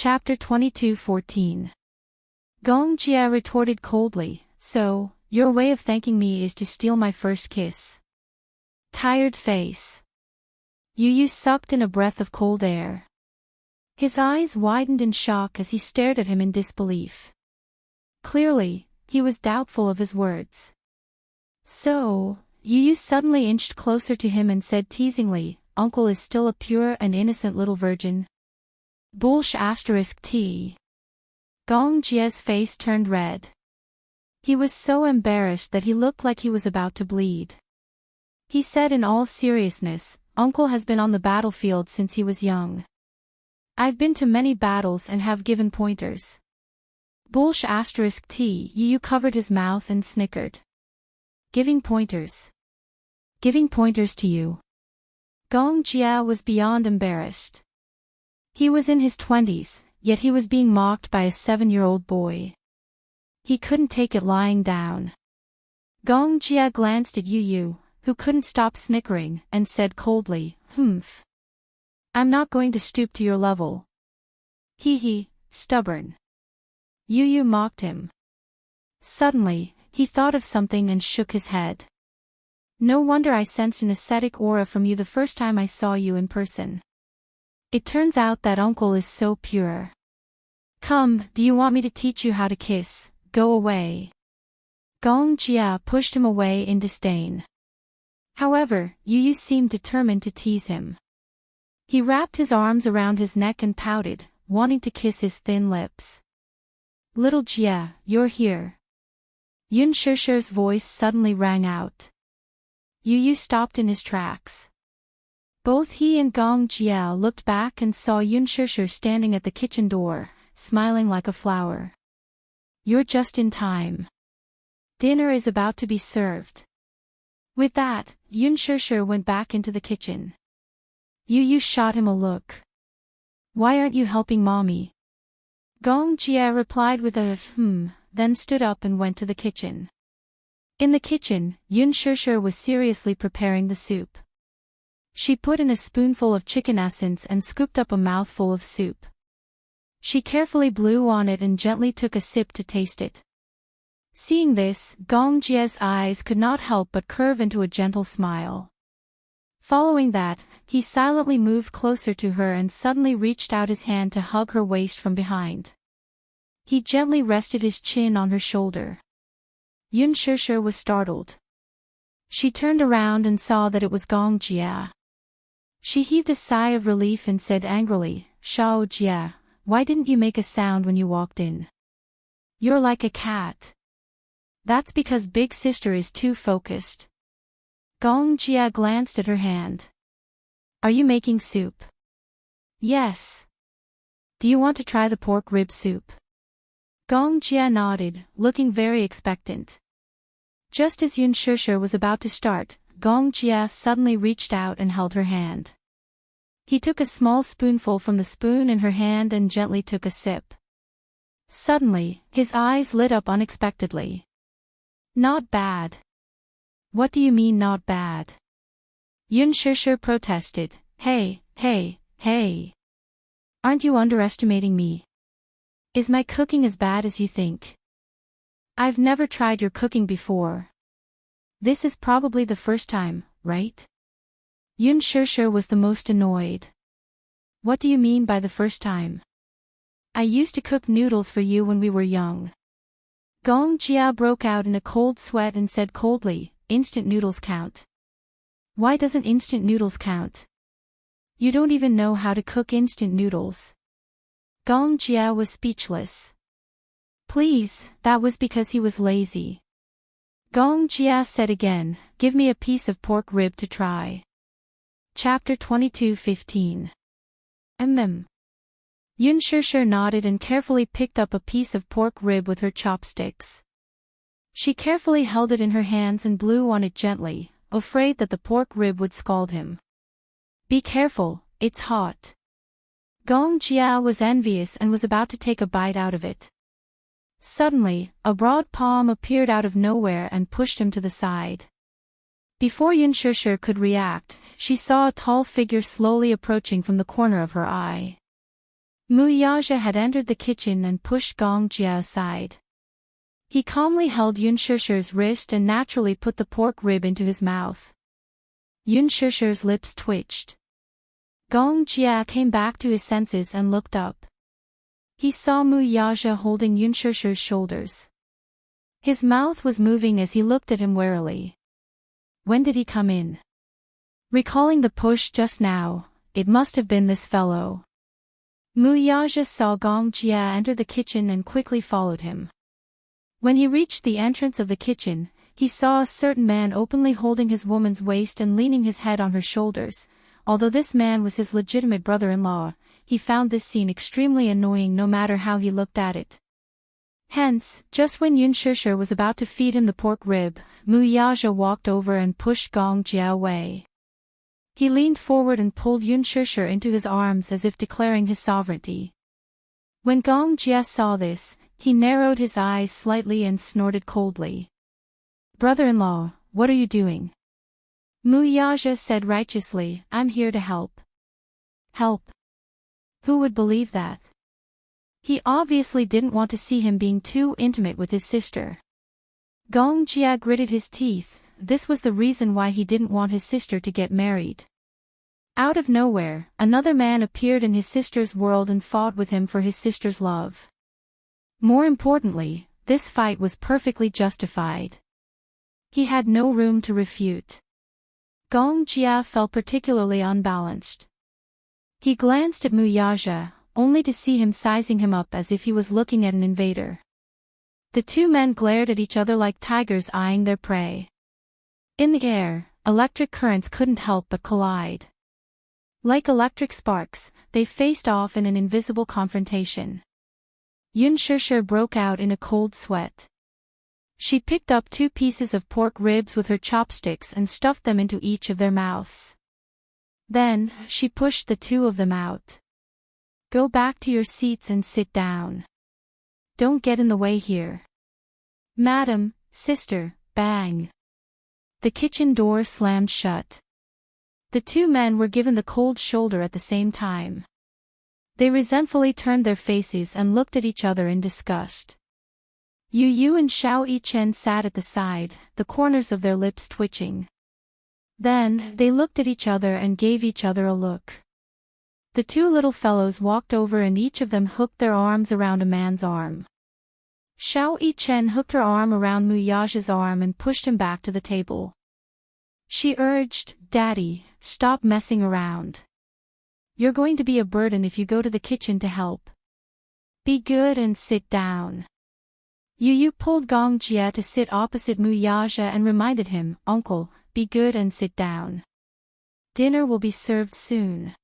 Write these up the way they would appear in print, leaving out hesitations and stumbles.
Chapter 22:14. Gong Jia retorted coldly, "So, your way of thanking me is to steal my first kiss." Tired face. Yu Yu sucked in a breath of cold air. His eyes widened in shock as he stared at him in disbelief. Clearly, he was doubtful of his words. "So," Yu Yu suddenly inched closer to him and said teasingly, "Uncle is still a pure and innocent little virgin?" **T. Gong Jia's face turned red. He was so embarrassed that he looked like he was about to bleed. He said in all seriousness, "Uncle has been on the battlefield since he was young. I've been to many battles and have given pointers." **T. Yu covered his mouth and snickered. "Giving pointers? Giving pointers to you?" Gong Jia was beyond embarrassed. He was in his 20s, yet he was being mocked by a 7-year-old boy. He couldn't take it lying down. Gong Jia glanced at Yu Yu, who couldn't stop snickering, and said coldly, "Humph. I'm not going to stoop to your level." "Hee, stubborn." Yu Yu mocked him. Suddenly, he thought of something and shook his head. "No wonder I sensed an ascetic aura from you the first time I saw you in person. It turns out that uncle is so pure. Come, do you want me to teach you how to kiss? Go away." Gong Jia pushed him away in disdain. However, Yu Yu seemed determined to tease him. He wrapped his arms around his neck and pouted, wanting to kiss his thin lips. "Little Jia, you're here." Yun Shishir's voice suddenly rang out. Yu Yu stopped in his tracks. Both he and Gong Jia looked back and saw Yun Shishir standing at the kitchen door, smiling like a flower. "You're just in time. Dinner is about to be served." With that, Yun Shishir went back into the kitchen. Yu Yu shot him a look. "Why aren't you helping mommy?" Gong Jia replied with a then stood up and went to the kitchen. In the kitchen, Yun Shishir was seriously preparing the soup. She put in a spoonful of chicken essence and scooped up a mouthful of soup. She carefully blew on it and gently took a sip to taste it. Seeing this, Gong Jia's eyes could not help but curve into a gentle smile. Following that, he silently moved closer to her and suddenly reached out his hand to hug her waist from behind. He gently rested his chin on her shoulder. Yun Shishir was startled. She turned around and saw that it was Gong Jia. She heaved a sigh of relief and said angrily, "Shao Jia, why didn't you make a sound when you walked in? You're like a cat." "That's because big sister is too focused." Gong Jia glanced at her hand. "Are you making soup?" "Yes." "Do you want to try the pork rib soup?" Gong Jia nodded, looking very expectant. Just as Yun Shishir was about to start, Gong Jia suddenly reached out and held her hand. He took a small spoonful from the spoon in her hand and gently took a sip. Suddenly, his eyes lit up unexpectedly. "Not bad." "What do you mean not bad?" Yun Shishir protested. Hey. Aren't you underestimating me? Is my cooking as bad as you think? I've never tried your cooking before. This is probably the first time, right?" Yun Shishir was the most annoyed. "What do you mean by the first time? I used to cook noodles for you when we were young." Gong Jia broke out in a cold sweat and said coldly, "Instant noodles count." "Why doesn't instant noodles count? You don't even know how to cook instant noodles." Gong Jia was speechless. "Please, that was because he was lazy." Gong Jia said again, "Give me a piece of pork rib to try." Chapter 22:15. Yun Shishir nodded and carefully picked up a piece of pork rib with her chopsticks. She carefully held it in her hands and blew on it gently, afraid that the pork rib would scald him. "Be careful, it's hot." Gong Jia was envious and was about to take a bite out of it. Suddenly, a broad palm appeared out of nowhere and pushed him to the side. Before Yun Shishir could react, she saw a tall figure slowly approaching from the corner of her eye. Muyaja had entered the kitchen and pushed Gong Jia aside. He calmly held Yun Shishir's wrist and naturally put the pork rib into his mouth. Yun Shishir's lips twitched. Gong Jia came back to his senses and looked up. He saw Muyaja holding Yun Shishir's shoulders. His mouth was moving as he looked at him warily. When did he come in? Recalling the push just now, it must have been this fellow. Muyaja saw Gong Jia enter the kitchen and quickly followed him. When he reached the entrance of the kitchen, he saw a certain man openly holding his woman's waist and leaning his head on her shoulders. Although this man was his legitimate brother-in-law, he found this scene extremely annoying no matter how he looked at it. Hence, just when Yun Shishir was about to feed him the pork rib, Muyaja walked over and pushed Gong Jia away. He leaned forward and pulled Yun Shishir into his arms as if declaring his sovereignty. When Gong Jia saw this, he narrowed his eyes slightly and snorted coldly. "Brother-in-law, what are you doing?" Muyaja said righteously, "I'm here to help." Help? Who would believe that? He obviously didn't want to see him being too intimate with his sister. Gong Jia gritted his teeth. This was the reason why he didn't want his sister to get married. Out of nowhere, another man appeared in his sister's world and fought with him for his sister's love. More importantly, this fight was perfectly justified. He had no room to refute. Gong Jia felt particularly unbalanced. He glanced at Muyaja, only to see him sizing him up as if he was looking at an invader. The two men glared at each other like tigers eyeing their prey. In the air, electric currents couldn't help but collide. Like electric sparks, they faced off in an invisible confrontation. Yun Shishir broke out in a cold sweat. She picked up 2 pieces of pork ribs with her chopsticks and stuffed them into each of their mouths. Then, she pushed the 2 of them out. "Go back to your seats and sit down. Don't get in the way here." "Madam, sister," bang. The kitchen door slammed shut. The 2 men were given the cold shoulder at the same time. They resentfully turned their faces and looked at each other in disgust. Yu Yu and Xiao Yichen sat at the side, the corners of their lips twitching. Then, they looked at each other and gave each other a look. The 2 little fellows walked over and each of them hooked their arms around a man's arm. Xiao Yichen hooked her arm around Muyaja's arm and pushed him back to the table. She urged, "Daddy, stop messing around. You're going to be a burden if you go to the kitchen to help. Be good and sit down." Yu Yu pulled Gong Jia to sit opposite Muyaja and reminded him, "Uncle, be good and sit down. Dinner will be served soon."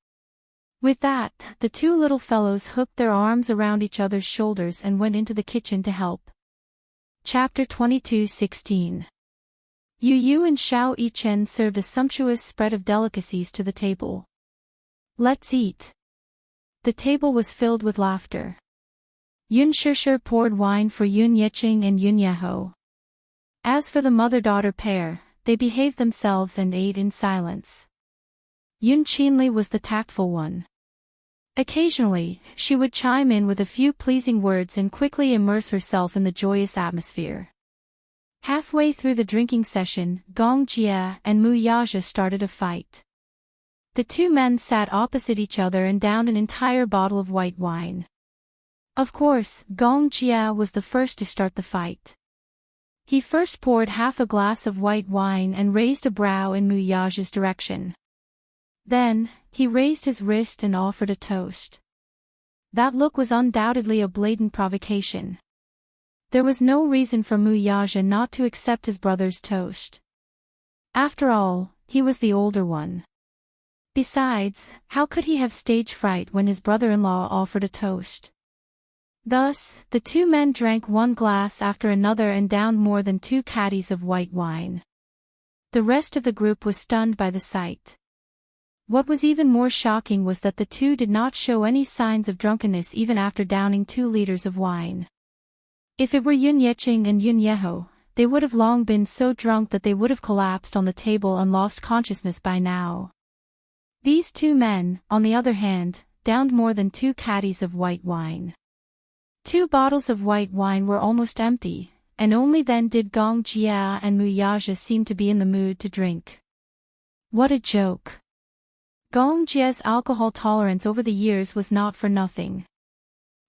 With that, the 2 little fellows hooked their arms around each other's shoulders and went into the kitchen to help. Chapter 22:16. Yu Yu and Xiao Yichen served a sumptuous spread of delicacies to the table. "Let's eat." The table was filled with laughter. Yun Shishir poured wine for Yun Yeqing and Yun Yeho. As for the mother-daughter pair, they behaved themselves and ate in silence. Yun Qinli was the tactful one. Occasionally, she would chime in with a few pleasing words and quickly immerse herself in the joyous atmosphere. Halfway through the drinking session, Gong Jia and Muyaja started a fight. The 2 men sat opposite each other and downed an entire bottle of white wine. Of course, Gong Jia was the first to start the fight. He first poured half a glass of white wine and raised a brow in Muyaja's direction. Then, he raised his wrist and offered a toast. That look was undoubtedly a blatant provocation. There was no reason for Muyaja not to accept his brother's toast. After all, he was the older one. Besides, how could he have stage fright when his brother-in-law offered a toast? Thus, the 2 men drank 1 glass after another and downed more than 2 caddies of white wine. The rest of the group was stunned by the sight. What was even more shocking was that the 2 did not show any signs of drunkenness even after downing 2 liters of wine. If it were Yun Yeqing and Yun Yeho, they would have long been so drunk that they would have collapsed on the table and lost consciousness by now. These 2 men, on the other hand, downed more than 2 caddies of white wine. 2 bottles of white wine were almost empty, and only then did Gong Jia and Mu Yaja seem to be in the mood to drink. What a joke. Gong Jia's alcohol tolerance over the years was not for nothing.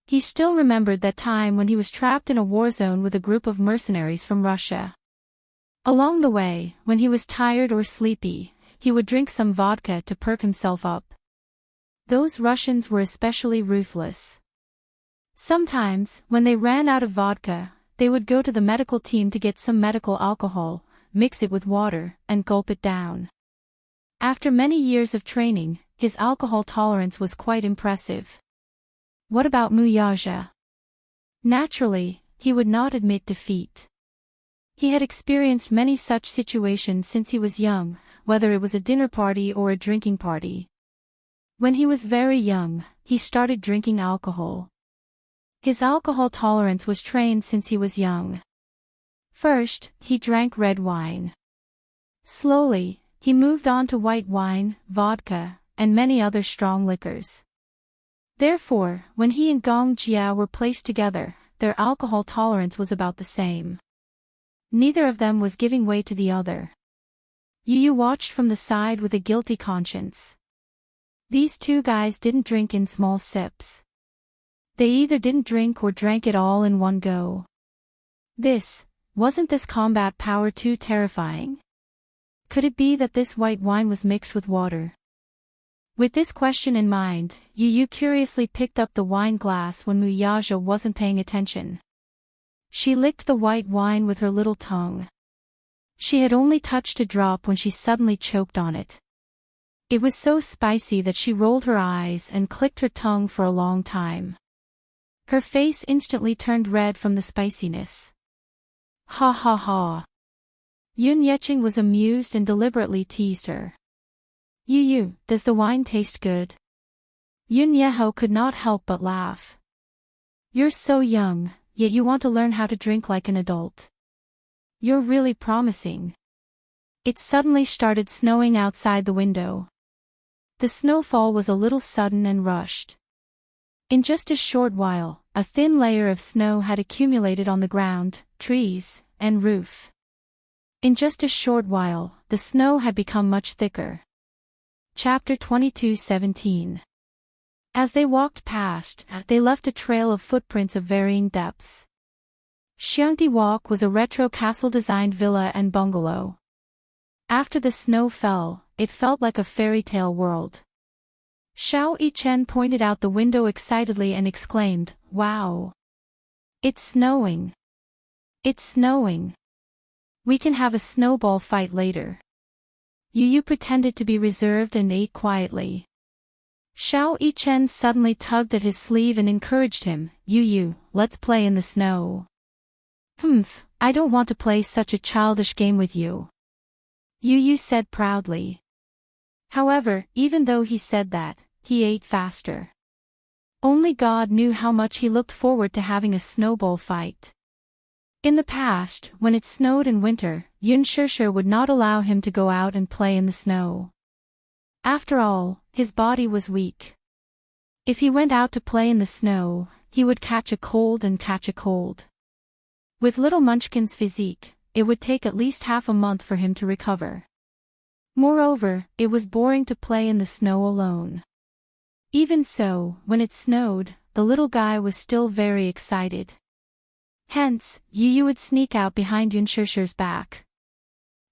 He still remembered that time when he was trapped in a war zone with a group of mercenaries from Russia. Along the way, when he was tired or sleepy, he would drink some vodka to perk himself up. Those Russians were especially ruthless. Sometimes, when they ran out of vodka, they would go to the medical team to get some medical alcohol, mix it with water, and gulp it down. After many years of training, his alcohol tolerance was quite impressive. What about Mu Yaja? Naturally, he would not admit defeat. He had experienced many such situations since he was young, whether it was a dinner party or a drinking party. When he was very young, he started drinking alcohol. His alcohol tolerance was trained since he was young. First, he drank red wine. Slowly, he moved on to white wine, vodka, and many other strong liquors. Therefore, when he and Gong Jia were placed together, their alcohol tolerance was about the same. Neither of them was giving way to the other. Yu watched from the side with a guilty conscience. These 2 guys didn't drink in small sips. They either didn't drink or drank it all in one go. Wasn't this combat power too terrifying? Could it be that this white wine was mixed with water? With this question in mind, Yu curiously picked up the wine glass when Mu Yaja wasn't paying attention. She licked the white wine with her little tongue. She had only touched a drop when she suddenly choked on it. It was so spicy that she rolled her eyes and clicked her tongue for a long time. Her face instantly turned red from the spiciness. Ha ha ha. Yun Yecheng was amused and deliberately teased her. Yu, does the wine taste good? Yun Yeho could not help but laugh. You're so young, yet you want to learn how to drink like an adult. You're really promising. It suddenly started snowing outside the window. The snowfall was a little sudden and rushed. In just a short while, a thin layer of snow had accumulated on the ground, trees, and roof. In just a short while, the snow had become much thicker. Chapter 22:17. As they walked past, they left a trail of footprints of varying depths. Xiangdi Walk was a retro castle-designed villa and bungalow. After the snow fell, it felt like a fairy tale world. Xiao Yichen pointed out the window excitedly and exclaimed, "Wow! It's snowing! It's snowing! We can have a snowball fight later." Yu pretended to be reserved and ate quietly. Xiao Yichen suddenly tugged at his sleeve and encouraged him, Yu, let's play in the snow." "Humph, I don't want to play such a childish game with you," Yu said proudly. However, even though he said that, he ate faster. Only God knew how much he looked forward to having a snowball fight. In the past, when it snowed in winter, Yun Shishir would not allow him to go out and play in the snow. After all, his body was weak. If he went out to play in the snow, he would catch a cold and catch a cold. With little Munchkin's physique, it would take at least half a month for him to recover. Moreover, it was boring to play in the snow alone. Even so, when it snowed, the little guy was still very excited. Hence, Yu would sneak out behind Yun Shishir's back.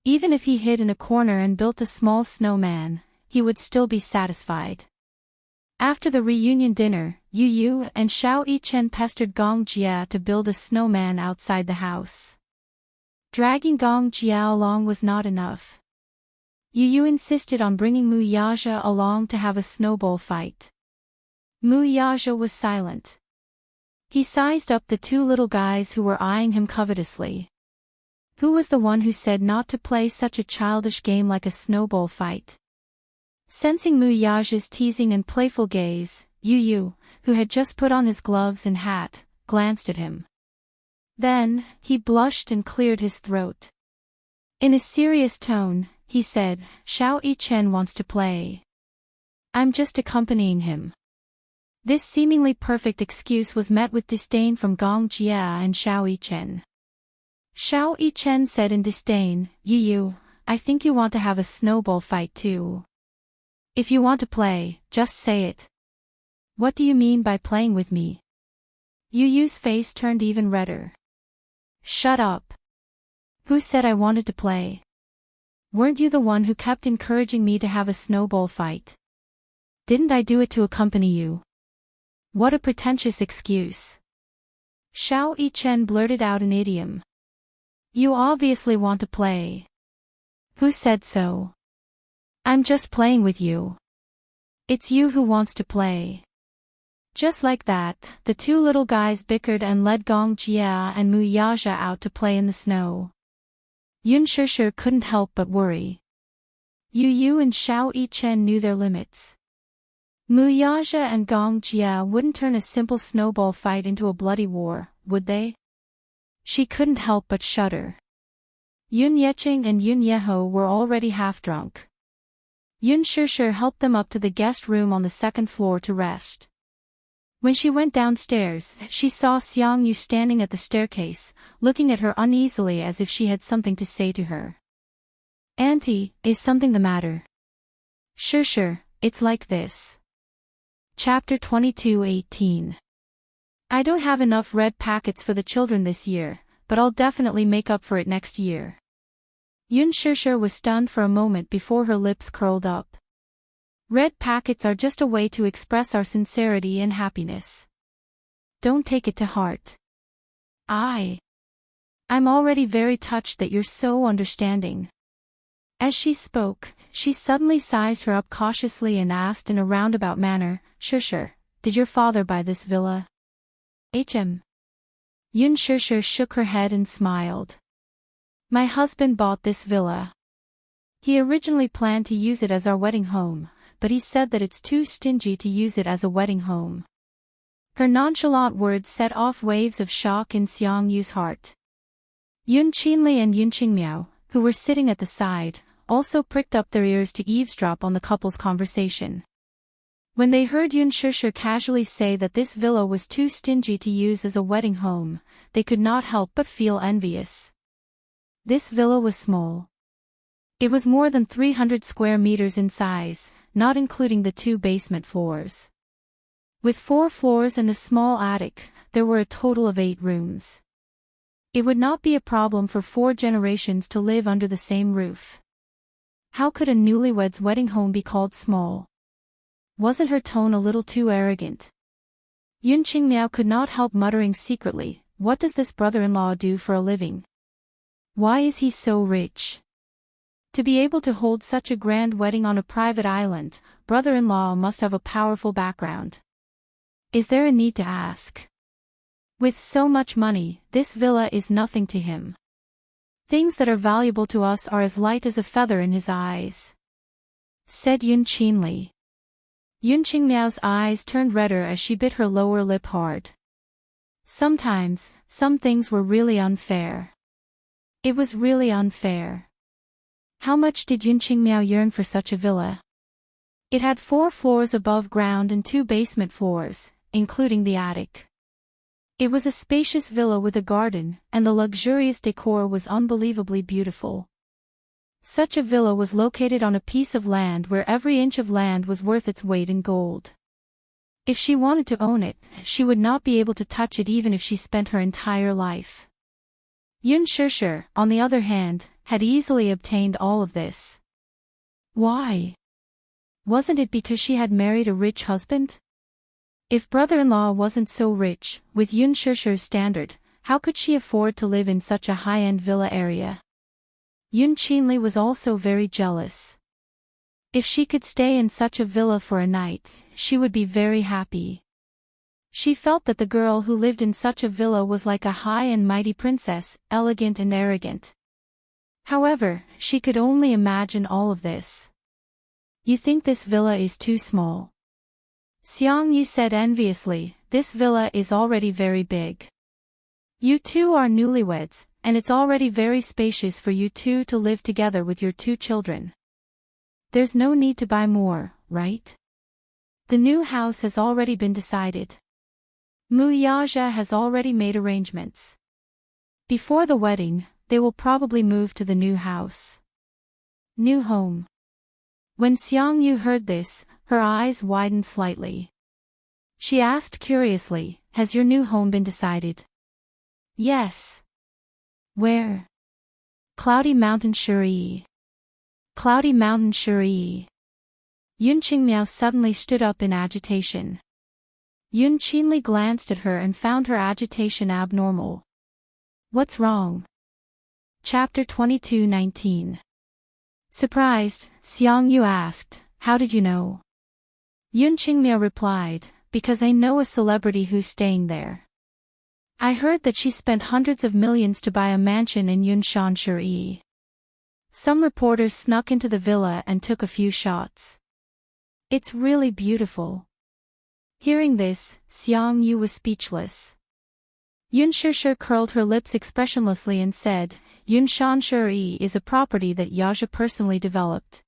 Even if he hid in a corner and built a small snowman, he would still be satisfied. After the reunion dinner, Yu and Xiao Yichen pestered Gong Jia to build a snowman outside the house. Dragging Gong Jia along was not enough. Yu insisted on bringing Mu Yaja along to have a snowball fight. Mu Yaja was silent. He sized up the 2 little guys who were eyeing him covetously. Who was the one who said not to play such a childish game like a snowball fight? Sensing Mu Yaja's teasing and playful gaze, Yu, who had just put on his gloves and hat, glanced at him. Then, he blushed and cleared his throat. In a serious tone, he said, "Xiao Yichen wants to play. I'm just accompanying him." This seemingly perfect excuse was met with disdain from Gong Jia and Xiao Yichen. Xiao Yichen said in disdain, "You, I think you want to have a snowball fight too. If you want to play, just say it. What do you mean by playing with me?" Yu Yu's face turned even redder. "Shut up. Who said I wanted to play? Weren't you the one who kept encouraging me to have a snowball fight? Didn't I do it to accompany you? What a pretentious excuse." Xiao Yichen blurted out an idiom. "You obviously want to play. Who said so? I'm just playing with you. It's you who wants to play." Just like that, the two little guys bickered and led Gong Jia and Mu Yaja out to play in the snow. Yun Shishir couldn't help but worry. Yu Yu and Xiao Yichen knew their limits. Mu Yaja and Gong Jia wouldn't turn a simple snowball fight into a bloody war, would they? She couldn't help but shudder. Yun Yecheng and Yun Yeho were already half drunk. Yun Shishir helped them up to the guest room on the second floor to rest. When she went downstairs, she saw Xiang Yu standing at the staircase, looking at her uneasily as if she had something to say to her. "Auntie, is something the matter?" "Sure, it's like this." Chapter 22:18. "I don't have enough red packets for the children this year, but I'll definitely make up for it next year." Yun Shishir was stunned for a moment before her lips curled up. "Red packets are just a way to express our sincerity and happiness. Don't take it to heart." I'm already very touched that you're so understanding." As she spoke, she suddenly sized her up cautiously and asked in a roundabout manner, "Shishir, did your father buy this villa?" "Hm." Yun Shishir shook her head and smiled. "My husband bought this villa. He originally planned to use it as our wedding home, but he said that it's too stingy to use it as a wedding home." Her nonchalant words set off waves of shock in Xiang Yu's heart. Yun Qinli and Yun Qingmiao, who were sitting at the side, also pricked up their ears to eavesdrop on the couple's conversation. When they heard Yun Shishir casually say that this villa was too stingy to use as a wedding home, they could not help but feel envious. This villa was small. It was more than 300 square meters in size, not including the 2 basement floors. With 4 floors and a small attic, there were a total of 8 rooms. It would not be a problem for 4 generations to live under the same roof. How could a newlywed's wedding home be called small? Wasn't her tone a little too arrogant? Yun Qingmiao could not help muttering secretly, "What does this brother-in-law do for a living? Why is he so rich? To be able to hold such a grand wedding on a private island, brother-in-law must have a powerful background. Is there a need to ask? With so much money, this villa is nothing to him. Things that are valuable to us are as light as a feather in his eyes," said Yun Qinli. Yun Qingmiao's eyes turned redder as she bit her lower lip hard. Sometimes, some things were really unfair. It was really unfair. How much did Yun Qingmiao yearn for such a villa? It had 4 floors above ground and 2 basement floors, including the attic. It was a spacious villa with a garden, and the luxurious decor was unbelievably beautiful. Such a villa was located on a piece of land where every inch of land was worth its weight in gold. If she wanted to own it, she would not be able to touch it even if she spent her entire life. Yun Shishir, on the other hand, had easily obtained all of this. Why? Wasn't it because she had married a rich husband? If brother-in-law wasn't so rich, with Yun Shishir's standard, how could she afford to live in such a high-end villa area? Yun Qinli was also very jealous. If she could stay in such a villa for a night, she would be very happy. She felt that the girl who lived in such a villa was like a high and mighty princess, elegant and arrogant. However, she could only imagine all of this. "You think this villa is too small?" Xiang Yu said enviously, "This villa is already very big. You two are newlyweds, and it's already very spacious for you two to live together with your 2 children. There's no need to buy more, right?" The new house has already been decided. Mu Yaja has already made arrangements. Before the wedding, they will probably move to the new house. New home. When Xiangyu heard this, her eyes widened slightly. She asked curiously, "Has your new home been decided?" "Yes." "Where?" "Cloudy Mountain Shuri." "Cloudy Mountain Shuri." Yun Qingmiao suddenly stood up in agitation. Yun Qinli glanced at her and found her agitation abnormal. "What's wrong?" Chapter 22:19. Surprised, Xiangyu asked, "How did you know?" Yun Qingmiao replied, "Because I know a celebrity who's staying there. I heard that she spent hundreds of millions to buy a mansion in Yunshan Shuri." Some reporters snuck into the villa and took a few shots. "It's really beautiful." Hearing this, Xiangyu was speechless. Yun Shishir curled her lips expressionlessly and said, "Yunshan Shuri is a property that Yaja personally developed.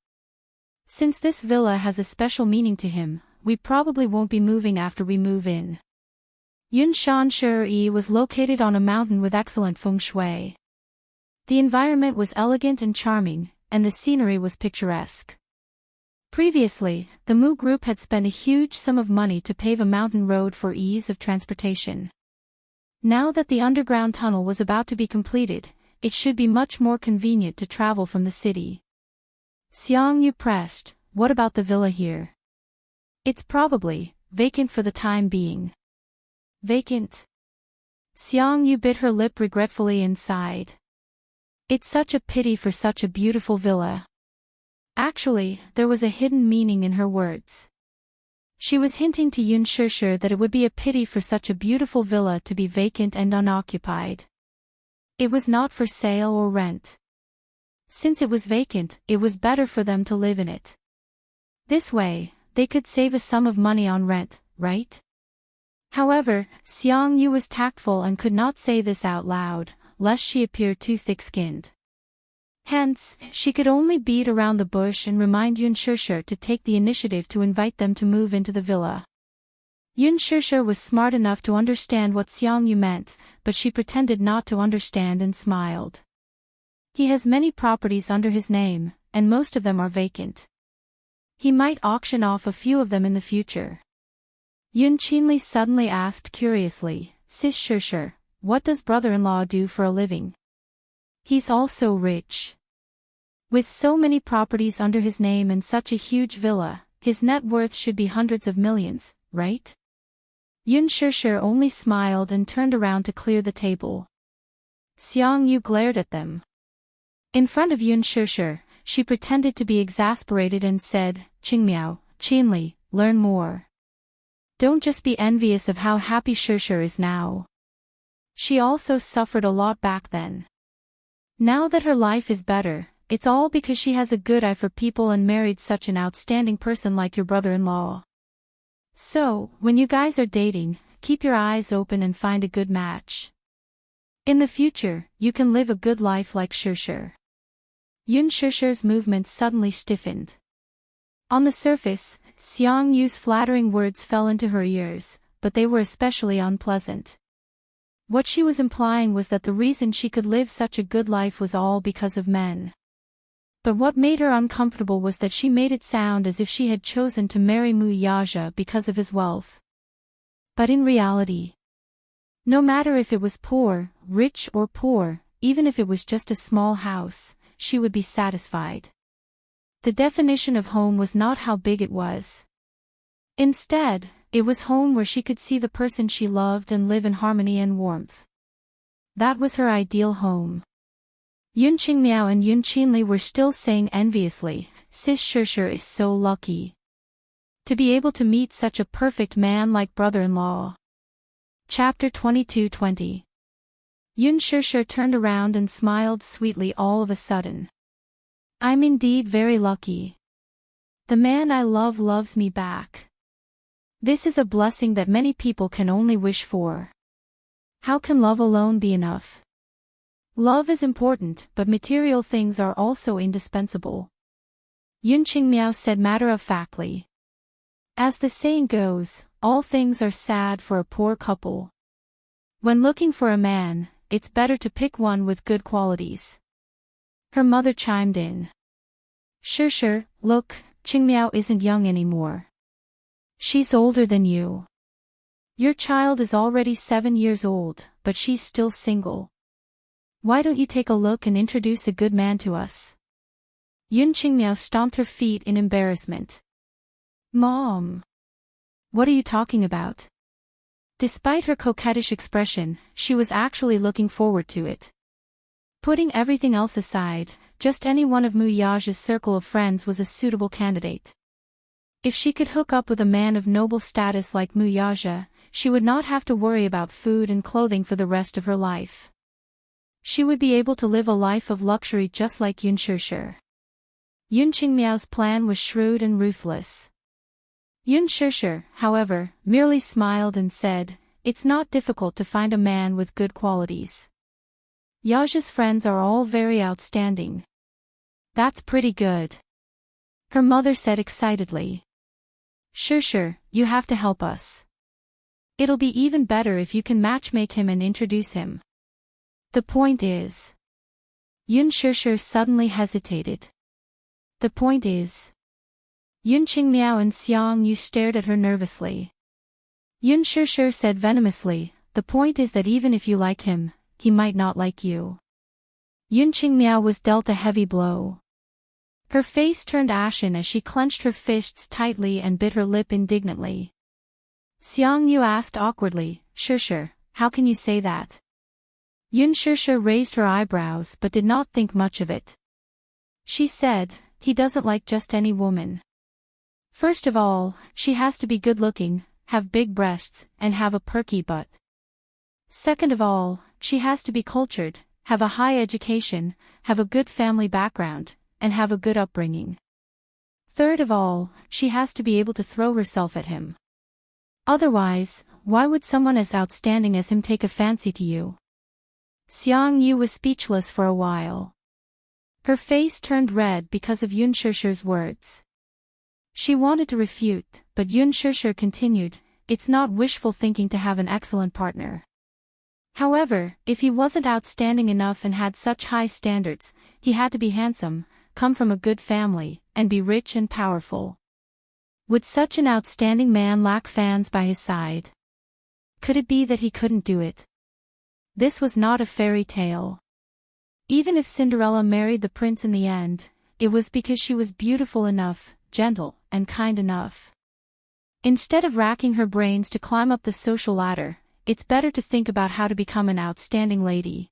Since this villa has a special meaning to him, we probably won't be moving after we move in." Yunshan Shuri was located on a mountain with excellent feng shui. The environment was elegant and charming, and the scenery was picturesque. Previously, the Mu Group had spent a huge sum of money to pave a mountain road for ease of transportation. Now that the underground tunnel was about to be completed, it should be much more convenient to travel from the city. Xiangyu pressed, "What about the villa here?" "It's probably vacant for the time being." "Vacant?" Xiangyu bit her lip regretfully and sighed. It's such a pity for such a beautiful villa. Actually, there was a hidden meaning in her words. She was hinting to Yun Shishir that it would be a pity for such a beautiful villa to be vacant and unoccupied. It was not for sale or rent. Since it was vacant, it was better for them to live in it. This way, they could save a sum of money on rent, right? However, Xiangyu was tactful and could not say this out loud, lest she appear too thick-skinned. Hence, she could only beat around the bush and remind Yun Shishir to take the initiative to invite them to move into the villa. Yun Shishir was smart enough to understand what Xiangyu meant, but she pretended not to understand and smiled. He has many properties under his name, and most of them are vacant. He might auction off a few of them in the future. Yun Qinli suddenly asked curiously, "Sis Shishir, what does brother-in-law do for a living?" "He's also rich. With so many properties under his name and such a huge villa, his net worth should be hundreds of millions, right?" Yun Shishir only smiled and turned around to clear the table. Xiangyu glared at them. In front of Yun Shishir, she pretended to be exasperated and said, "Qingmiao, Qinli, learn more. Don't just be envious of how happy Shishir is now. She also suffered a lot back then. Now that her life is better, it's all because she has a good eye for people and married such an outstanding person like your brother-in-law. So, when you guys are dating, keep your eyes open and find a good match. In the future, you can live a good life like Shishir." Yun Shishir's movements suddenly stiffened. On the surface, Xiangyu's flattering words fell into her ears, but they were especially unpleasant. What she was implying was that the reason she could live such a good life was all because of men. But what made her uncomfortable was that she made it sound as if she had chosen to marry Mu Yaja because of his wealth. But in reality, no matter if it was rich or poor, even if it was just a small house, she would be satisfied. The definition of home was not how big it was. Instead, it was home where she could see the person she loved and live in harmony and warmth. That was her ideal home. Yun Qingmiao and Yun Qinli were still saying enviously, "Sis Shishir is so lucky to be able to meet such a perfect man like brother-in-law." Chapter 22:20. Yun Shishir turned around and smiled sweetly all of a sudden. "I'm indeed very lucky. The man I love loves me back. This is a blessing that many people can only wish for. How can love alone be enough? Love is important, but material things are also indispensable." Yun Qingmiao said matter-of-factly. As the saying goes, all things are sad for a poor couple. When looking for a man, it's better to pick one with good qualities. Her mother chimed in. Sure, look, Qingmiao isn't young anymore. She's older than you. Your child is already 7 years old, but she's still single. Why don't you take a look and introduce a good man to us? Yun Qingmiao stomped her feet in embarrassment. Mom! What are you talking about? Despite her coquettish expression, she was actually looking forward to it. Putting everything else aside, just any one of Mu Yaja's circle of friends was a suitable candidate. If she could hook up with a man of noble status like Mu Yaja, she would not have to worry about food and clothing for the rest of her life. She would be able to live a life of luxury just like Yun Shishir. Yun Qingmiao's plan was shrewd and ruthless. Yun Shishir, however, merely smiled and said, "It's not difficult to find a man with good qualities. Yaja's friends are all very outstanding." That's pretty good. Her mother said excitedly. Sure, you have to help us. It'll be even better if you can matchmake him and introduce him. The point is. Yun Shishir suddenly hesitated. The point is. Yun Qingmiao and Xiang Yu stared at her nervously. Yun Shishir said venomously, "The point is that even if you like him, he might not like you." Yun Qingmiao was dealt a heavy blow. Her face turned ashen as she clenched her fists tightly and bit her lip indignantly. Xiang Yu asked awkwardly, Shishir, how can you say that? Yun Shishir raised her eyebrows but did not think much of it. She said, "He doesn't like just any woman. First of all, she has to be good-looking, have big breasts, and have a perky butt. Second of all, she has to be cultured, have a high education, have a good family background, and have a good upbringing. Third of all, she has to be able to throw herself at him. Otherwise, why would someone as outstanding as him take a fancy to you?" Xiang Yu was speechless for a while. Her face turned red because of Yun Shishir's words. She wanted to refute, but Yun Shishir continued, "It's not wishful thinking to have an excellent partner. However, if he wasn't outstanding enough and had such high standards, he had to be handsome, come from a good family, and be rich and powerful. Would such an outstanding man lack fans by his side? Could it be that he couldn't do it?" This was not a fairy tale. Even if Cinderella married the prince in the end, it was because she was beautiful enough, gentle, and kind enough. Instead of racking her brains to climb up the social ladder, it's better to think about how to become an outstanding lady.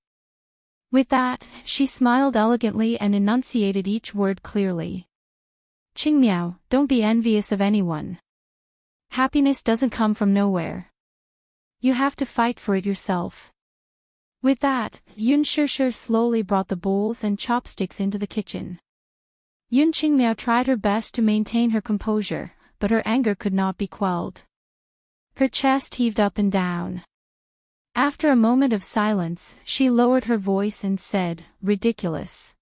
With that, she smiled elegantly and enunciated each word clearly. Qingmiao, don't be envious of anyone. Happiness doesn't come from nowhere. You have to fight for it yourself. With that, Yun Shishir slowly brought the bowls and chopsticks into the kitchen. Yun Qingmiao tried her best to maintain her composure, but her anger could not be quelled. Her chest heaved up and down. After a moment of silence, she lowered her voice and said, "Ridiculous.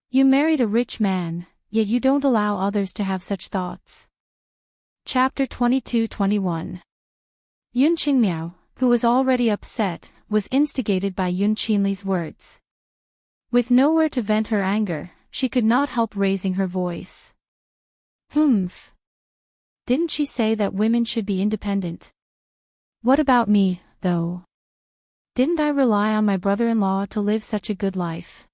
You married a rich man, yet you don't allow others to have such thoughts." Chapter 22-21. Yun Qingmiao, who was already upset, was instigated by Yun Qinli's words. With nowhere to vent her anger, she could not help raising her voice. Humph. Didn't she say that women should be independent? What about me, though? Didn't I rely on my brother-in-law to live such a good life?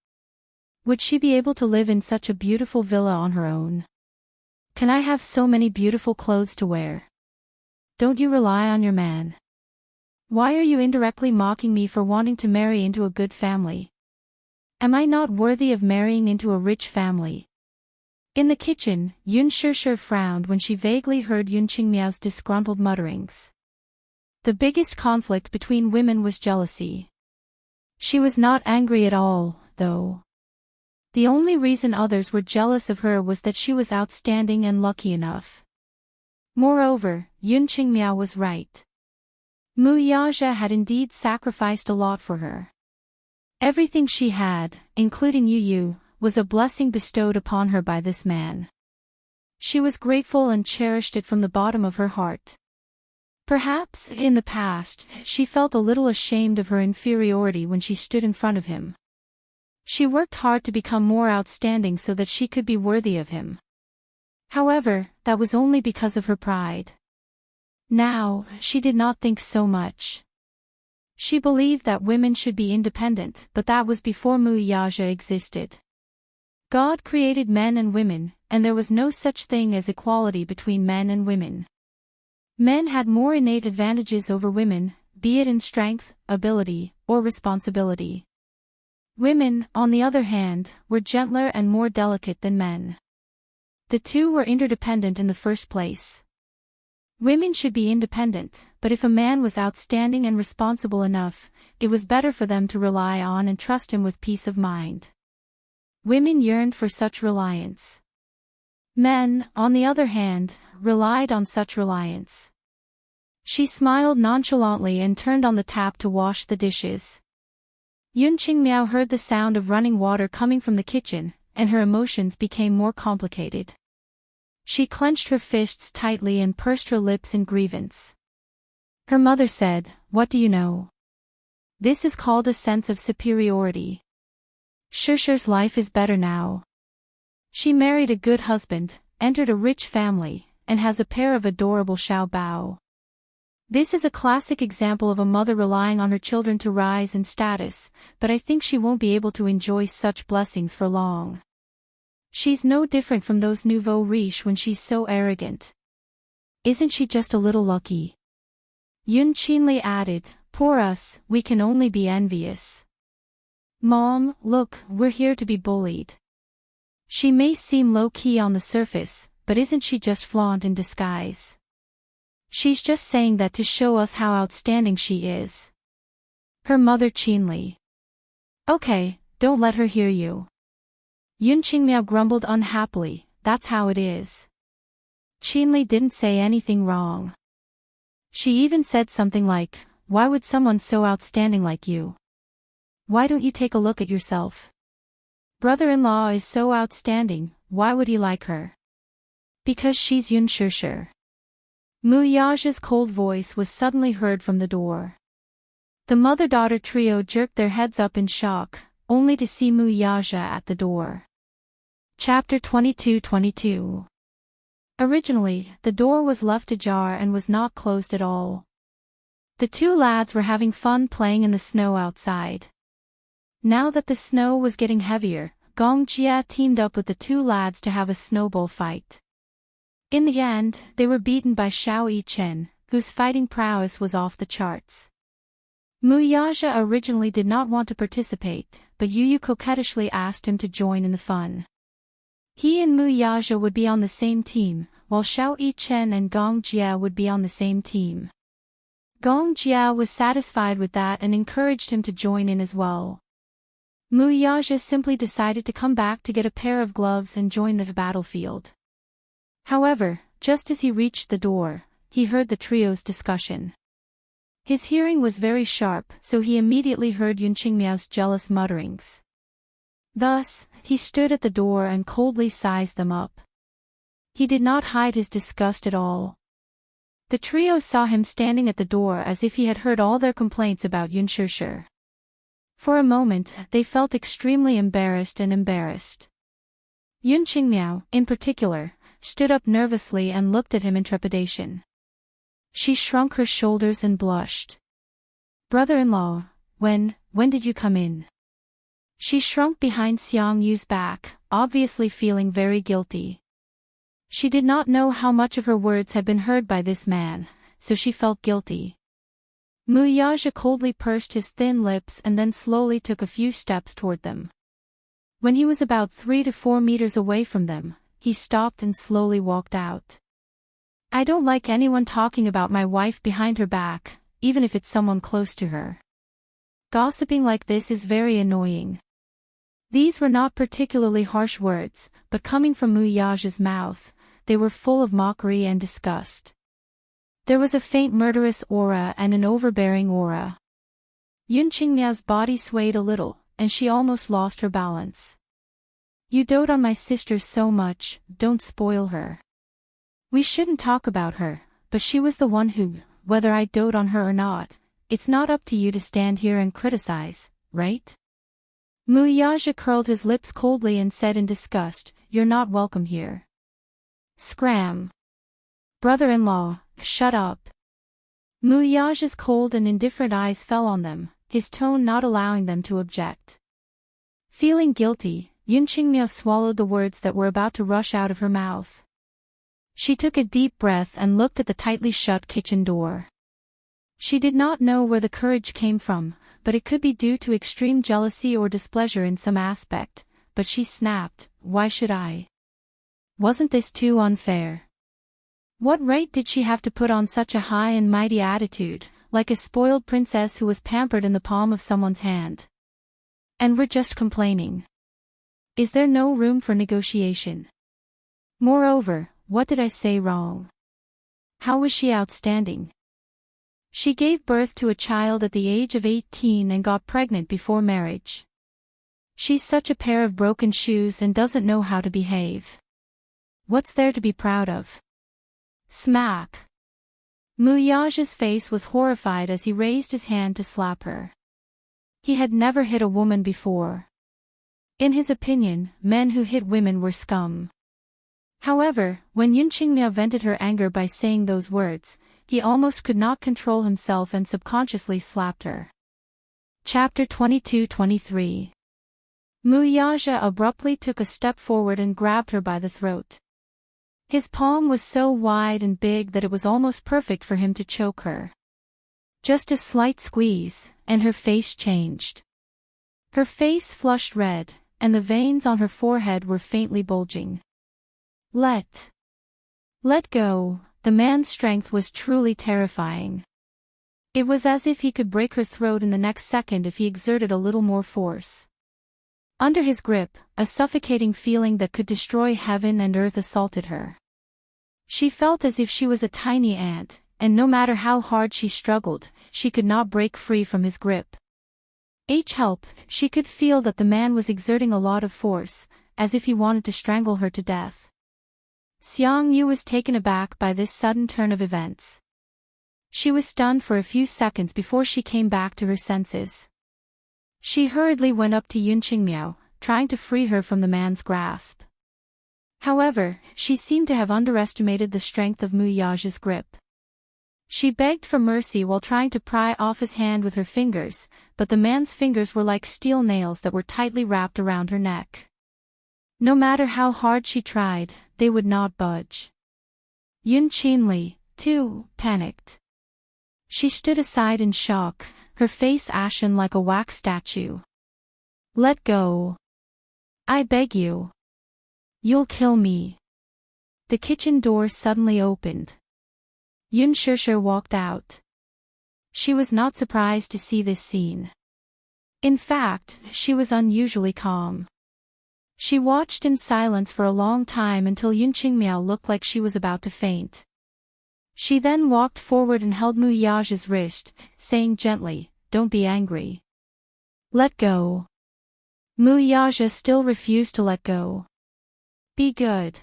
Would she be able to live in such a beautiful villa on her own? Can I have so many beautiful clothes to wear? Don't you rely on your man? Why are you indirectly mocking me for wanting to marry into a good family? Am I not worthy of marrying into a rich family? In the kitchen, Yun Shishir frowned when she vaguely heard Yun Qingmiao's disgruntled mutterings. The biggest conflict between women was jealousy. She was not angry at all, though. The only reason others were jealous of her was that she was outstanding and lucky enough. Moreover, Yun Qingmiao was right. Mu Yaja had indeed sacrificed a lot for her. Everything she had, including Yu, was a blessing bestowed upon her by this man. She was grateful and cherished it from the bottom of her heart. Perhaps, in the past, she felt a little ashamed of her inferiority when she stood in front of him. She worked hard to become more outstanding so that she could be worthy of him. However, that was only because of her pride. Now, she did not think so much. She believed that women should be independent, but that was before Muyaja existed. God created men and women, and there was no such thing as equality between men and women. Men had more innate advantages over women, be it in strength, ability, or responsibility. Women, on the other hand, were gentler and more delicate than men. The two were interdependent in the first place. Women should be independent, but if a man was outstanding and responsible enough, it was better for them to rely on and trust him with peace of mind. Women yearned for such reliance. Men, on the other hand, relied on such reliance. She smiled nonchalantly and turned on the tap to wash the dishes. Yun Qingmiao heard the sound of running water coming from the kitchen, and her emotions became more complicated. She clenched her fists tightly and pursed her lips in grievance. Her mother said, "What do you know? This is called a sense of superiority. Shusher's life is better now. She married a good husband, entered a rich family, and has a pair of adorable Xiao Bao. This is a classic example of a mother relying on her children to rise in status, but I think she won't be able to enjoy such blessings for long. She's no different from those nouveau riches when she's so arrogant. Isn't she just a little lucky?" Yun Qinli added, "Poor us, we can only be envious. Mom, look, we're here to be bullied. She may seem low-key on the surface, but isn't she just flaunt in disguise? She's just saying that to show us how outstanding she is." Her mother Qinli. "Okay, don't let her hear you." Yun Qingmiao grumbled unhappily, "That's how it is." Qinli didn't say anything wrong. She even said something like, "Why would someone so outstanding like you? Why don't you take a look at yourself? Brother-in-law is so outstanding, why would he like her? Because she's Yun Shusher." Muyaja's cold voice was suddenly heard from the door. The mother-daughter trio jerked their heads up in shock, only to see Muyaja at the door. Chapter 22-22. Originally, the door was left ajar and was not closed at all. The two lads were having fun playing in the snow outside. Now that the snow was getting heavier, Gong Jia teamed up with the two lads to have a snowball fight. In the end, they were beaten by Xiao Yichen, whose fighting prowess was off the charts. Muyaja originally did not want to participate, but Yu coquettishly asked him to join in the fun. He and Muyaja would be on the same team, while Xiao Yichen and Gong Jia would be on the same team. Gong Jia was satisfied with that and encouraged him to join in as well. Muyaja simply decided to come back to get a pair of gloves and join the battlefield. However, just as he reached the door, he heard the trio's discussion. His hearing was very sharp, so he immediately heard Yun Qingmiao's jealous mutterings. Thus, he stood at the door and coldly sized them up. He did not hide his disgust at all. The trio saw him standing at the door as if he had heard all their complaints about Yun Shusher. For a moment, they felt extremely embarrassed. Yun Qingmiao, in particular, stood up nervously and looked at him in trepidation. She shrunk her shoulders and blushed. "Brother-in-law, when did you come in?" She shrunk behind Xiang Yu's back, obviously feeling very guilty. She did not know how much of her words had been heard by this man, so she felt guilty. Muyaja coldly pursed his thin lips and then slowly took a few steps toward them. When he was about 3 to 4 meters away from them, he stopped and slowly walked out. "I don't like anyone talking about my wife behind her back, even if it's someone close to her. Gossiping like this is very annoying." These were not particularly harsh words, but coming from Muyaja's mouth, they were full of mockery and disgust. There was a faint murderous aura and an overbearing aura. Yun Qingmiao's body swayed a little, and she almost lost her balance. "You dote on my sister so much, don't spoil her." We shouldn't talk about her, but she was the one who, whether I dote on her or not, it's not up to you to stand here and criticize, right? Muyaja curled his lips coldly and said in disgust, "You're not welcome here." Scram. Brother-in-law, shut up. Muyaja's cold and indifferent eyes fell on them, his tone not allowing them to object. Feeling guilty, Yun Qingmiao swallowed the words that were about to rush out of her mouth. She took a deep breath and looked at the tightly shut kitchen door. She did not know where the courage came from, but it could be due to extreme jealousy or displeasure in some aspect, but she snapped, "Why should I? Wasn't this too unfair? What right did she have to put on such a high and mighty attitude, like a spoiled princess who was pampered in the palm of someone's hand? And we're just complaining. Is there no room for negotiation? Moreover, what did I say wrong? How was she outstanding? She gave birth to a child at the age of 18 and got pregnant before marriage. She's such a pair of broken shoes and doesn't know how to behave. What's there to be proud of?" Smack. Muyaja's face was horrified as he raised his hand to slap her. He had never hit a woman before. In his opinion, men who hit women were scum. However, when Yun Qingmiao vented her anger by saying those words, he almost could not control himself and subconsciously slapped her. Chapter 22-23. Muyaja abruptly took a step forward and grabbed her by the throat. His palm was so wide and big that it was almost perfect for him to choke her. Just a slight squeeze, and her face changed. Her face flushed red, and the veins on her forehead were faintly bulging. Let go. The man's strength was truly terrifying. It was as if he could break her throat in the next second if he exerted a little more force. Under his grip, a suffocating feeling that could destroy heaven and earth assaulted her. She felt as if she was a tiny ant, and no matter how hard she struggled, she could not break free from his grip. Help, she could feel that the man was exerting a lot of force, as if he wanted to strangle her to death. Xiang Yu was taken aback by this sudden turn of events. She was stunned for a few seconds before she came back to her senses. She hurriedly went up to Yun Qingmiao, trying to free her from the man's grasp. However, she seemed to have underestimated the strength of Muyaja's grip. She begged for mercy while trying to pry off his hand with her fingers, but the man's fingers were like steel nails that were tightly wrapped around her neck. No matter how hard she tried, they would not budge. Yun Qinli, too, panicked. She stood aside in shock, her face ashen like a wax statue. "Let go. I beg you. You'll kill me." The kitchen door suddenly opened. Yun Shishir walked out. She was not surprised to see this scene. In fact, she was unusually calm. She watched in silence for a long time until Yun Qingmiao looked like she was about to faint. She then walked forward and held Muyaja's wrist, saying gently, "Don't be angry. Let go." Muyaja still refused to let go. "Be good."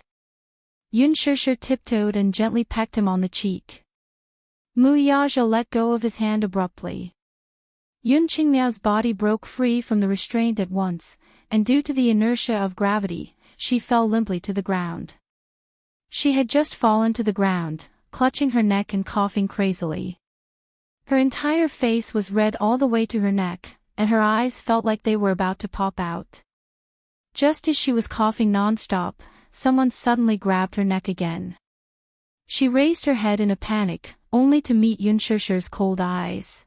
Yun Shishir tiptoed and gently pecked him on the cheek. Muyaja let go of his hand abruptly. Yun Qingmiao's body broke free from the restraint at once, and due to the inertia of gravity, she fell limply to the ground. She had just fallen to the ground, clutching her neck and coughing crazily. Her entire face was red all the way to her neck, and her eyes felt like they were about to pop out. Just as she was coughing non-stop, someone suddenly grabbed her neck again. She raised her head in a panic, only to meet Yun Shishir's cold eyes.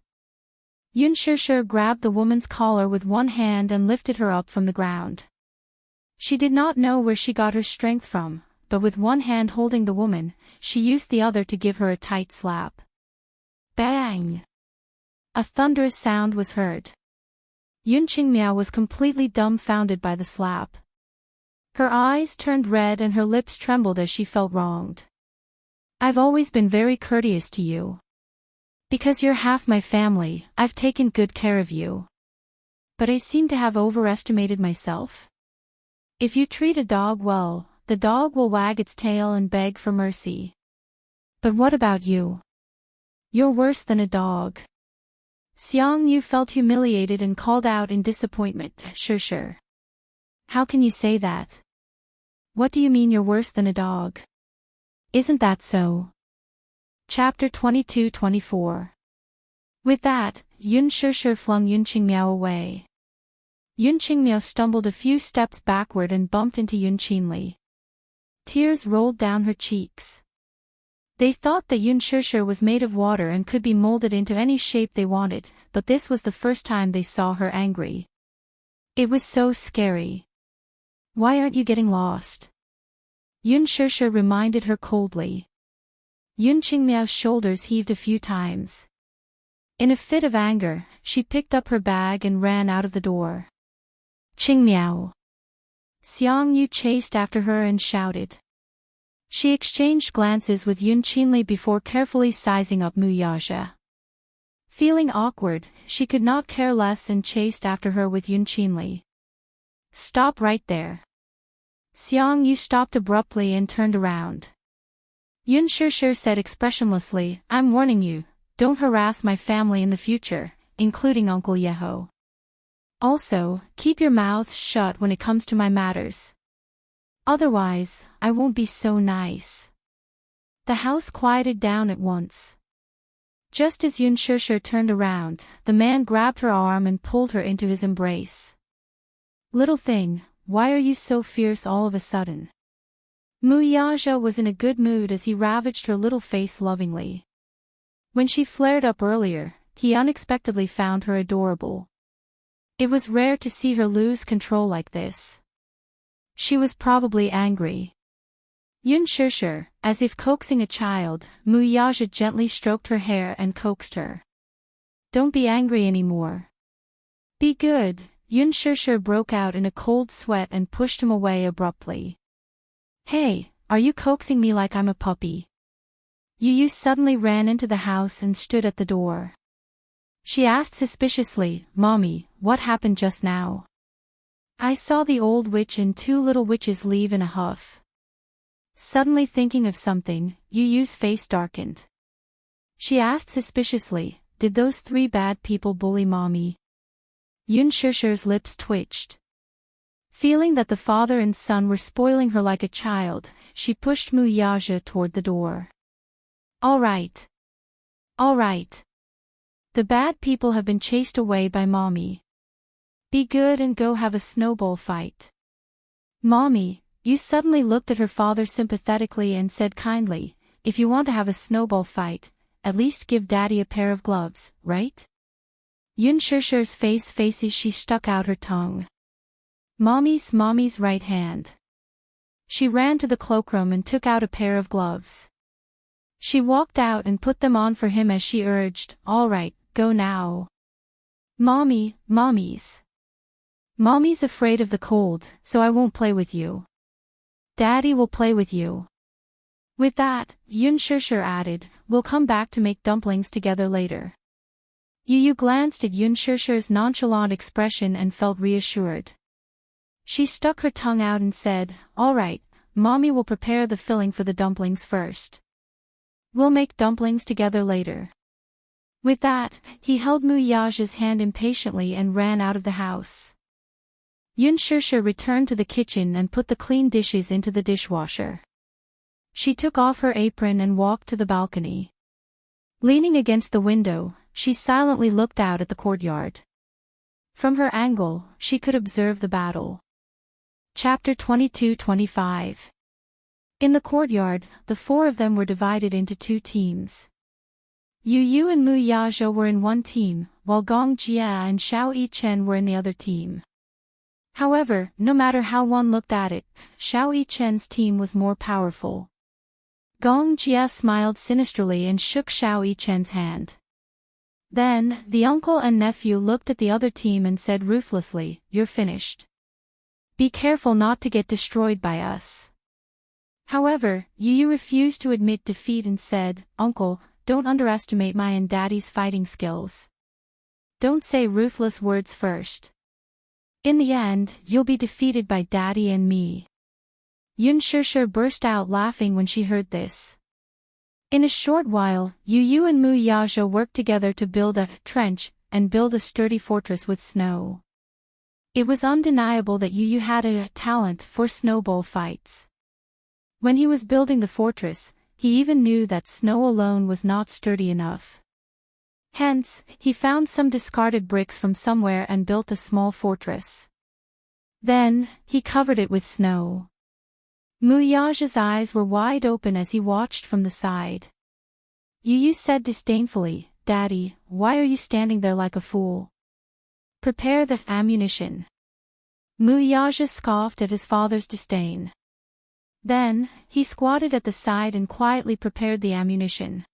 Yun Shishir grabbed the woman's collar with one hand and lifted her up from the ground. She did not know where she got her strength from, but with one hand holding the woman, she used the other to give her a tight slap. Bang! A thunderous sound was heard. Yun Qingmiao was completely dumbfounded by the slap. Her eyes turned red and her lips trembled as she felt wronged. "I've always been very courteous to you. Because you're half my family, I've taken good care of you. But I seem to have overestimated myself. If you treat a dog well, the dog will wag its tail and beg for mercy. But what about you? You're worse than a dog. Xiang Yu felt humiliated and called out in disappointment, Sure. How can you say that? What do you mean you're worse than a dog? Isn't that so? Chapter 22-24. With that, Yun Shishir flung Yun Qingmiao away. Yun Qingmiao stumbled a few steps backward and bumped into Yun Qinli. Tears rolled down her cheeks. They thought that Yun Shishir was made of water and could be molded into any shape they wanted, but this was the first time they saw her angry. It was so scary. Why aren't you getting lost? Yun Shishir reminded her coldly. Yun Qingmiao's shoulders heaved a few times. In a fit of anger, she picked up her bag and ran out of the door. Qingmiao! Xiang Yu chased after her and shouted. She exchanged glances with Yun Qinli before carefully sizing up Mu Yaja. Feeling awkward, she could not care less and chased after her with Yun Qinli. Stop right there. Xiang Yu stopped abruptly and turned around. Yun Shishir said expressionlessly, I'm warning you, don't harass my family in the future, including Uncle Yeho. Also, keep your mouths shut when it comes to my matters. Otherwise, I won't be so nice. The house quieted down at once. Just as Yun Shishir turned around, the man grabbed her arm and pulled her into his embrace. Little thing, why are you so fierce all of a sudden? Mu Yaja was in a good mood as he ravaged her little face lovingly. When she flared up earlier, he unexpectedly found her adorable. It was rare to see her lose control like this. She was probably angry. Yun Shishir, as if coaxing a child, Mu Yaja gently stroked her hair and coaxed her. Don't be angry anymore. Be good, Yun Shishir broke out in a cold sweat and pushed him away abruptly. Hey, are you coaxing me like I'm a puppy? Yu suddenly ran into the house and stood at the door. She asked suspiciously, Mommy, what happened just now? I saw the old witch and two little witches leave in a huff. Suddenly thinking of something, Yu's face darkened. She asked suspiciously, did those three bad people bully Mommy? Yun Shishir's lips twitched. Feeling that the father and son were spoiling her like a child, she pushed Mu Yaja toward the door. All right. All right. The bad people have been chased away by Mommy. Be good and go have a snowball fight. Mommy, Yu suddenly looked at her father sympathetically and said kindly, if you want to have a snowball fight, at least give Daddy a pair of gloves, right? Yun Shishir's face faces she stuck out her tongue. Mommy's right hand. She ran to the cloakroom and took out a pair of gloves. She walked out and put them on for him as she urged, all right, go now. Mommy's afraid of the cold, so I won't play with you. Daddy will play with you. With that, Yun Shishir added, we'll come back to make dumplings together later. Yu glanced at Yun Shishir's nonchalant expression and felt reassured. She stuck her tongue out and said, all right, Mommy will prepare the filling for the dumplings first. We'll make dumplings together later. With that, he held Mu Yaja's hand impatiently and ran out of the house. Yun Shishir returned to the kitchen and put the clean dishes into the dishwasher. She took off her apron and walked to the balcony. Leaning against the window, she silently looked out at the courtyard. From her angle, she could observe the battle. Chapter 22-25. In the courtyard, the four of them were divided into two teams. Yu and Mu Yaja were in one team, while Gong Jia and Xiao Yichen were in the other team. However, no matter how one looked at it, Xiao Yichen's team was more powerful. Gong Jia smiled sinisterly and shook Xiao Yichen's hand. Then, the uncle and nephew looked at the other team and said ruthlessly, you're finished. Be careful not to get destroyed by us. However, Yu refused to admit defeat and said, Uncle, don't underestimate my and Daddy's fighting skills. Don't say ruthless words first. In the end, you'll be defeated by Daddy and me. Yun Shishir burst out laughing when she heard this. In a short while, Yu and Mu Yaja worked together to build a trench and build a sturdy fortress with snow. It was undeniable that Yu had a talent for snowball fights. When he was building the fortress, he even knew that snow alone was not sturdy enough. Hence, he found some discarded bricks from somewhere and built a small fortress. Then, he covered it with snow. Muyaja's eyes were wide open as he watched from the side. Yu said disdainfully, "Daddy, why are you standing there like a fool? Prepare the ammunition." Muyaja scoffed at his father's disdain. Then, he squatted at the side and quietly prepared the ammunition.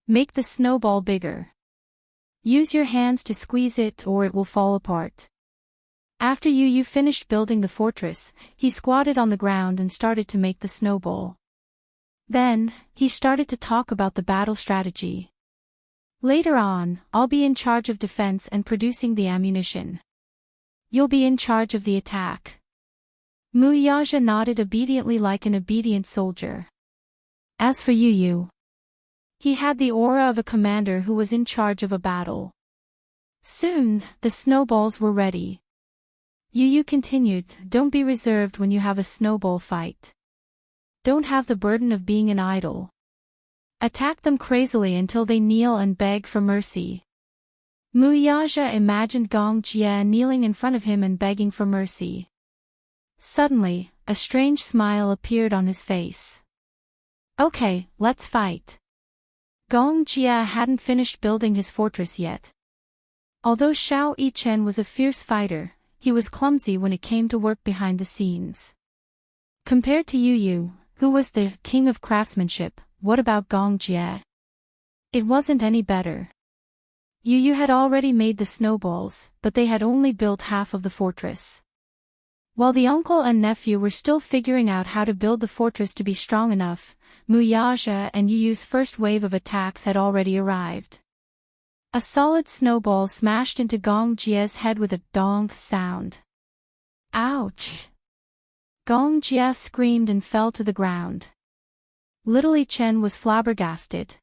"Make the snowball bigger. Use your hands to squeeze it or it will fall apart." After Yu finished building the fortress, he squatted on the ground and started to make the snowball. Then, he started to talk about the battle strategy. "Later on, I'll be in charge of defense and producing the ammunition. You'll be in charge of the attack." Muyaja nodded obediently like an obedient soldier. As for Yu, he had the aura of a commander who was in charge of a battle. Soon, the snowballs were ready. Yu continued, "Don't be reserved when you have a snowball fight. Don't have the burden of being an idol. Attack them crazily until they kneel and beg for mercy." Muyaja imagined Gong Jie kneeling in front of him and begging for mercy. Suddenly, a strange smile appeared on his face. "Okay, let's fight." Gong Jie hadn't finished building his fortress yet. Although Xiao Yichen was a fierce fighter, he was clumsy when it came to work behind the scenes. Compared to Yu, who was the king of craftsmanship, what about Gong Jie? It wasn't any better. Yu had already made the snowballs, but they had only built half of the fortress. While the uncle and nephew were still figuring out how to build the fortress to be strong enough, Muyaja and Yu's first wave of attacks had already arrived. A solid snowball smashed into Gong Jie's head with a dong sound. Ouch! Gong Jie screamed and fell to the ground. Little Yichen was flabbergasted.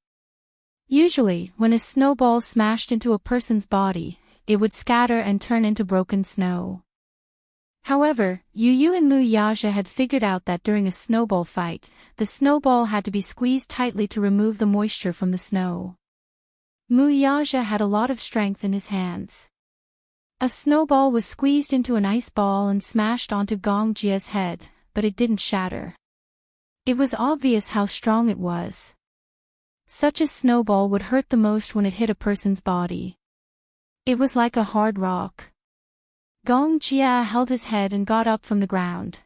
Usually, when a snowball smashed into a person's body, it would scatter and turn into broken snow. However, Yu and Muyaja had figured out that during a snowball fight, the snowball had to be squeezed tightly to remove the moisture from the snow. Muyaja had a lot of strength in his hands. A snowball was squeezed into an ice ball and smashed onto Gong Jie's head, but it didn't shatter. It was obvious how strong it was. Such a snowball would hurt the most when it hit a person's body. It was like a hard rock. Gong Jie held his head and got up from the ground.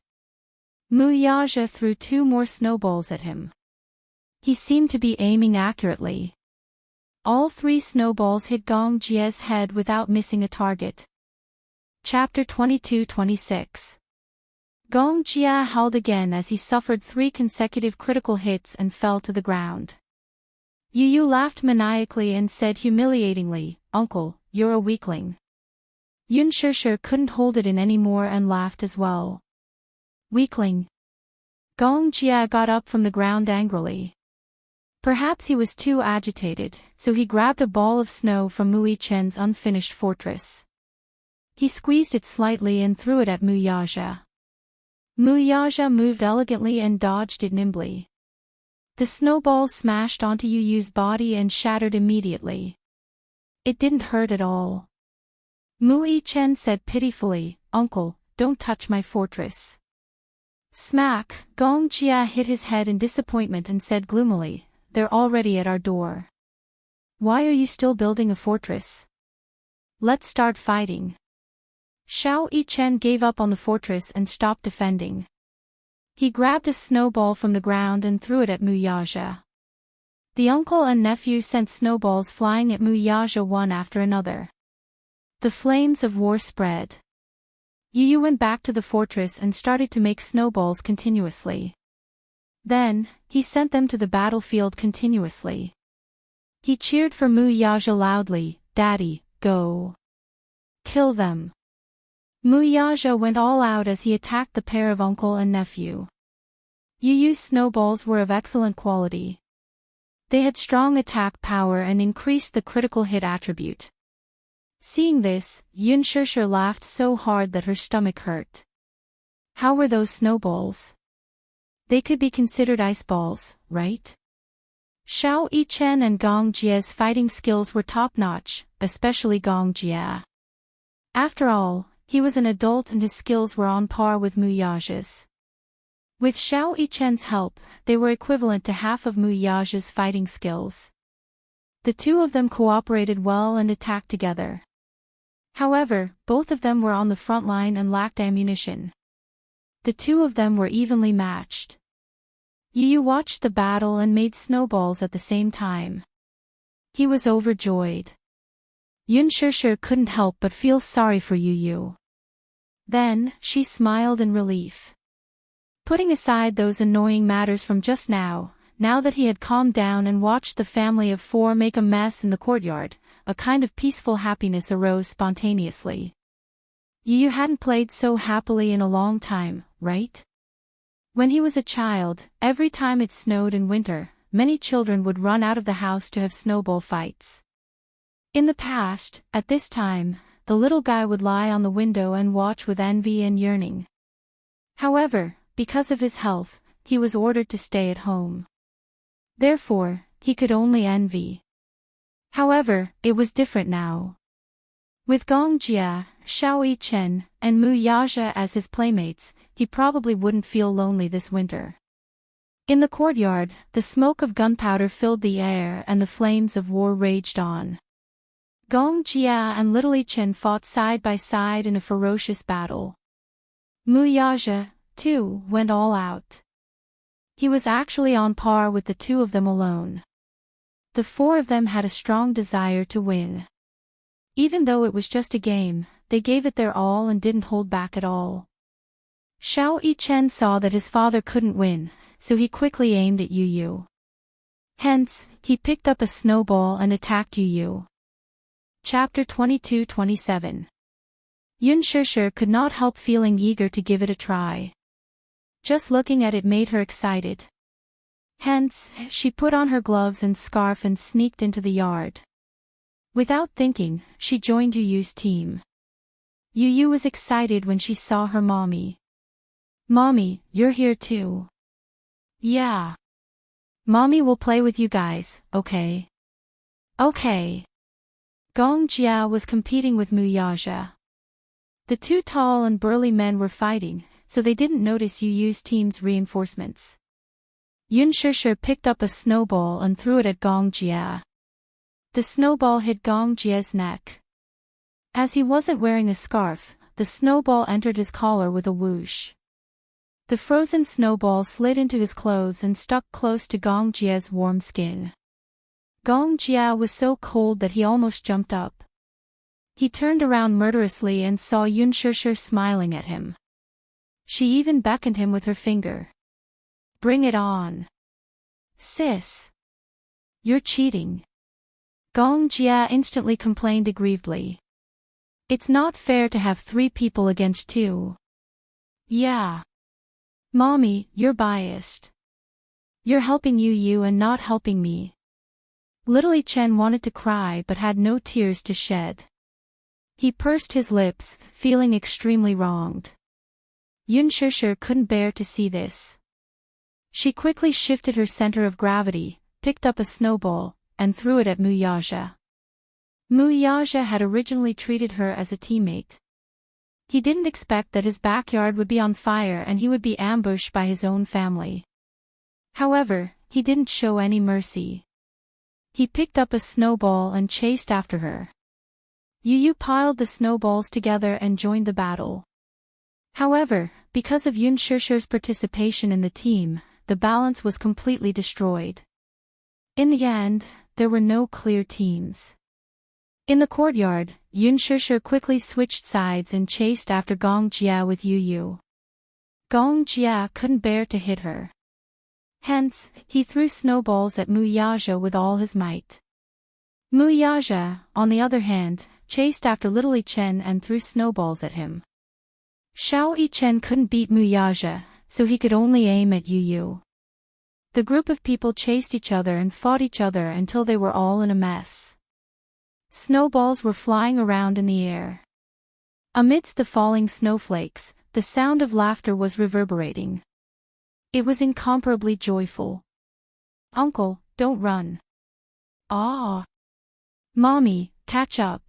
Muyaja threw 2 more snowballs at him. He seemed to be aiming accurately. All 3 snowballs hit Gong Jie's head without missing a target. Chapter 22-26. Gong Jie howled again as he suffered 3 consecutive critical hits and fell to the ground. Yu laughed maniacally and said humiliatingly, "Uncle, you're a weakling." Yun Shishir couldn't hold it in anymore and laughed as well. "Weakling?" Gong Jie got up from the ground angrily. Perhaps he was too agitated, so he grabbed a ball of snow from Mu Yichen's unfinished fortress. He squeezed it slightly and threw it at Muyaja. Muyaja moved elegantly and dodged it nimbly. The snowball smashed onto Yu's body and shattered immediately. It didn't hurt at all. Mu Yichen said pitifully, "Uncle, don't touch my fortress." Smack! Gong Jie hit his head in disappointment and said gloomily, "They're already at our door. Why are you still building a fortress? Let's start fighting." Xiao Yichen gave up on the fortress and stopped defending. He grabbed a snowball from the ground and threw it at Muyaja. The uncle and nephew sent snowballs flying at Muyaja one after another. The flames of war spread. Yu went back to the fortress and started to make snowballs continuously. Then, he sent them to the battlefield continuously. He cheered for Muyaja loudly, "Daddy, go. Kill them." Muyaja went all out as he attacked the pair of uncle and nephew. Yu Yu's snowballs were of excellent quality. They had strong attack power and increased the critical hit attribute. Seeing this, Yun Shishir laughed so hard that her stomach hurt. How were those snowballs? They could be considered ice balls, right? Xiao Yichen and Gong Jie's fighting skills were top-notch, especially Gong Jie. After all, he was an adult and his skills were on par with Mu Yage's. With Xiao Yichen's help, they were equivalent to half of Mu Yage's fighting skills. The two of them cooperated well and attacked together. However, both of them were on the front line and lacked ammunition. The two of them were evenly matched. Yu Yu watched the battle and made snowballs at the same time. He was overjoyed. Yun Shishir couldn't help but feel sorry for Yu Yu. Then, she smiled in relief. Putting aside those annoying matters from just now that he had calmed down and watched the family of four make a mess in the courtyard, a kind of peaceful happiness arose spontaneously. Yu Yu hadn't played so happily in a long time, right? When he was a child, every time it snowed in winter, many children would run out of the house to have snowball fights. In the past, at this time, the little guy would lie on the window and watch with envy and yearning. However, because of his health, he was ordered to stay at home. Therefore, he could only envy. However, it was different now. With Gong Jie, Xiao Yichen, and Mu Yaja as his playmates, he probably wouldn't feel lonely this winter. In the courtyard, the smoke of gunpowder filled the air and the flames of war raged on. Gong Jie and Little Yichen fought side by side in a ferocious battle. Mu Yaja, too, went all out. He was actually on par with the two of them alone. The four of them had a strong desire to win. Even though it was just a game, they gave it their all and didn't hold back at all. Xiao Yichen saw that his father couldn't win, so he quickly aimed at Yu Yu. Hence, he picked up a snowball and attacked Yu Yu. Chapter 22-27. Yun Shishir could not help feeling eager to give it a try. Just looking at it made her excited. Hence, she put on her gloves and scarf and sneaked into the yard. Without thinking, she joined Yu Yu's team. Yu Yu was excited when she saw her mommy. "Mommy, you're here too." "Yeah. Mommy will play with you guys, okay?" "Okay." Gong Jia was competing with Mu Yaja. The two tall and burly men were fighting, so they didn't notice Yu Yu's team's reinforcements. Yun Shishir picked up a snowball and threw it at Gong Jia. The snowball hit Gong Jia's neck. As he wasn't wearing a scarf, the snowball entered his collar with a whoosh. The frozen snowball slid into his clothes and stuck close to Gong Jia's warm skin. Gong Jia was so cold that he almost jumped up. He turned around murderously and saw Yun Shishir smiling at him. She even beckoned him with her finger. "Bring it on. Sis. You're cheating." Gong Jia instantly complained aggrievedly. "It's not fair to have 3 people against 2. Yeah. Mommy, you're biased. You're helping Yu Yu and not helping me." Little Yichen wanted to cry but had no tears to shed. He pursed his lips, feeling extremely wronged. Yun Shishir couldn't bear to see this. She quickly shifted her center of gravity, picked up a snowball, and threw it at Mu Yaja. Mu Yaja had originally treated her as a teammate. He didn't expect that his backyard would be on fire and he would be ambushed by his own family. However, he didn't show any mercy. He picked up a snowball and chased after her. Yu Yu piled the snowballs together and joined the battle. However, because of Yun Shishir's participation in the team, the balance was completely destroyed. In the end, there were no clear teams. In the courtyard, Yun Shishir quickly switched sides and chased after Gong Jia with Yu Yu. Gong Jia couldn't bear to hit her. Hence, he threw snowballs at Mu Yaja with all his might. Mu Yaja, on the other hand, chased after Little Yichen and threw snowballs at him. Xiao Yichen couldn't beat Mu Yaja, so he could only aim at Yu. The group of people chased each other and fought each other until they were all in a mess. Snowballs were flying around in the air. Amidst the falling snowflakes, the sound of laughter was reverberating. It was incomparably joyful. "Uncle, don't run." "Ah." "Mommy, catch up."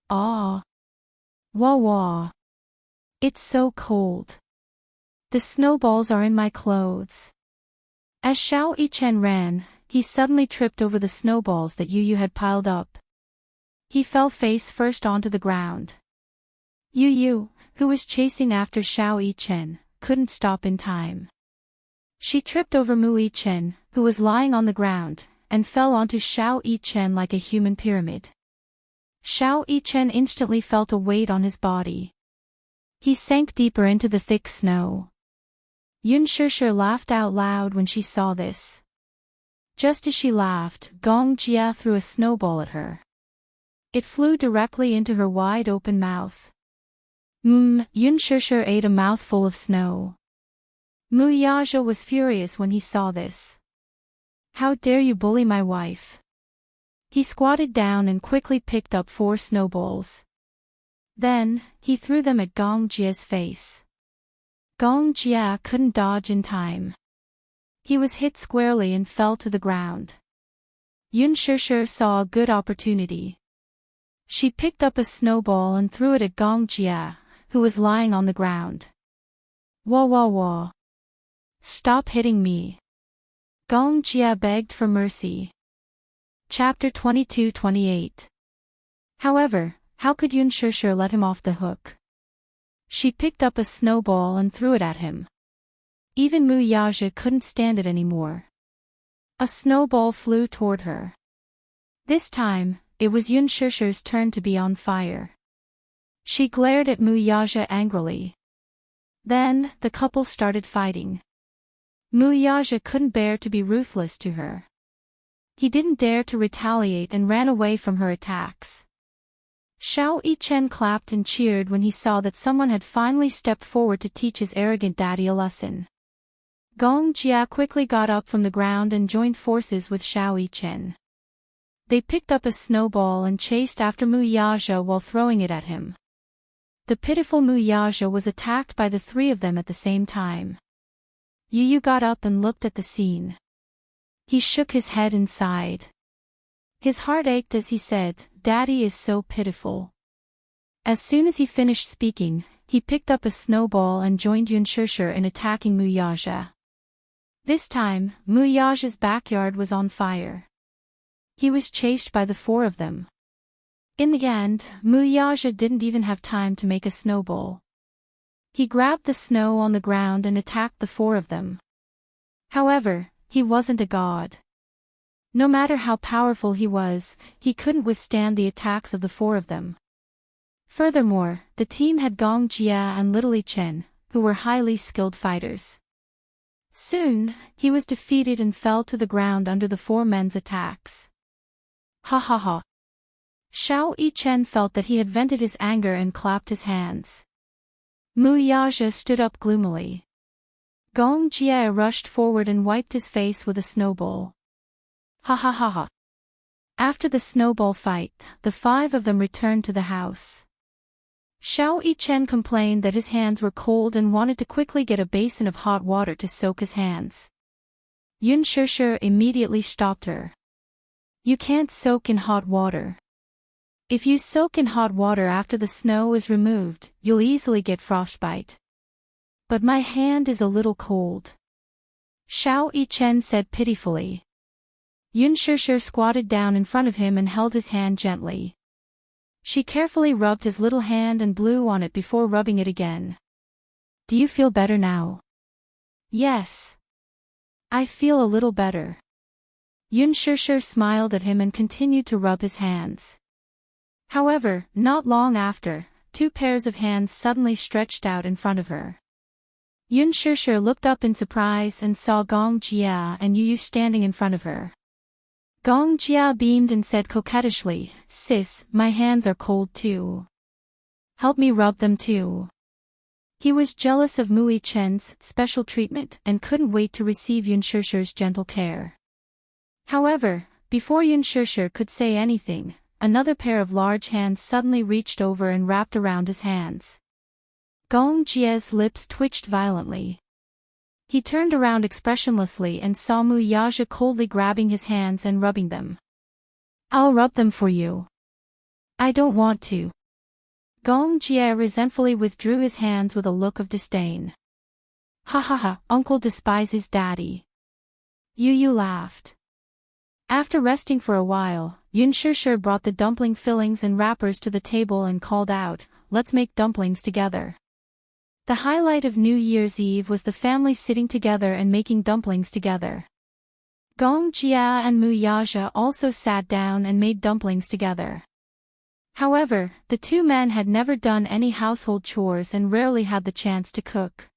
"Ah." "Wah wah." "It's so cold. The snowballs are in my clothes." As Xiao Yichen ran, he suddenly tripped over the snowballs that Yu had piled up. He fell face first onto the ground. Yu, who was chasing after Xiao Yichen, couldn't stop in time. She tripped over Mu Yichen, who was lying on the ground, and fell onto Xiao Yichen like a human pyramid. Xiao Yichen instantly felt a weight on his body. He sank deeper into the thick snow. Yun Shishir laughed out loud when she saw this. Just as she laughed, Gong Jia threw a snowball at her. It flew directly into her wide-open mouth. Yun Shishir ate a mouthful of snow. Mu Yaja was furious when he saw this. "How dare you bully my wife?" He squatted down and quickly picked up 4 snowballs. Then, he threw them at Gong Jia's face. Gong Jia couldn't dodge in time. He was hit squarely and fell to the ground. Yun Shishir saw a good opportunity. She picked up a snowball and threw it at Gong Jia, who was lying on the ground. "Wah wah wah. Stop hitting me." Gong Jia begged for mercy. Chapter 22-28. However, how could Yun Shishir let him off the hook? She picked up a snowball and threw it at him. Even Mu Yaja couldn't stand it anymore. A snowball flew toward her. This time, it was Yun Shishir's turn to be on fire. She glared at Mu Yaja angrily. Then, the couple started fighting. Mu Yaja couldn't bear to be ruthless to her. He didn't dare to retaliate and ran away from her attacks. Xiao Yichen clapped and cheered when he saw that someone had finally stepped forward to teach his arrogant daddy a lesson. Gong Jia quickly got up from the ground and joined forces with Xiao Yichen. They picked up a snowball and chased after Mu Yaja while throwing it at him. The pitiful Mu Yaja was attacked by the 3 of them at the same time. Yu got up and looked at the scene. He shook his head and sighed. His heart ached as he said, "Daddy is so pitiful." As soon as he finished speaking, he picked up a snowball and joined Yun Shishir in attacking Mu Yaja. This time, Mu Yaja's backyard was on fire. He was chased by the 4 of them. In the end, Mu Yaja didn't even have time to make a snowball. He grabbed the snow on the ground and attacked the 4 of them. However, he wasn't a god. No matter how powerful he was, he couldn't withstand the attacks of the 4 of them. Furthermore, the team had Gong Jia and Little Yichen, who were highly skilled fighters. Soon, he was defeated and fell to the ground under the 4 men's attacks. Ha ha ha. Xiao Yichen felt that he had vented his anger and clapped his hands. Mu Yaja stood up gloomily. Gong Jia rushed forward and wiped his face with a snowball. Ha ha ha ha. After the snowball fight, the 5 of them returned to the house. Xiao Yichen complained that his hands were cold and wanted to quickly get a basin of hot water to soak his hands. Yun Shishir immediately stopped her. "You can't soak in hot water. If you soak in hot water after the snow is removed, you'll easily get frostbite. But my hand is a little cold." Xiao Yichen said pitifully. Yun Shishir squatted down in front of him and held his hand gently. She carefully rubbed his little hand and blew on it before rubbing it again. "Do you feel better now?" "Yes. I feel a little better." Yun Shishir smiled at him and continued to rub his hands. However, not long after, 2 pairs of hands suddenly stretched out in front of her. Yun Shishir looked up in surprise and saw Gong Jia and Yu standing in front of her. Gong Jia beamed and said coquettishly, "Sis, my hands are cold too. Help me rub them too." He was jealous of Mui Chen's special treatment and couldn't wait to receive Yun Shishir's gentle care. However, before Yun Shishir could say anything, another pair of large hands suddenly reached over and wrapped around his hands. Gong Jie's lips twitched violently. He turned around expressionlessly and saw Mu Yaja coldly grabbing his hands and rubbing them. "I'll rub them for you." "I don't want to." Gong Jie resentfully withdrew his hands with a look of disdain. "Ha ha ha, uncle despises daddy." Yu laughed. After resting for a while, Yun Shishir brought the dumpling fillings and wrappers to the table and called out, "Let's make dumplings together." The highlight of New Year's Eve was the family sitting together and making dumplings together. Gong Jia and Mu Yaja also sat down and made dumplings together. However, the two men had never done any household chores and rarely had the chance to cook.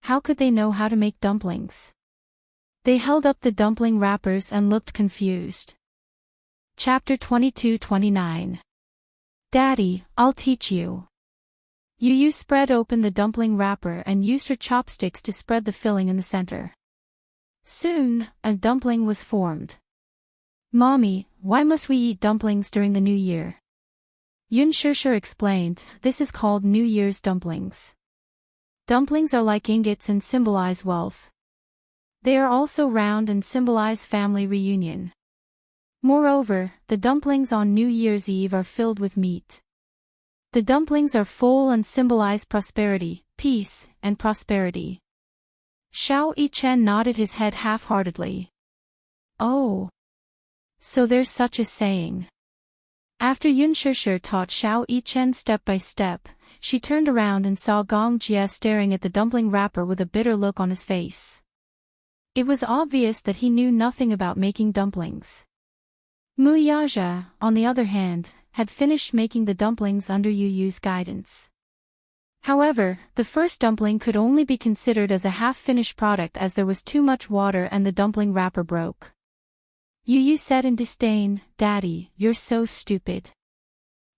How could they know how to make dumplings? They held up the dumpling wrappers and looked confused. Chapter 22-29. Daddy, I'll teach you. Yu spread open the dumpling wrapper and used her chopsticks to spread the filling in the center. Soon, a dumpling was formed. "Mommy, why must we eat dumplings during the New Year?" Yun Shishir explained, "This is called New Year's dumplings. Dumplings are like ingots and symbolize wealth. They are also round and symbolize family reunion. Moreover, the dumplings on New Year's Eve are filled with meat. The dumplings are full and symbolize prosperity, peace, and prosperity." Xiao Yichen nodded his head half-heartedly. "Oh. So there's such a saying." After Yun Shishir taught Xiao Yichen step by step, she turned around and saw Gong Jie staring at the dumpling wrapper with a bitter look on his face. It was obvious that he knew nothing about making dumplings. Mu Yaja, on the other hand, had finished making the dumplings under Yu's guidance. However, the first dumpling could only be considered as a half-finished product as there was too much water and the dumpling wrapper broke. Yu said in disdain, "Daddy, you're so stupid."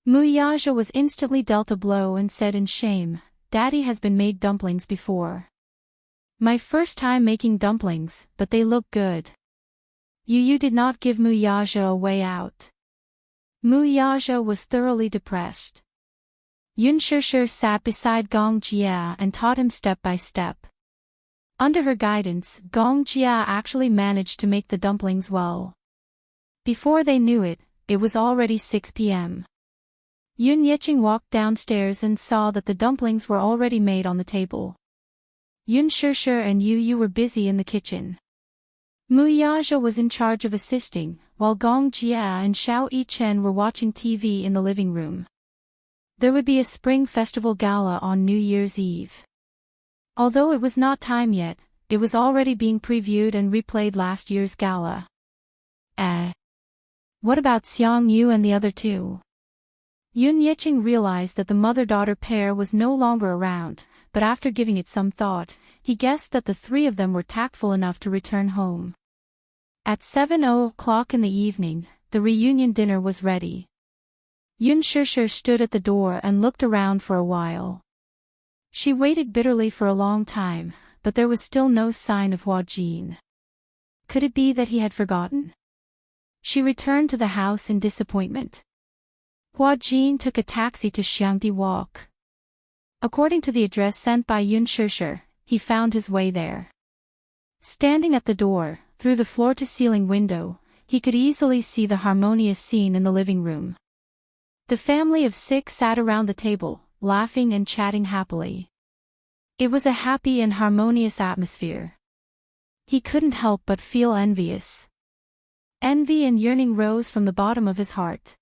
Mu Yaja was instantly dealt a blow and said in shame, "Daddy has been made dumplings before. My first time making dumplings, but they look good." Yu did not give Mu Yaja a way out. Mu Yaja was thoroughly depressed. Yun Shishir sat beside Gong Jia and taught him step by step. Under her guidance, Gong Jia actually managed to make the dumplings well. Before they knew it, it was already 6 p.m. Yun Yicheng walked downstairs and saw that the dumplings were already made on the table. Yun Shishir and Yu were busy in the kitchen. Mu Yaja was in charge of assisting, while Gong Jia and Xiao Yichen were watching TV in the living room. There would be a spring festival gala on New Year's Eve. Although it was not time yet, it was already being previewed and replayed last year's gala. What about Xiang Yu and the other two? Yun Yicheng realized that the mother-daughter pair was no longer around, but after giving it some thought, he guessed that the three of them were tactful enough to return home. At 7:00 in the evening, the reunion dinner was ready. Yun Shishir stood at the door and looked around for a while. She waited bitterly for a long time, but there was still no sign of Hua Jin. Could it be that he had forgotten? She returned to the house in disappointment. Hua Jin took a taxi to Xiangdi Walk. According to the address sent by Yun Shishir, he found his way there. Standing at the door, through the floor-to-ceiling window, he could easily see the harmonious scene in the living room. The family of 6 sat around the table, laughing and chatting happily. It was a happy and harmonious atmosphere. He couldn't help but feel envious. Envy and yearning rose from the bottom of his heart.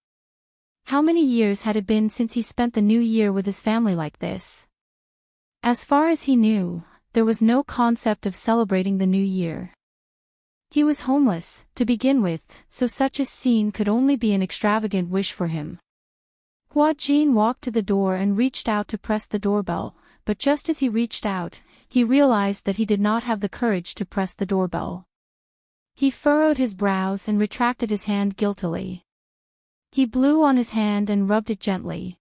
How many years had it been since he spent the new year with his family like this? As far as he knew, there was no concept of celebrating the new year. He was homeless, to begin with, so such a scene could only be an extravagant wish for him. Hua Jin walked to the door and reached out to press the doorbell, but just as he reached out, he realized that he did not have the courage to press the doorbell. He furrowed his brows and retracted his hand guiltily. He blew on his hand and rubbed it gently.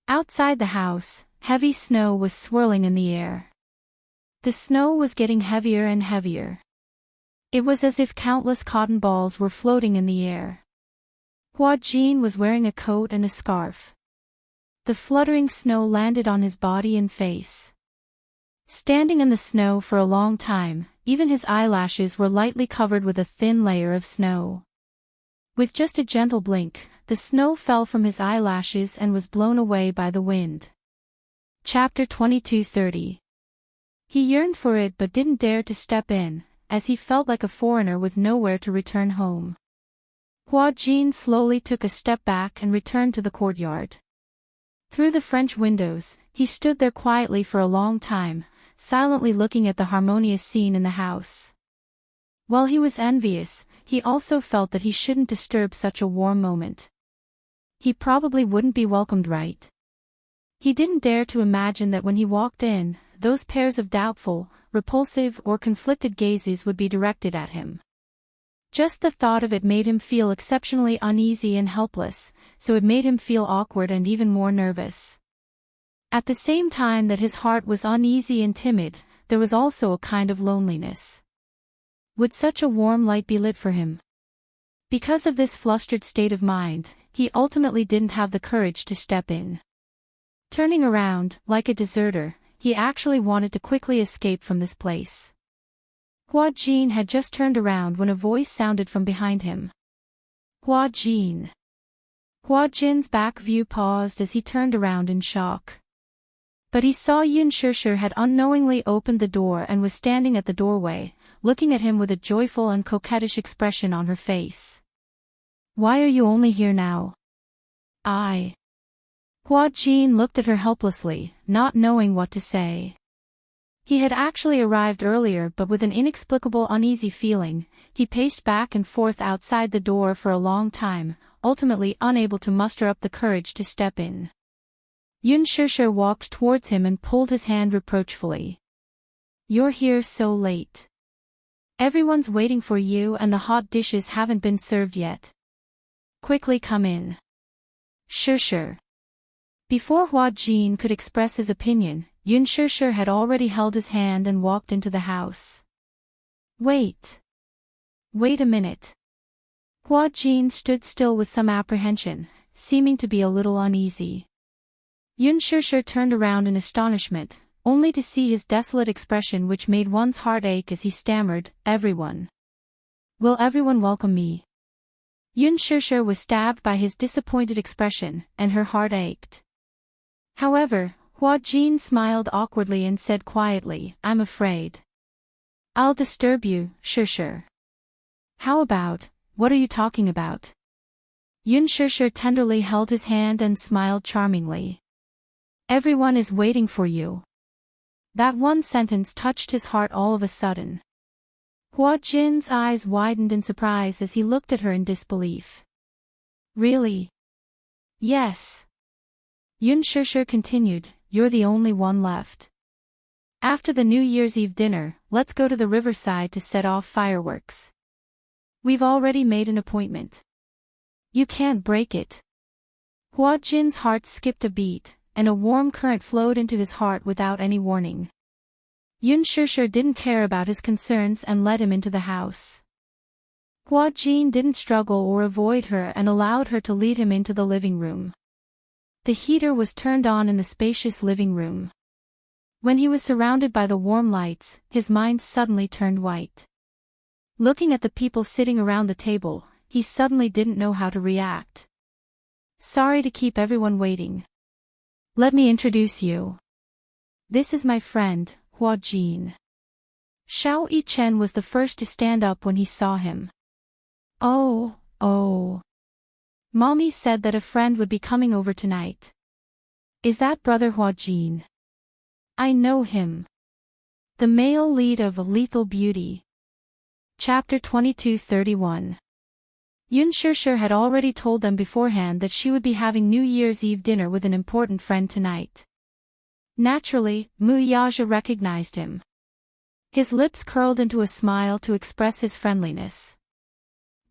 Outside the house, Heavy snow was swirling in the air. The snow was getting heavier and heavier. It was as if countless cotton balls were floating in the air. Hua Jin was wearing a coat and a scarf. The fluttering snow landed on his body and face. Standing in the snow for a long time, even his eyelashes were lightly covered with a thin layer of snow. With just a gentle blink, the snow fell from his eyelashes and was blown away by the wind. Chapter 22:30. He yearned for it but didn't dare to step in, as he felt like a foreigner with nowhere to return home. Hua Jin slowly took a step back and returned to the courtyard. Through the French windows, he stood there quietly for a long time, silently looking at the harmonious scene in the house. While he was envious, he also felt that he shouldn't disturb such a warm moment. He probably wouldn't be welcomed right. He didn't dare to imagine that when he walked in, those pairs of doubtful, repulsive or conflicted gazes would be directed at him. Just the thought of it made him feel exceptionally uneasy and helpless, so it made him feel awkward and even more nervous. At the same time that his heart was uneasy and timid, there was also a kind of loneliness. Would such a warm light be lit for him? Because of this flustered state of mind, he ultimately didn't have the courage to step in. Turning around, like a deserter, he actually wanted to quickly escape from this place. Hua Jin had just turned around when a voice sounded from behind him. Hua Jin. Hua Jin's back view paused as he turned around in shock. But he saw Yun Shishir had unknowingly opened the door and was standing at the doorway, looking at him with a joyful and coquettish expression on her face. Why are you only here now? Hua Jin looked at her helplessly, not knowing what to say. He had actually arrived earlier but with an inexplicable uneasy feeling, he paced back and forth outside the door for a long time, ultimately unable to muster up the courage to step in. Yun Shishir walked towards him and pulled his hand reproachfully. You're here so late. Everyone's waiting for you and the hot dishes haven't been served yet. Quickly come in. Shishir. Before Hua Jin could express his opinion, Yun Shishir had already held his hand and walked into the house. Wait a minute. Hua Jin stood still with some apprehension, seeming to be a little uneasy. Yun Shishir turned around in astonishment, only to see his desolate expression which made one's heart ache as he stammered, Everyone. Will everyone welcome me? Yun Shishir was stabbed by his disappointed expression, and her heart ached. However, Hua Jin smiled awkwardly and said quietly, I'm afraid. I'll disturb you, Shishir. How about, what are you talking about? Yun Shishir tenderly held his hand and smiled charmingly. Everyone is waiting for you. That one sentence touched his heart all of a sudden. Hua Jin's eyes widened in surprise as he looked at her in disbelief. Really? Yes. Yun Shishir continued, You're the only one left. After the New Year's Eve dinner, let's go to the riverside to set off fireworks. We've already made an appointment. You can't break it. Hua Jin's heart skipped a beat, and a warm current flowed into his heart without any warning. Yun Shishir didn't care about his concerns and led him into the house. Hua Jin didn't struggle or avoid her and allowed her to lead him into the living room. The heater was turned on in the spacious living room. When he was surrounded by the warm lights, his mind suddenly turned white. Looking at the people sitting around the table, he suddenly didn't know how to react. Sorry to keep everyone waiting. Let me introduce you. This is my friend, Hua Jin. Xiao Yichen was the first to stand up when he saw him. Oh. Mommy said that a friend would be coming over tonight. Is that brother Hua Jin? I know him. The male lead of Lethal Beauty. Chapter 22:31. Yun Shishir had already told them beforehand that she would be having New Year's Eve dinner with an important friend tonight. Naturally, Mu Yaja recognized him. His lips curled into a smile to express his friendliness.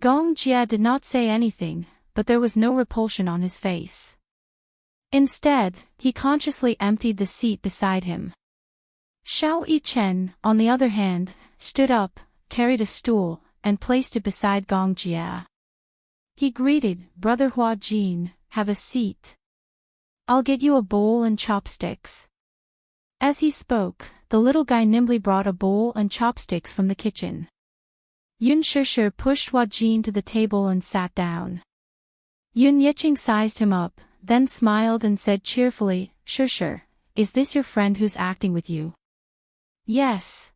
Gong Jia did not say anything, but there was no repulsion on his face. Instead, he consciously emptied the seat beside him. Xiao Yichen, on the other hand, stood up, carried a stool, and placed it beside Gong Jia. He greeted, "Brother Hua Jin, have a seat. I'll get you a bowl and chopsticks." As he spoke, the little guy nimbly brought a bowl and chopsticks from the kitchen. Yun Shishir pushed Hua Jin to the table and sat down. Yun Yicheng sized him up, then smiled and said cheerfully, "Shishir, is this your friend who's acting with you?" "Yes.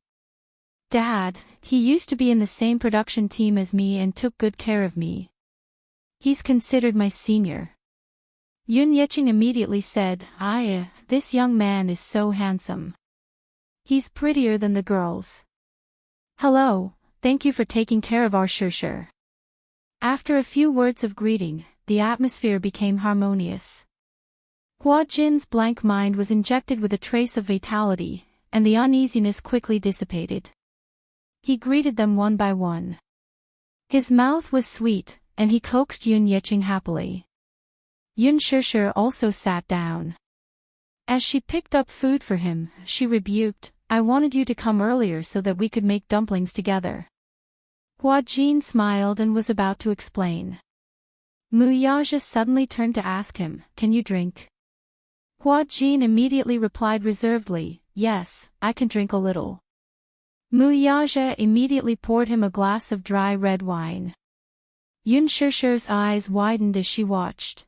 Dad, he used to be in the same production team as me and took good care of me. He's considered my senior." Yun Yicheng immediately said, "This young man is so handsome. He's prettier than the girls. Hello, thank you for taking care of our Shishir." After a few words of greeting, the atmosphere became harmonious. Hua Jin's blank mind was injected with a trace of vitality, and the uneasiness quickly dissipated. He greeted them one by one. His mouth was sweet, and he coaxed Yun Yicheng happily. Yun Shishir also sat down. As she picked up food for him, she rebuked, "I wanted you to come earlier so that we could make dumplings together." Hua Jin smiled and was about to explain. Mu Yaja suddenly turned to ask him, "Can you drink?" Hua Jin immediately replied reservedly, "Yes, I can drink a little." Mu Yaja immediately poured him a glass of dry red wine. Yun Shishir's eyes widened as she watched.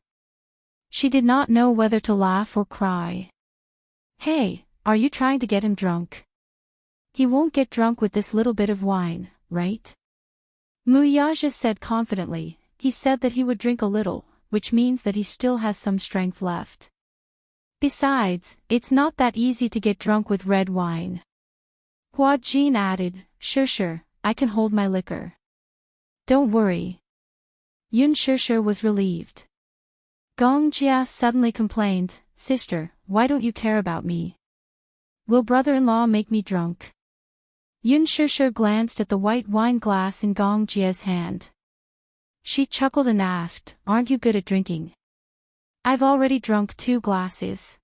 She did not know whether to laugh or cry. "Hey, are you trying to get him drunk? He won't get drunk with this little bit of wine, right?" Mu Yaja said confidently. He said that he would drink a little, which means that he still has some strength left. Besides, it's not that easy to get drunk with red wine. Hua Jin added, "Shishir, I can hold my liquor. Don't worry." Yun Shishir was relieved. Gong Jia suddenly complained, "Sister, why don't you care about me? Will brother-in-law make me drunk?" Yun Shishir glanced at the white wine glass in Gong Jia's hand. She chuckled and asked, "Aren't you good at drinking?" "I've already drunk 2 glasses.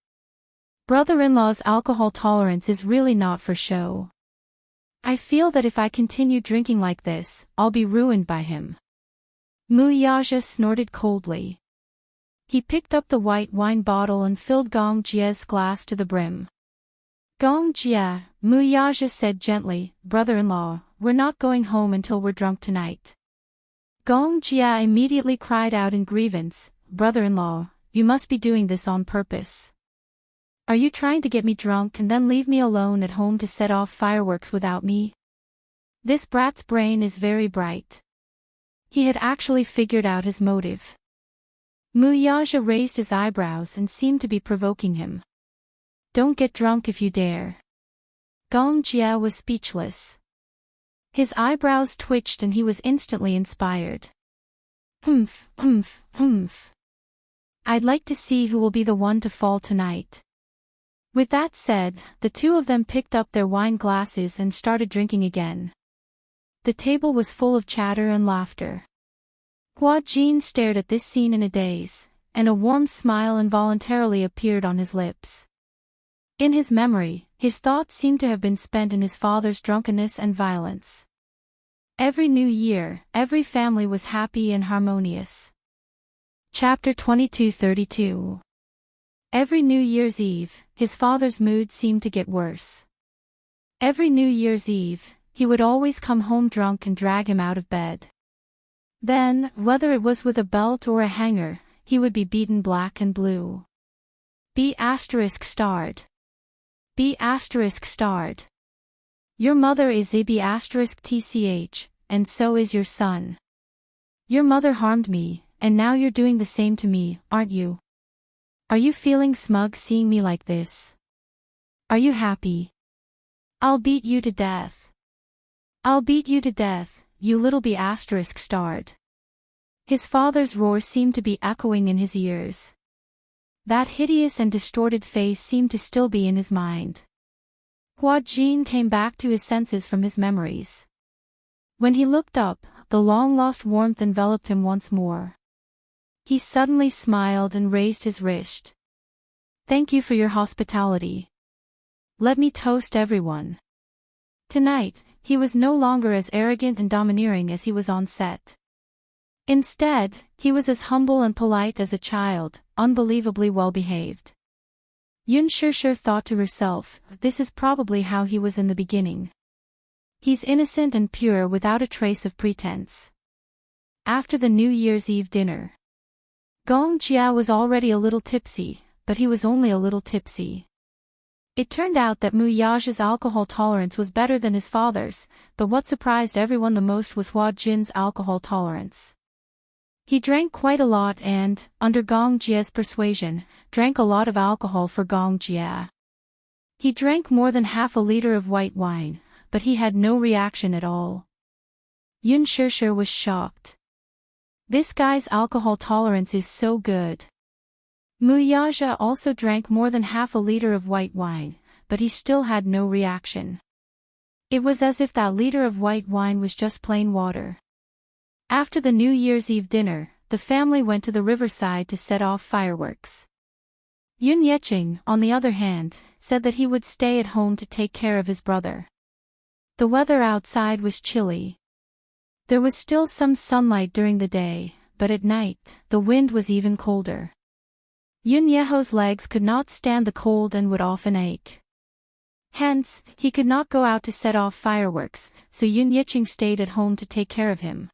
Brother-in-law's alcohol tolerance is really not for show. I feel that if I continue drinking like this, I'll be ruined by him." Mu Yaja snorted coldly. He picked up the white wine bottle and filled Gong Jia's glass to the brim. "Gong Jia," Mu Yaja said gently, "Brother-in-law, we're not going home until we're drunk tonight." Gong Jia immediately cried out in grievance, "Brother-in-law, you must be doing this on purpose. Are you trying to get me drunk and then leave me alone at home to set off fireworks without me?" This brat's brain is very bright. He had actually figured out his motive. Mu Yaja raised his eyebrows and seemed to be provoking him. "Don't get drunk if you dare." Gong Jia was speechless. His eyebrows twitched and he was instantly inspired. Humph. I'd like to see who will be the one to fall tonight." With that said, the two of them picked up their wine glasses and started drinking again. The table was full of chatter and laughter. Hua Jin stared at this scene in a daze, and a warm smile involuntarily appeared on his lips. In his memory, his thoughts seemed to have been spent in his father's drunkenness and violence. Every New Year, every family was happy and harmonious. Chapter 2232. Every New Year's Eve, his father's mood seemed to get worse. Every New Year's Eve, he would always come home drunk and drag him out of bed. Then, whether it was with a belt or a hanger, he would be beaten black and blue. B****. Your mother is a B***tch, and so is your son. Your mother harmed me, and now you're doing the same to me, aren't you? Are you feeling smug seeing me like this? Are you happy? I'll beat you to death. I'll beat you to death, you little B****. His father's roar seemed to be echoing in his ears. That hideous and distorted face seemed to still be in his mind. Hua Jin came back to his senses from his memories. When he looked up, the long-lost warmth enveloped him once more. He suddenly smiled and raised his wrist. Thank you for your hospitality. Let me toast everyone. Tonight, he was no longer as arrogant and domineering as he was on set. Instead, he was as humble and polite as a child, unbelievably well-behaved. Yun Shishir thought to herself, this is probably how he was in the beginning. He's innocent and pure without a trace of pretense. After the New Year's Eve dinner, Gong Jia was already a little tipsy, but he was only a little tipsy. It turned out that Mu Yaja's alcohol tolerance was better than his father's, but what surprised everyone the most was Hua Jin's alcohol tolerance. He drank quite a lot and, under Gong Jia's persuasion, drank a lot of alcohol for Gong Jia. He drank more than half a liter of white wine, but he had no reaction at all. Yun Shishir was shocked. This guy's alcohol tolerance is so good. Mu Yaja also drank more than half a liter of white wine, but he still had no reaction. It was as if that liter of white wine was just plain water. After the New Year's Eve dinner, the family went to the riverside to set off fireworks. Yun Yeqing, on the other hand, said that he would stay at home to take care of his brother. The weather outside was chilly. There was still some sunlight during the day, but at night, the wind was even colder. Yun Yeho's legs could not stand the cold and would often ache. Hence, he could not go out to set off fireworks, so Yun Yeqing stayed at home to take care of him.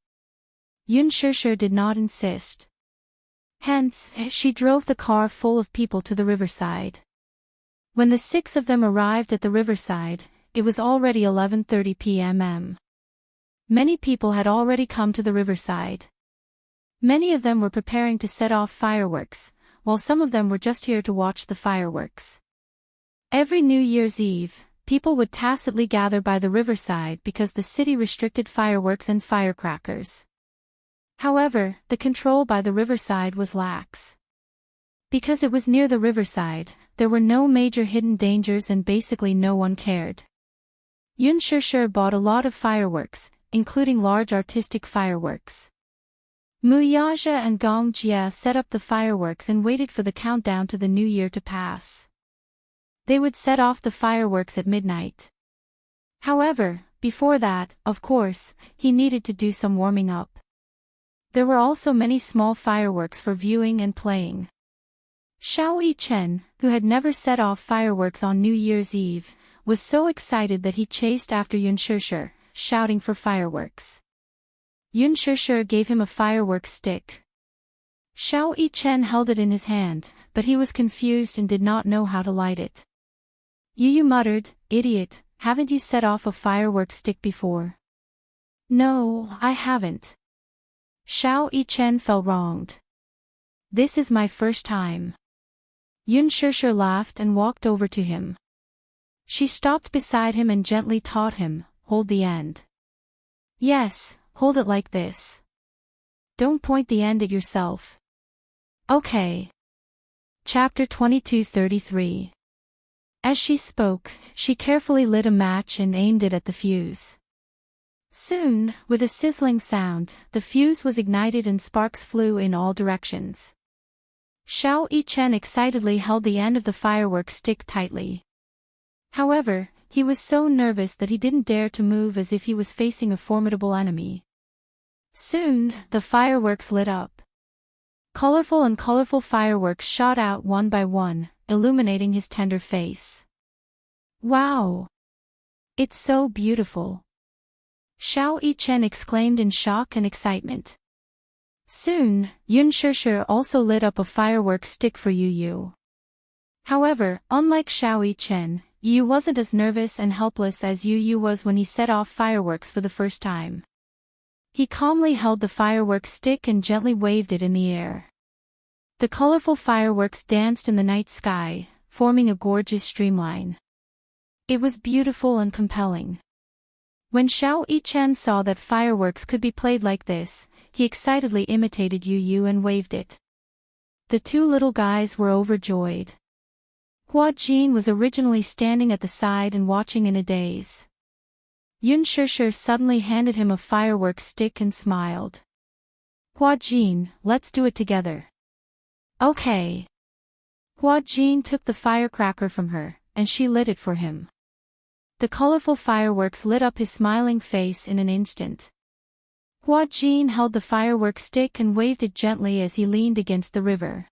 Yun Shishir did not insist. Hence, she drove the car full of people to the riverside. When the 6 of them arrived at the riverside, it was already 11:30 p.m. Many people had already come to the riverside. Many of them were preparing to set off fireworks, while some of them were just here to watch the fireworks. Every New Year's Eve, people would tacitly gather by the riverside because the city restricted fireworks and firecrackers. However, the control by the riverside was lax. Because it was near the riverside, there were no major hidden dangers and basically no one cared. Yun Shishir bought a lot of fireworks, including large artistic fireworks. Mu Yaja and Gong Jia set up the fireworks and waited for the countdown to the new year to pass. They would set off the fireworks at midnight. However, before that, of course, he needed to do some warming up. There were also many small fireworks for viewing and playing. Xiao Yichen, who had never set off fireworks on New Year's Eve, was so excited that he chased after Yun Shishir, shouting for fireworks. Yun Shishir gave him a fireworks stick. Xiao Yichen held it in his hand, but he was confused and did not know how to light it. Yu muttered, "Idiot, haven't you set off a fireworks stick before?" "No, I haven't." Xiao Yichen felt wronged. "This is my first time." Yun Shishir laughed and walked over to him. She stopped beside him and gently taught him, "Hold the end." "Yes, hold it like this. Don't point the end at yourself." "Okay." Chapter 22:33. As she spoke, she carefully lit a match and aimed it at the fuse. Soon, with a sizzling sound, the fuse was ignited and sparks flew in all directions. Xiao Yichen excitedly held the end of the fireworks stick tightly. However, he was so nervous that he didn't dare to move as if he was facing a formidable enemy. Soon, the fireworks lit up. Colorful fireworks shot out one by one, illuminating his tender face. "Wow! It's so beautiful!" Xiao Yichen exclaimed in shock and excitement. Soon, Yun Shishir also lit up a fireworks stick for Yu. However, unlike Xiao Yichen, Yu wasn't as nervous and helpless as Yu was when he set off fireworks for the first time. He calmly held the fireworks stick and gently waved it in the air. The colorful fireworks danced in the night sky, forming a gorgeous streamline. It was beautiful and compelling. When Xiao Yichen saw that fireworks could be played like this, he excitedly imitated Yu and waved it. The two little guys were overjoyed. Hua Jin was originally standing at the side and watching in a daze. Yun Shishir suddenly handed him a fireworks stick and smiled. "Hua Jin, let's do it together." "Okay." Hua Jin took the firecracker from her, and she lit it for him. The colorful fireworks lit up his smiling face in an instant. Hua Jin held the firework stick and waved it gently as he leaned against the river.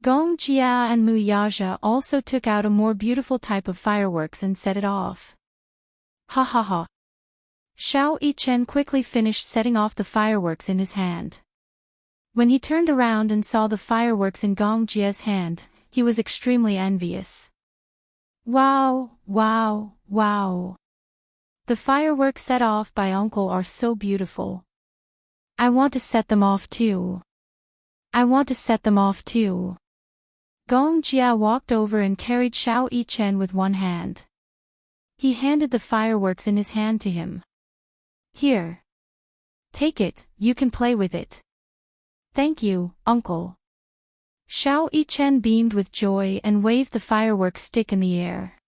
Gong Jia and Mu Yaja also took out a more beautiful type of fireworks and set it off. Ha ha ha. Xiao Yichen quickly finished setting off the fireworks in his hand. When he turned around and saw the fireworks in Gong Jia's hand, he was extremely envious. Wow, wow, wow. The fireworks set off by Uncle are so beautiful. I want to set them off too. I want to set them off too. Gong Jia walked over and carried Xiao Yichen with one hand. He handed the fireworks in his hand to him. Here. Take it, you can play with it. Thank you, Uncle. Xiao Yichen beamed with joy and waved the fireworks stick in the air.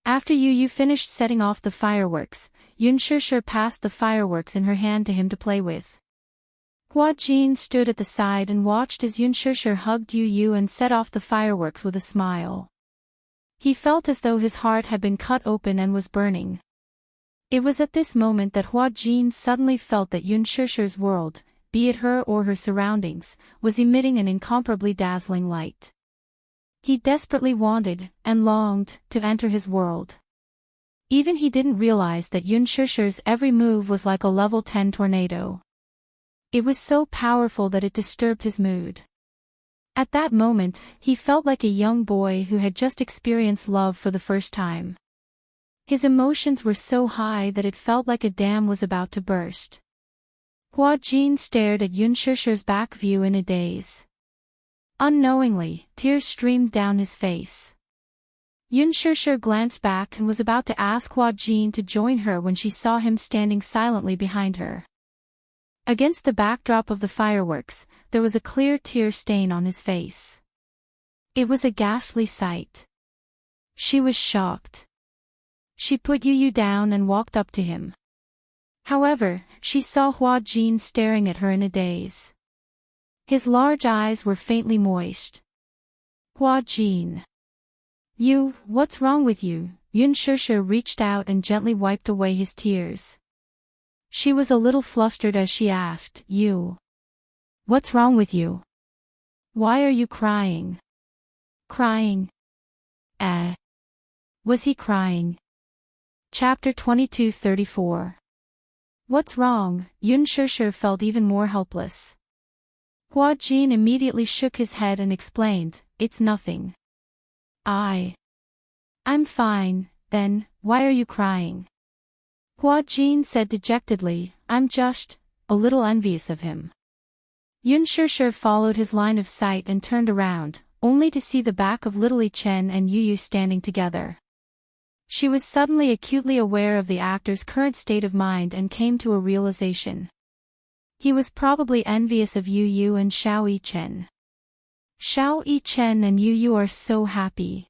After Yu finished setting off the fireworks, Yun Shishir passed the fireworks in her hand to him to play with. Hua Jin stood at the side and watched as Yun Shishir hugged Yu and set off the fireworks with a smile. He felt as though his heart had been cut open and was burning. It was at this moment that Hua Jin suddenly felt that Yun Shishir's world, be it her or her surroundings, was emitting an incomparably dazzling light. He desperately wanted, and longed, to enter his world. Even he didn't realize that Yun Shishir's every move was like a level 10 tornado. It was so powerful that it disturbed his mood. At that moment, he felt like a young boy who had just experienced love for the first time. His emotions were so high that it felt like a dam was about to burst. Hua Jin stared at Yun Shishir's back view in a daze. Unknowingly, tears streamed down his face. Yun Shishir glanced back and was about to ask Hua Jin to join her when she saw him standing silently behind her. Against the backdrop of the fireworks, there was a clear tear stain on his face. It was a ghastly sight. She was shocked. She put Yu down and walked up to him. However, she saw Hua Jin staring at her in a daze. His large eyes were faintly moist. Hua Jin. You, what's wrong with you? Yun Shishir reached out and gently wiped away his tears. She was a little flustered as she asked, You. What's wrong with you? Why are you crying? Crying? Was he crying? Chapter 22:34. What's wrong? Yun Shishir felt even more helpless. Hua Jin immediately shook his head and explained, It's nothing. I'm fine, then, why are you crying? Hua Jin said dejectedly, I'm just a little envious of him. Yun Shishir followed his line of sight and turned around, only to see the back of little Chen and Yu standing together. She was suddenly acutely aware of the actor's current state of mind and came to a realization. He was probably envious of Yu and Xiao Yichen. Xiao Yichen and Yu are so happy.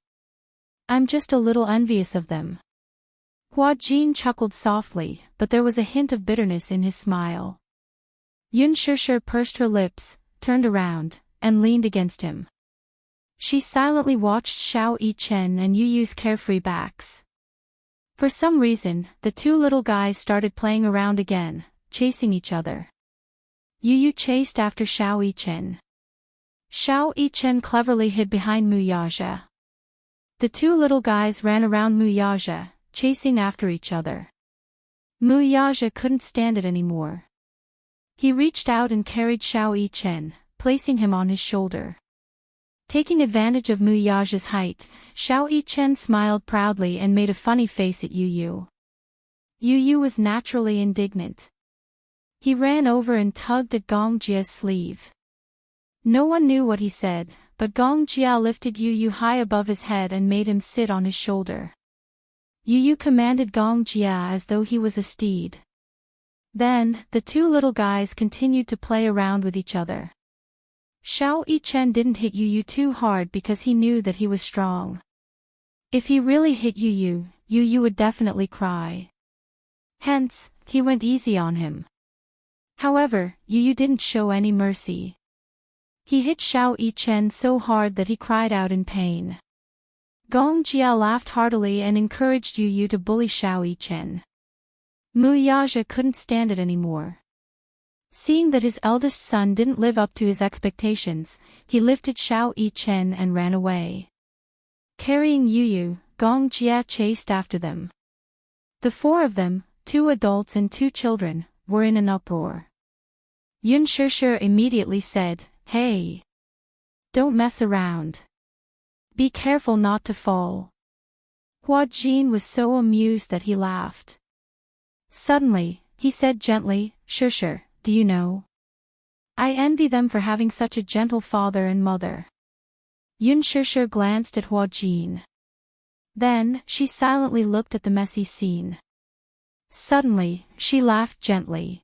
I'm just a little envious of them. Hua Jin chuckled softly, but there was a hint of bitterness in his smile. Yun Shishir pursed her lips, turned around, and leaned against him. She silently watched Xiao Yichen and Yu's carefree backs. For some reason, the two little guys started playing around again, chasing each other. Yu chased after Xiao Yichen. Xiao Yichen cleverly hid behind Mu Yaja. The two little guys ran around Mu Yaja, chasing after each other. Mu Yaja couldn't stand it anymore. He reached out and carried Xiao Yichen, placing him on his shoulder. Taking advantage of Mu Yaja's height, Xiao Yichen smiled proudly and made a funny face at Yu. Yu was naturally indignant. He ran over and tugged at Gong Jia's sleeve. No one knew what he said, but Gong Jia lifted Yu high above his head and made him sit on his shoulder. Yu commanded Gong Jia as though he was a steed. Then, the two little guys continued to play around with each other. Xiao Yichen didn't hit Yu too hard because he knew that he was strong. If he really hit Yu would definitely cry. Hence, he went easy on him. However, Yu didn't show any mercy. He hit Xiao Yichen so hard that he cried out in pain. Gong Jia laughed heartily and encouraged Yu Yu to bully Xiao Yichen. Mu Yaja couldn't stand it anymore. Seeing that his eldest son didn't live up to his expectations, he lifted Xiao Yichen and ran away. Carrying Yu Yu, Gong Jia chased after them. The four of them, 2 adults and 2 children, were in an uproar. Yun Shishir immediately said, "Hey! Don't mess around. Be careful not to fall." Hua Jin was so amused that he laughed. Suddenly, he said gently, "Shishir, do you know? I envy them for having such a gentle father and mother." Yun Shishir glanced at Hua Jin. Then, she silently looked at the messy scene. Suddenly, she laughed gently.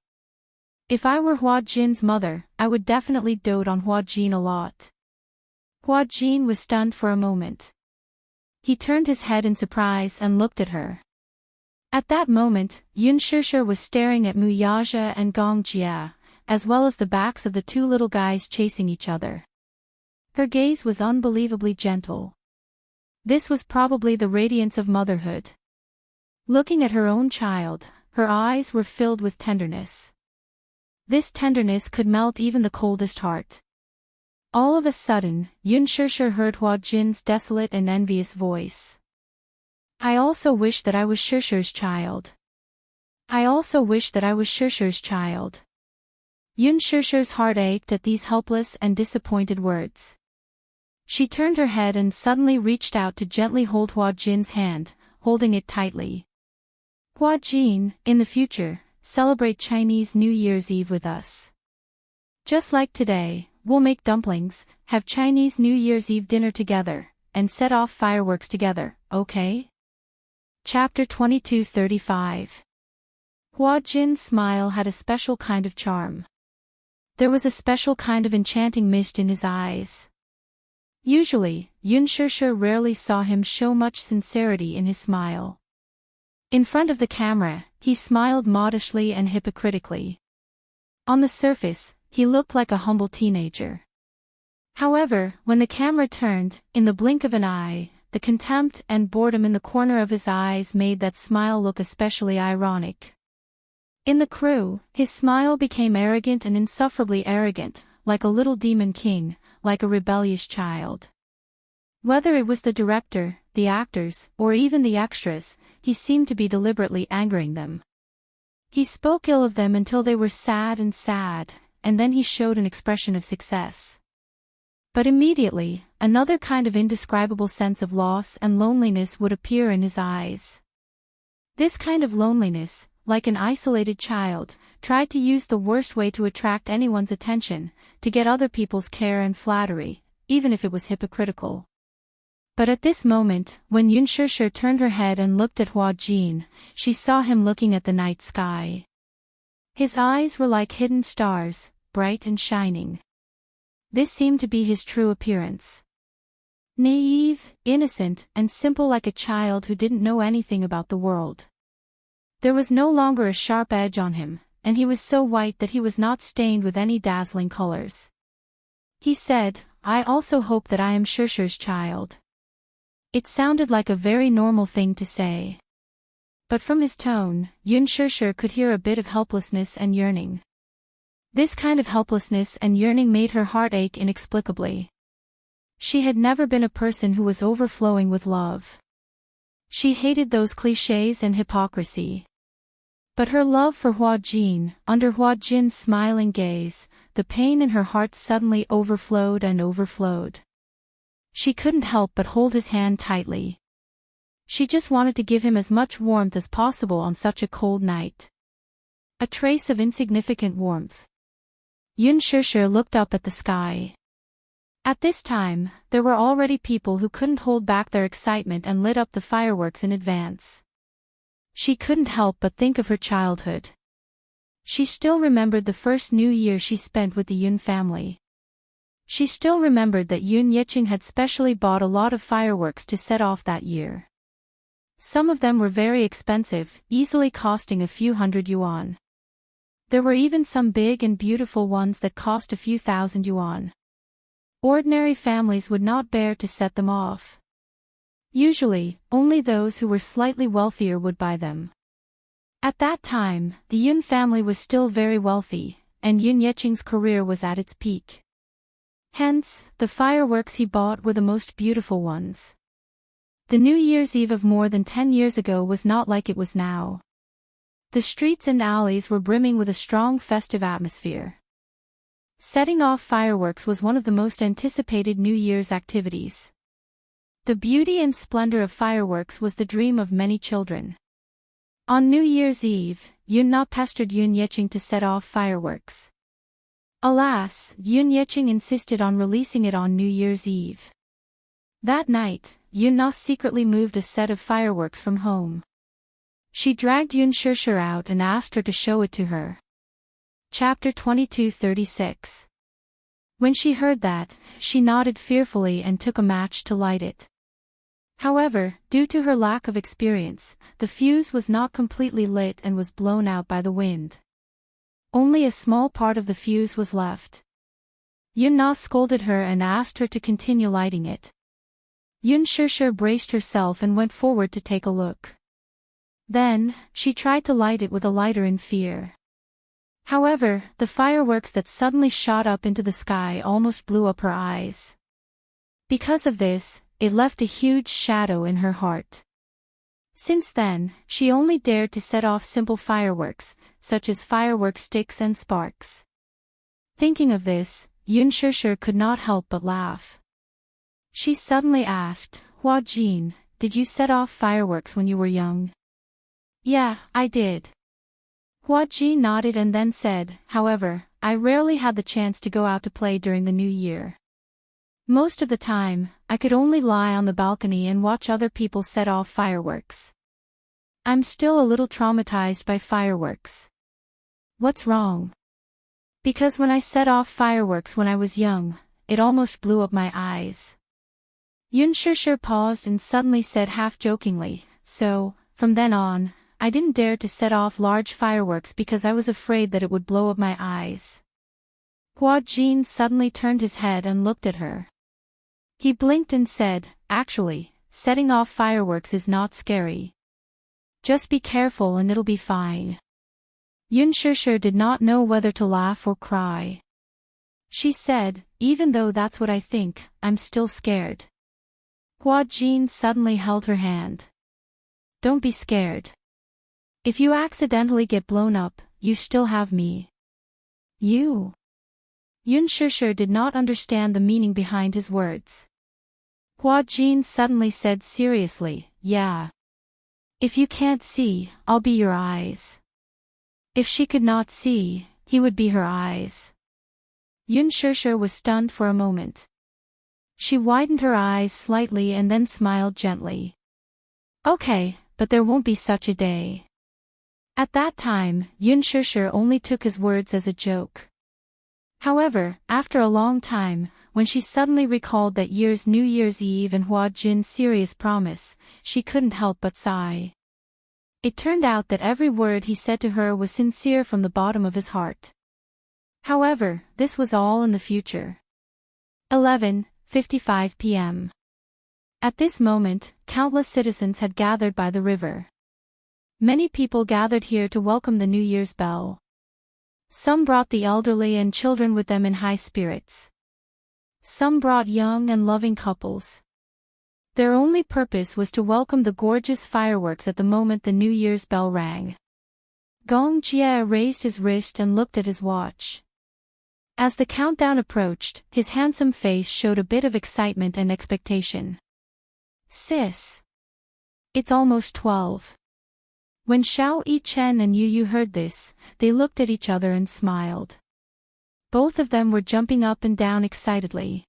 "If I were Hua Jin's mother, I would definitely dote on Hua Jin a lot." Hua Jin was stunned for a moment. He turned his head in surprise and looked at her. At that moment, Yun Shishir was staring at Mu Yaja and Gong Jia, as well as the backs of the 2 little guys chasing each other. Her gaze was unbelievably gentle. This was probably the radiance of motherhood. Looking at her own child, her eyes were filled with tenderness. This tenderness could melt even the coldest heart. All of a sudden, Yun Shishir heard Hua Jin's desolate and envious voice. "I also wish that I was Shishir's child. I also wish that I was Shishir's child." Yun Shishir's heart ached at these helpless and disappointed words. She turned her head and suddenly reached out to gently hold Hua Jin's hand, holding it tightly. "Hua Jin, in the future, celebrate Chinese New Year's Eve with us. Just like today, we'll make dumplings, have Chinese New Year's Eve dinner together, and set off fireworks together, okay?" Chapter 22:35. Hua Jin's smile had a special kind of charm. There was a special kind of enchanting mist in his eyes. Usually, Yun Shishir rarely saw him show much sincerity in his smile. In front of the camera, he smiled modestly and hypocritically. On the surface, he looked like a humble teenager. However, when the camera turned, in the blink of an eye, the contempt and boredom in the corner of his eyes made that smile look especially ironic. In the crew, his smile became arrogant and insufferably arrogant, like a little demon king, like a rebellious child. Whether it was the director, the actors, or even the extras, he seemed to be deliberately angering them. He spoke ill of them until they were sad, and then he showed an expression of success. But immediately, another kind of indescribable sense of loss and loneliness would appear in his eyes. This kind of loneliness, like an isolated child, tried to use the worst way to attract anyone's attention, to get other people's care and flattery, even if it was hypocritical. But at this moment, when Yun Shishir turned her head and looked at Hua Jin, she saw him looking at the night sky. His eyes were like hidden stars, bright and shining. This seemed to be his true appearance. Naive, innocent, and simple like a child who didn't know anything about the world. There was no longer a sharp edge on him, and he was so white that he was not stained with any dazzling colors. He said, "I also hope that I am Shishir's child." It sounded like a very normal thing to say. But from his tone, Yun Shishir could hear a bit of helplessness and yearning. This kind of helplessness and yearning made her heart ache inexplicably. She had never been a person who was overflowing with love. She hated those clichés and hypocrisy. But her love for Hua Jin, under Hua Jin's smiling gaze, the pain in her heart suddenly overflowed and overflowed. She couldn't help but hold his hand tightly. She just wanted to give him as much warmth as possible on such a cold night. A trace of insignificant warmth. Yun Shishir looked up at the sky. At this time, there were already people who couldn't hold back their excitement and lit up the fireworks in advance. She couldn't help but think of her childhood. She still remembered the first New Year she spent with the Yun family. She still remembered that Yun Yicheng had specially bought a lot of fireworks to set off that year. Some of them were very expensive, easily costing a few hundred yuan. There were even some big and beautiful ones that cost a few thousand yuan. Ordinary families would not bear to set them off. Usually, only those who were slightly wealthier would buy them. At that time, the Yun family was still very wealthy, and Yun Yeching's career was at its peak. Hence, the fireworks he bought were the most beautiful ones. The New Year's Eve of more than 10 years ago was not like it was now. The streets and alleys were brimming with a strong festive atmosphere. Setting off fireworks was one of the most anticipated New Year's activities. The beauty and splendor of fireworks was the dream of many children. On New Year's Eve, Yun Na pestered Yun Yeching to set off fireworks. Alas, Yun Yeching insisted on releasing it on New Year's Eve. That night, Yun Na secretly moved a set of fireworks from home. She dragged Yun Shishir out and asked her to show it to her. Chapter 22:36. When she heard that, she nodded fearfully and took a match to light it. However, due to her lack of experience, the fuse was not completely lit and was blown out by the wind. Only a small part of the fuse was left. Yun Na scolded her and asked her to continue lighting it. Yun Shishir braced herself and went forward to take a look. Then, she tried to light it with a lighter in fear. However, the fireworks that suddenly shot up into the sky almost blew up her eyes. Because of this, it left a huge shadow in her heart. Since then, she only dared to set off simple fireworks, such as firework sticks and sparks. Thinking of this, Yun Shishir could not help but laugh. She suddenly asked, "Hua Jin, did you set off fireworks when you were young?" "Yeah, I did." Hua Jin nodded and then said, "However, I rarely had the chance to go out to play during the New Year. Most of the time, I could only lie on the balcony and watch other people set off fireworks. I'm still a little traumatized by fireworks." "What's wrong?" "Because when I set off fireworks when I was young, it almost blew up my eyes." Yun Shishir paused and suddenly said half-jokingly, "So, from then on, I didn't dare to set off large fireworks because I was afraid that it would blow up my eyes." Hua Jin suddenly turned his head and looked at her. He blinked and said, "Actually, setting off fireworks is not scary. Just be careful and it'll be fine." Yun Shishir did not know whether to laugh or cry. She said, "Even though that's what I think, I'm still scared." Hua Jin suddenly held her hand. "Don't be scared. If you accidentally get blown up, you still have me." "You?" Yun Shishir did not understand the meaning behind his words. Hua Jin suddenly said seriously, "Yeah. If you can't see, I'll be your eyes." If she could not see, he would be her eyes. Yun Shishir was stunned for a moment. She widened her eyes slightly and then smiled gently. "Okay, but there won't be such a day." At that time, Yun Shishir only took his words as a joke. However, after a long time, when she suddenly recalled that year's New Year's Eve and Hua Jin's serious promise, she couldn't help but sigh. It turned out that every word he said to her was sincere from the bottom of his heart. However, this was all in the future. 11:55 p.m. At this moment, countless citizens had gathered by the river. Many people gathered here to welcome the New Year's bell. Some brought the elderly and children with them in high spirits. Some brought young and loving couples. Their only purpose was to welcome the gorgeous fireworks at the moment the New Year's bell rang. Gong Jie raised his wrist and looked at his watch. As the countdown approached, his handsome face showed a bit of excitement and expectation. "Sis. It's almost 12. When Xiao Yichen and Yu Yu heard this, they looked at each other and smiled. Both of them were jumping up and down excitedly.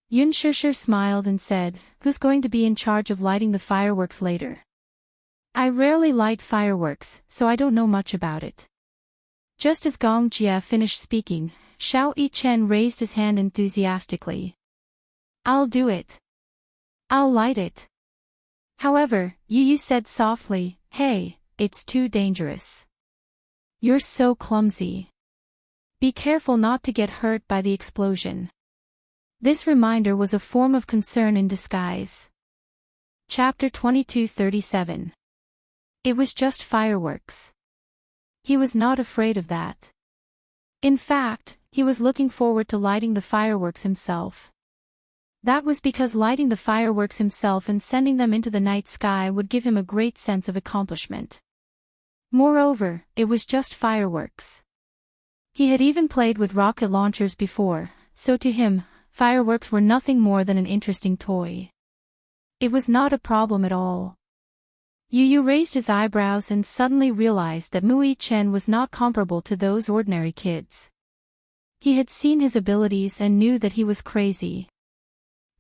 Yun Shishir smiled and said, "Who's going to be in charge of lighting the fireworks later?" "I rarely light fireworks, so I don't know much about it." Just as Gong Jie finished speaking, Xiao Yichen raised his hand enthusiastically. "I'll do it. I'll light it." However, Yu Yu said softly, "Hey, it's too dangerous. You're so clumsy. Be careful not to get hurt by the explosion." This reminder was a form of concern in disguise. Chapter 22:37. It was just fireworks. He was not afraid of that. In fact, he was looking forward to lighting the fireworks himself. That was because lighting the fireworks himself and sending them into the night sky would give him a great sense of accomplishment. Moreover, it was just fireworks. He had even played with rocket launchers before, so to him, fireworks were nothing more than an interesting toy. It was not a problem at all. Yu Yu raised his eyebrows and suddenly realized that Mu Yi-chen was not comparable to those ordinary kids. He had seen his abilities and knew that he was crazy.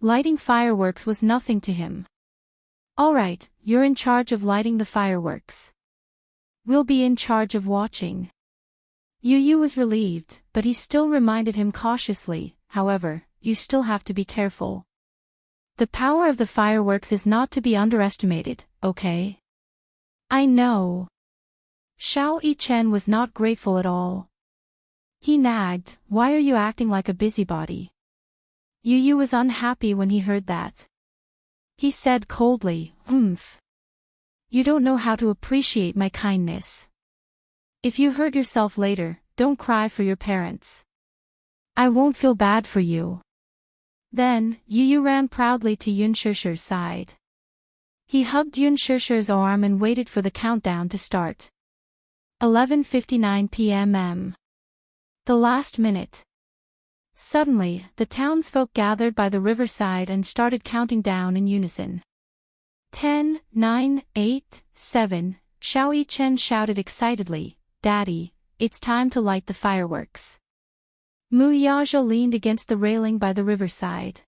Lighting fireworks was nothing to him. Alright, you're in charge of lighting the fireworks. We'll be in charge of watching. Yu Yu was relieved, but he still reminded him cautiously, however, you still have to be careful. The power of the fireworks is not to be underestimated, okay? I know. Xiao Yi-chen was not grateful at all. He nagged, why are you acting like a busybody? Yu Yu was unhappy when he heard that. He said coldly, You don't know how to appreciate my kindness. If you hurt yourself later, don't cry for your parents. I won't feel bad for you. Then, Yu Yu ran proudly to Yun Shishir's side. He hugged Yun Shishir's arm and waited for the countdown to start. 11:59 p.m. The last minute. Suddenly, the townsfolk gathered by the riverside and started counting down in unison. 10, 9, 8, 7, Xiao Yi-chen shouted excitedly, Daddy, it's time to light the fireworks. Mu Yazhou leaned against the railing by the riverside.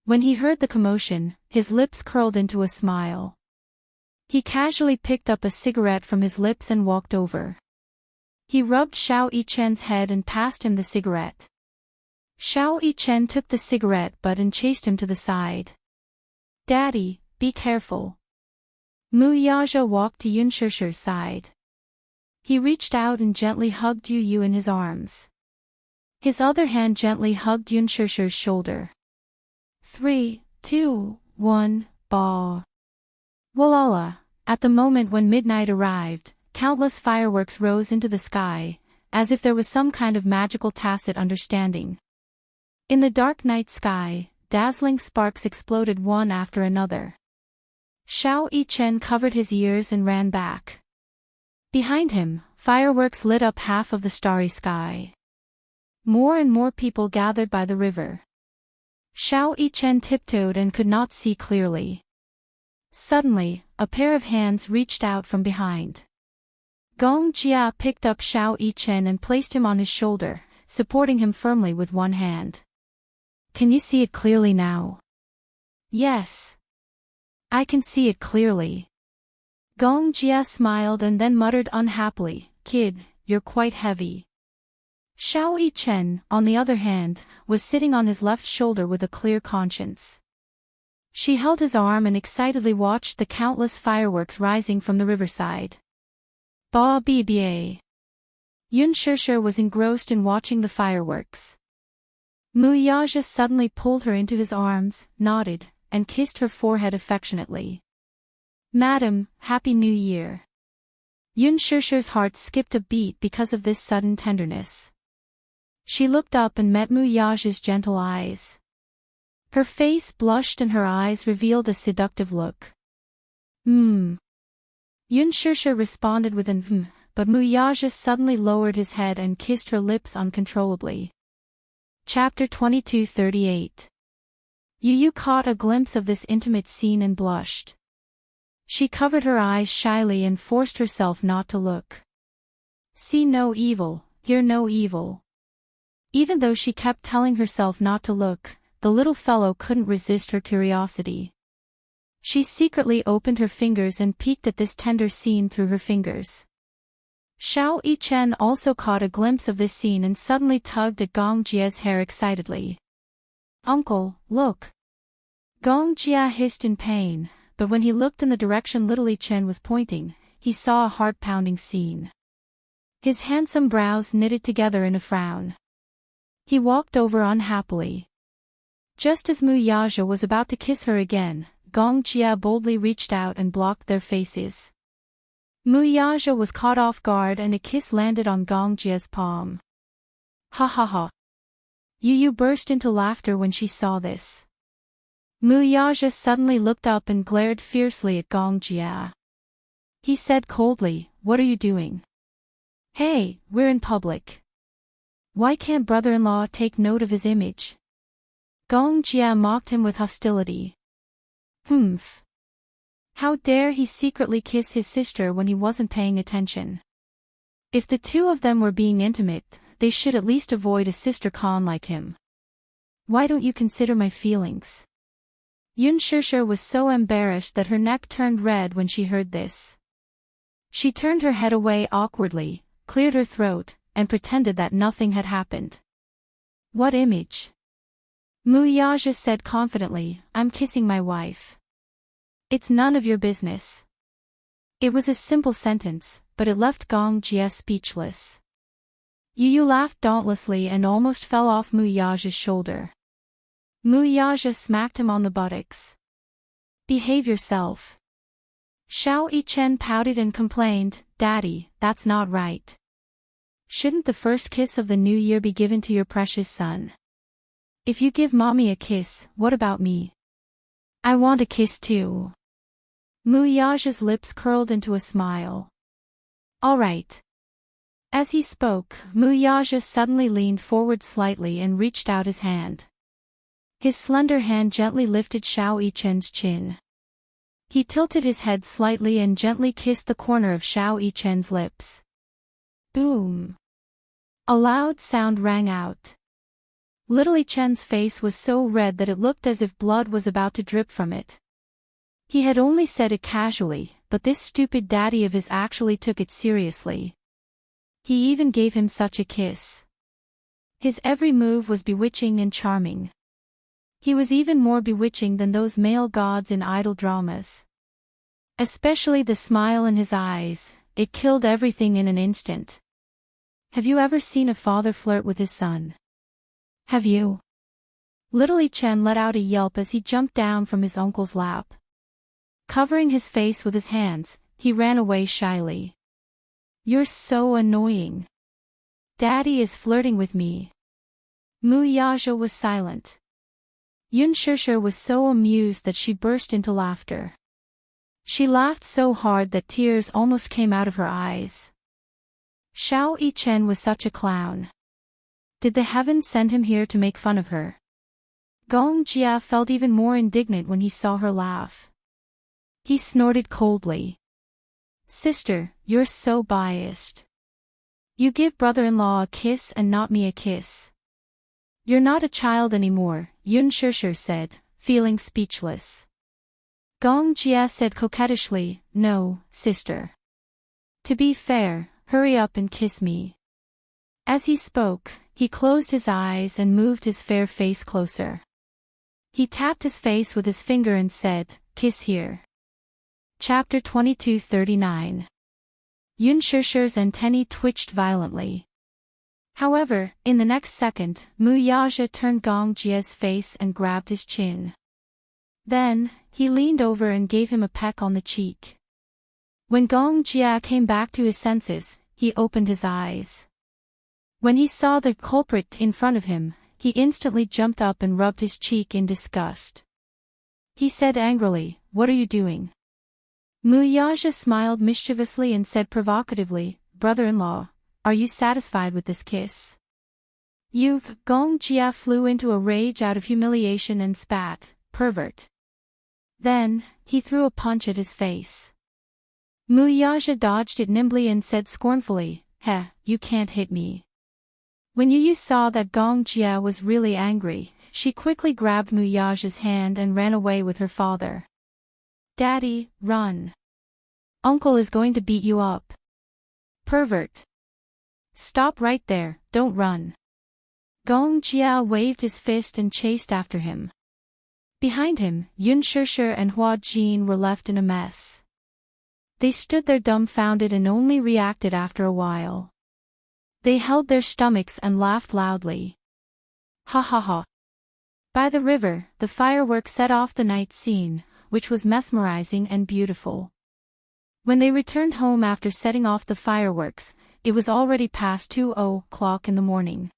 When he heard the commotion, his lips curled into a smile. He casually picked up a cigarette from his lips and walked over. He rubbed Xiao Yi-chen's head and passed him the cigarette. Xiao Yi-chen took the cigarette butt and chased him to the side. Daddy, be careful. Mu Yazhou walked to Yun Shishir's side. He reached out and gently hugged Yu Yu in his arms. His other hand gently hugged Yun Shishir's shoulder. 3, 2, 1, bah. Walala, at the moment when midnight arrived, countless fireworks rose into the sky, as if there was some kind of magical tacit understanding. In the dark night sky, dazzling sparks exploded one after another. Xiao Yi-chen covered his ears and ran back. Behind him, fireworks lit up half of the starry sky. More and more people gathered by the river. Xiao Yi-chen tiptoed and could not see clearly. Suddenly, a pair of hands reached out from behind. Gong Jia picked up Xiao Yi-chen and placed him on his shoulder, supporting him firmly with one hand. Can you see it clearly now? Yes. I can see it clearly. Gong Jia smiled and then muttered unhappily, Kid, you're quite heavy. Xiao Yi-chen, on the other hand, was sitting on his left shoulder with a clear conscience. She held his arm and excitedly watched the countless fireworks rising from the riverside. Ba bba. Yun Shishir was engrossed in watching the fireworks. Mu Yazhou suddenly pulled her into his arms, nodded, and kissed her forehead affectionately. Madam, Happy New Year. Yun Shishir's heart skipped a beat because of this sudden tenderness. She looked up and met Mu Yazhou's gentle eyes. Her face blushed and her eyes revealed a seductive look. Yun Shishir responded with an but Mu Yazhou suddenly lowered his head and kissed her lips uncontrollably. Chapter 22:38. Yu Yu caught a glimpse of this intimate scene and blushed. She covered her eyes shyly and forced herself not to look. See no evil, hear no evil. Even though she kept telling herself not to look, the little fellow couldn't resist her curiosity. She secretly opened her fingers and peeked at this tender scene through her fingers. Xiao Yi-chen also caught a glimpse of this scene and suddenly tugged at Gong Jia's hair excitedly. Uncle, look! Gong Jia hissed in pain, but when he looked in the direction little Yi-chen was pointing, he saw a heart-pounding scene. His handsome brows knitted together in a frown. He walked over unhappily. Just as Mu Yaja was about to kiss her again, Gong Jia boldly reached out and blocked their faces. Mu Yaja was caught off guard and a kiss landed on Gong Jia's palm. Ha ha ha. Yu burst into laughter when she saw this. Mu Yaja suddenly looked up and glared fiercely at Gong Jia. He said coldly, "What are you doing? Hey, we're in public. Why can't brother-in-law take note of his image?" Gong Jia mocked him with hostility. Humph. How dare he secretly kiss his sister when he wasn't paying attention? If the two of them were being intimate, they should at least avoid a sister con like him. Why don't you consider my feelings? Yun Shishir was so embarrassed that her neck turned red when she heard this. She turned her head away awkwardly, cleared her throat, and pretended that nothing had happened. What image? Mu Yaja said confidently, "I'm kissing my wife." It's none of your business. It was a simple sentence, but it left Gong Jia speechless. Yu laughed dauntlessly and almost fell off Mu Yaja's shoulder. Mu Yaja smacked him on the buttocks. Behave yourself. Xiao Yichen pouted and complained, "Daddy, that's not right. Shouldn't the first kiss of the new year be given to your precious son? If you give mommy a kiss, what about me? I want a kiss too." Mu Yaja's lips curled into a smile. All right. As he spoke, Mu Yaja suddenly leaned forward slightly and reached out his hand. His slender hand gently lifted Xiao Yichen's chin. He tilted his head slightly and gently kissed the corner of Xiao Yichen's lips. Boom! A loud sound rang out. Little Yichen's face was so red that it looked as if blood was about to drip from it. He had only said it casually, but this stupid daddy of his actually took it seriously. He even gave him such a kiss. His every move was bewitching and charming. He was even more bewitching than those male gods in idol dramas. Especially the smile in his eyes, it killed everything in an instant. Have you ever seen a father flirt with his son? Have you? Little Yichen let out a yelp as he jumped down from his uncle's lap. Covering his face with his hands, he ran away shyly. You're so annoying. Daddy is flirting with me. Mu Yaja was silent. Yun Shishir was so amused that she burst into laughter. She laughed so hard that tears almost came out of her eyes. Xiao Yichen was such a clown. Did the heavens send him here to make fun of her? Gong Jia felt even more indignant when he saw her laugh. He snorted coldly. Sister, you're so biased. You give brother-in-law a kiss and not me a kiss. You're not a child anymore, Yun Shishir said, feeling speechless. Gong Jia said coquettishly, No, sister. To be fair, hurry up and kiss me. As he spoke, he closed his eyes and moved his fair face closer. He tapped his face with his finger and said, Kiss here. Chapter 2239. Yun Shishir's antennae twitched violently. However, in the next second, Mu Yaja turned Gong Jia's face and grabbed his chin. Then, he leaned over and gave him a peck on the cheek. When Gong Jia came back to his senses, he opened his eyes. When he saw the culprit in front of him, he instantly jumped up and rubbed his cheek in disgust. He said angrily, What are you doing? Mu Yaja smiled mischievously and said provocatively, Brother-in-law, are you satisfied with this kiss? You've. Gong Jia flew into a rage out of humiliation and spat, Pervert. Then, he threw a punch at his face. Mu Yaja dodged it nimbly and said scornfully, Heh, you can't hit me. When Yu saw that Gong Jia was really angry, she quickly grabbed Mu Yaja's hand and ran away with her father. Daddy, run. Uncle is going to beat you up. Pervert. Stop right there, don't run. Gong Jia waved his fist and chased after him. Behind him, Yun Shishir and Hua Jin were left in a mess. They stood there dumbfounded and only reacted after a while. They held their stomachs and laughed loudly. Ha ha ha. By the river, the fireworks set off the night scene, which was mesmerizing and beautiful. When they returned home after setting off the fireworks, it was already past 2:00 in the morning.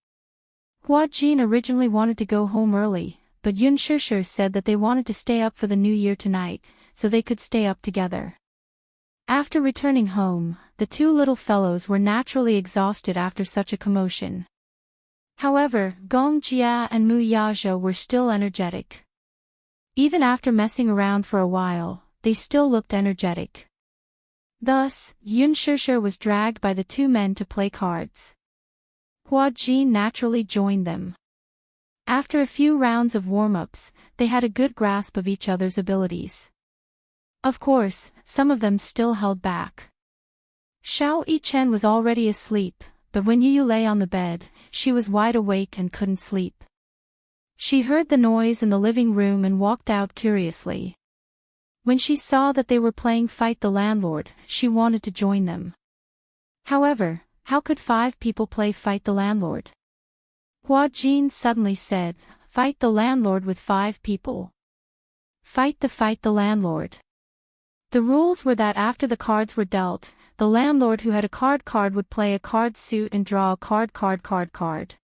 Hua Jin originally wanted to go home early, but Yun Shishir said that they wanted to stay up for the new year tonight, so they could stay up together. After returning home, the two little fellows were naturally exhausted after such a commotion. However, Gong Jia and Mu Yaja were still energetic. Even after messing around for a while, they still looked energetic. Thus, Yun Shishir was dragged by the two men to play cards. Hua Jin naturally joined them. After a few rounds of warm-ups, they had a good grasp of each other's abilities. Of course, some of them still held back. Xiao Yichen was already asleep, but when Yu lay on the bed, she was wide awake and couldn't sleep. She heard the noise in the living room and walked out curiously. When she saw that they were playing Fight the Landlord, she wanted to join them. However, how could 5 people play Fight the Landlord? Hua Jin suddenly said, "Fight the landlord with 5 people. Fight the landlord." The rules were that after the cards were dealt, the landlord who had a card would play a card suit and draw a card.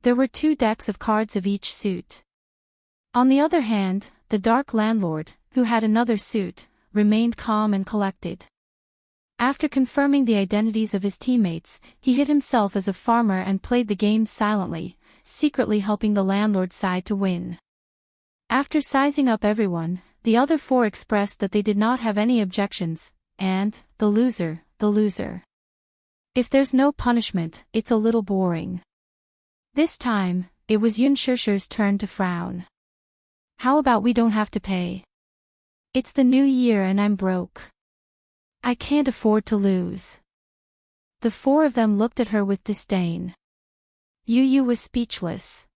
There were 2 decks of cards of each suit. On the other hand, the dark landlord, who had another suit, remained calm and collected. After confirming the identities of his teammates, he hid himself as a farmer and played the game silently, secretly helping the landlord's side to win. After sizing up everyone, the other 4 expressed that they did not have any objections, and, the loser. If there's no punishment, it's a little boring. This time, it was Yun Shishir's turn to frown. "How about we don't have to pay? It's the new year and I'm broke. I can't afford to lose." The 4 of them looked at her with disdain. Yu was speechless.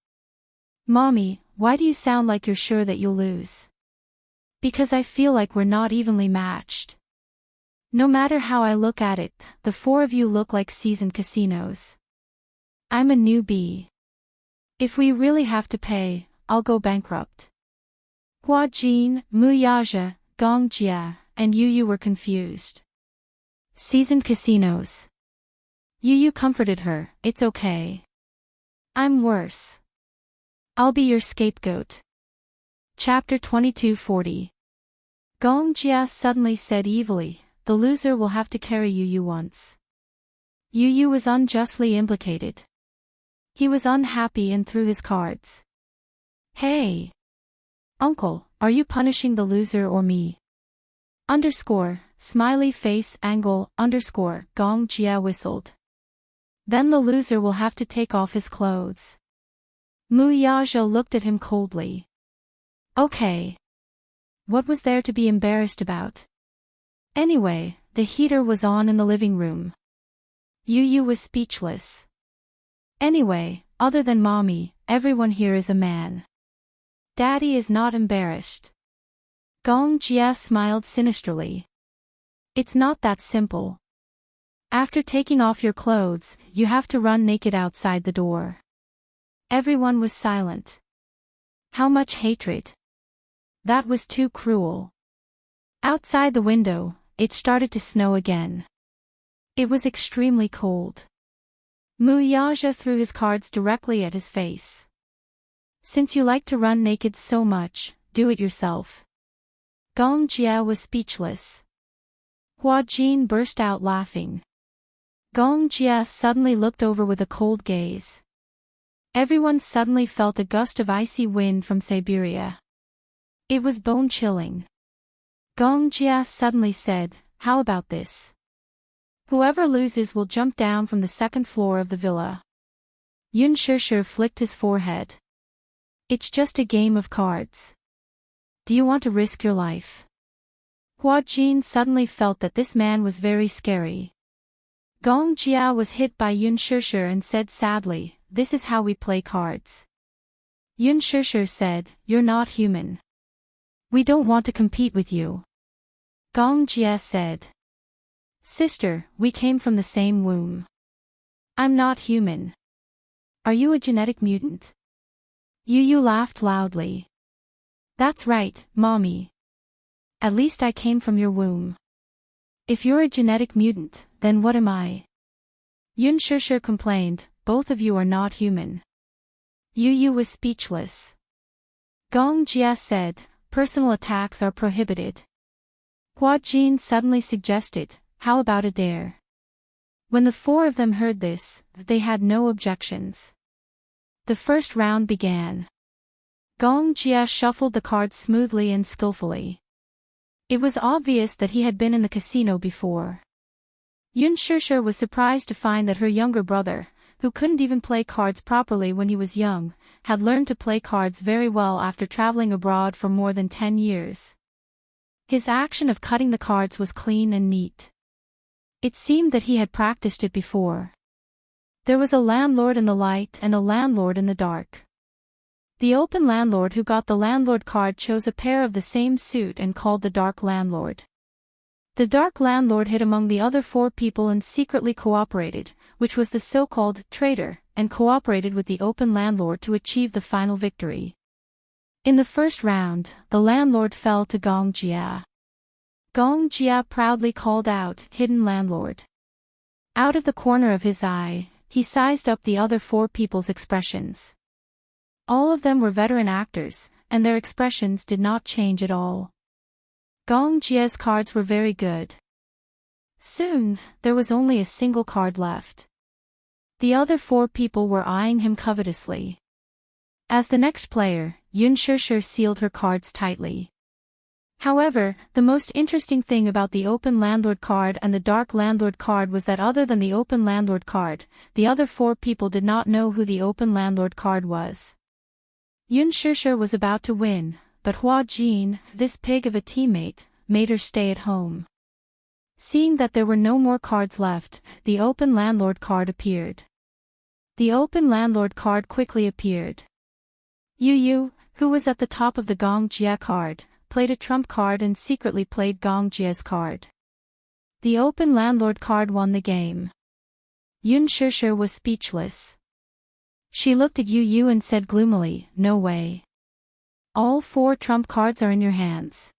"Mommy, why do you sound like you're sure that you'll lose?" "Because I feel like we're not evenly matched. No matter how I look at it, the 4 of you look like seasoned casinos. I'm a newbie. If we really have to pay, I'll go bankrupt." Hua Jin, Mu Yaja, Gong Jia, and Yu were confused. Seasoned casinos. Yu comforted her, "It's okay. I'm worse. I'll be your scapegoat." Chapter 2240. Gong Jia suddenly said evilly, "The loser will have to carry Yu once." Yu was unjustly implicated. He was unhappy and threw his cards. "Hey! Uncle, are you punishing the loser or me?" Smiley face angle Gong Jia whistled. "Then the loser will have to take off his clothes." Mu Yaja looked at him coldly. "Okay. What was there to be embarrassed about? Anyway, the heater was on in the living room." Yu was speechless. "Anyway, other than Mommy, everyone here is a man. Daddy is not embarrassed." Gong Jia smiled sinisterly. "It's not that simple. After taking off your clothes, you have to run naked outside the door." Everyone was silent. How much hatred! That was too cruel. Outside the window, it started to snow again. It was extremely cold. Mu Yaja threw his cards directly at his face. "Since you like to run naked so much, do it yourself." Gong Jia was speechless. Hua Jin burst out laughing. Gong Jia suddenly looked over with a cold gaze. Everyone suddenly felt a gust of icy wind from Siberia. It was bone-chilling. Gong Jia suddenly said, "How about this? Whoever loses will jump down from the 2nd floor of the villa." Yun Shishir flicked his forehead. "It's just a game of cards. Do you want to risk your life?" Hua Jin suddenly felt that this man was very scary. Gong Jia was hit by Yun Shishir and said sadly, "This is how we play cards." Yun Shishir said, "You're not human. We don't want to compete with you." Gong Jia said, "Sister, we came from the same womb. I'm not human. Are you a genetic mutant?" Yu Yu laughed loudly. That's right, Mommy. At least I came from your womb. If you're a genetic mutant, then what am I? Yun Shishir complained, both of you are not human. Yu Yu was speechless. Gong Jia said, personal attacks are prohibited. Hua Jin suddenly suggested, how about a dare? When the four of them heard this, they had no objections. The first round began. Gong Jia shuffled the cards smoothly and skillfully. It was obvious that he had been in the casino before. Yun Shishir was surprised to find that her younger brother, who couldn't even play cards properly when he was young, had learned to play cards very well after traveling abroad for more than 10 years. His action of cutting the cards was clean and neat. It seemed that he had practiced it before. There was a landlord in the light and a landlord in the dark. The open landlord who got the landlord card chose a pair of the same suit and called the dark landlord. The dark landlord hid among the other four people and secretly cooperated, which was the so-called traitor, and cooperated with the open landlord to achieve the final victory. In the first round, the landlord fell to Gong Jia. Gong Jia proudly called out, hidden landlord. Out of the corner of his eye, he sized up the other four people's expressions. All of them were veteran actors, and their expressions did not change at all. Gong Jia's cards were very good. Soon, there was only a single card left. The other four people were eyeing him covetously. As the next player, Yun Shishir sealed her cards tightly. However, the most interesting thing about the open landlord card and the dark landlord card was that other than the open landlord card, the other four people did not know who the open landlord card was. Yun Shishir was about to win, but Hua Jin, this pig of a teammate, made her stay at home. Seeing that there were no more cards left, the open landlord card appeared. The open landlord card quickly appeared. Yu Yu, who was at the top of the Gong Jia card, played a trump card and secretly played Gong Jia's card. The open landlord card won the game. Yun Shishir was speechless. She looked at Yu Yu and said gloomily, no way. All four trump cards are in your hands.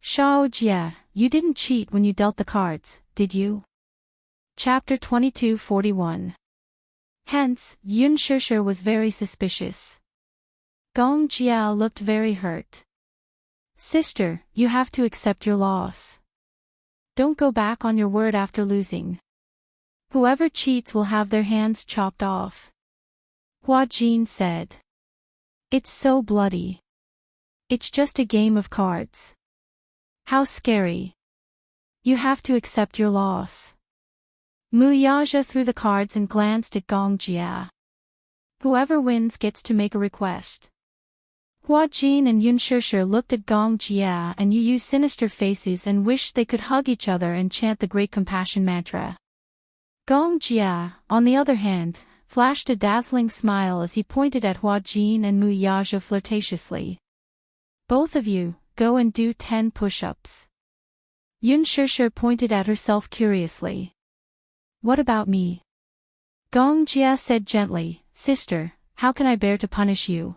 Shao Jia, you didn't cheat when you dealt the cards, did you? Chapter 2241. Hence, Yun Shishir was very suspicious. Gong Jia looked very hurt. Sister, you have to accept your loss. Don't go back on your word after losing. Whoever cheats will have their hands chopped off. Hua Jin said. It's so bloody. It's just a game of cards. How scary. You have to accept your loss. Mu Yaja threw the cards and glanced at Gong Jia. Whoever wins gets to make a request. Hua Jin and Yun Shishir looked at Gong Jia and Yu Yu's sinister faces and wished they could hug each other and chant the Great Compassion Mantra. Gong Jia, on the other hand, flashed a dazzling smile as he pointed at Hua Jin and Mu Yaja flirtatiously. Both of you, go and do 10 push-ups. Yun Shishir pointed at herself curiously. What about me? Gong Jia said gently, Sister, how can I bear to punish you?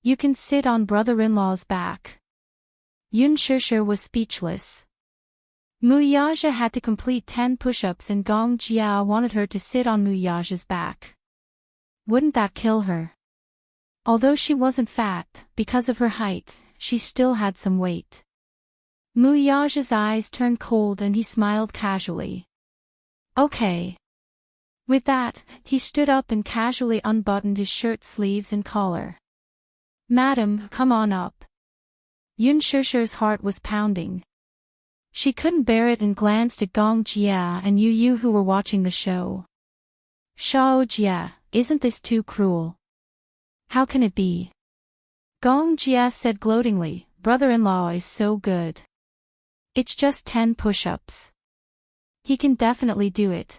You can sit on brother-in-law's back. Yun Shishir was speechless. Mu Yaja had to complete 10 push-ups and Gong Jia wanted her to sit on Mu Yaja's back. Wouldn't that kill her? Although she wasn't fat, because of her height, she still had some weight. Mu Yaja's eyes turned cold and he smiled casually. Okay. With that, he stood up and casually unbuttoned his shirt sleeves and collar. Madam, come on up. Yun Shishir's heart was pounding. She couldn't bear it and glanced at Gong Jia and Yu Yu who were watching the show. Shao Jia, isn't this too cruel? How can it be? Gong Jia said gloatingly, brother-in-law is so good. It's just 10 push-ups. He can definitely do it.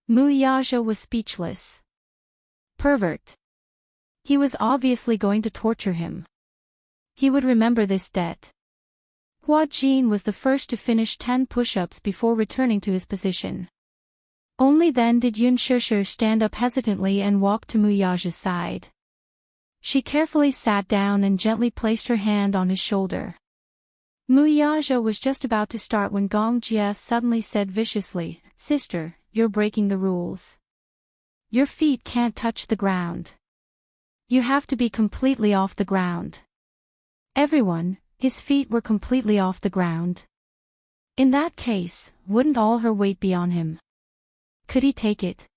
Mu Yaja was speechless. Pervert. He was obviously going to torture him. He would remember this debt. Hua Jin was the first to finish 10 push-ups before returning to his position. Only then did Yun Shishir stand up hesitantly and walk to Mu Yaja's side. She carefully sat down and gently placed her hand on his shoulder. Muyaja was just about to start when Gong Jia suddenly said viciously, "Sister, you're breaking the rules. Your feet can't touch the ground. You have to be completely off the ground." Everyone, his feet were completely off the ground. In that case, wouldn't all her weight be on him? Could he take it?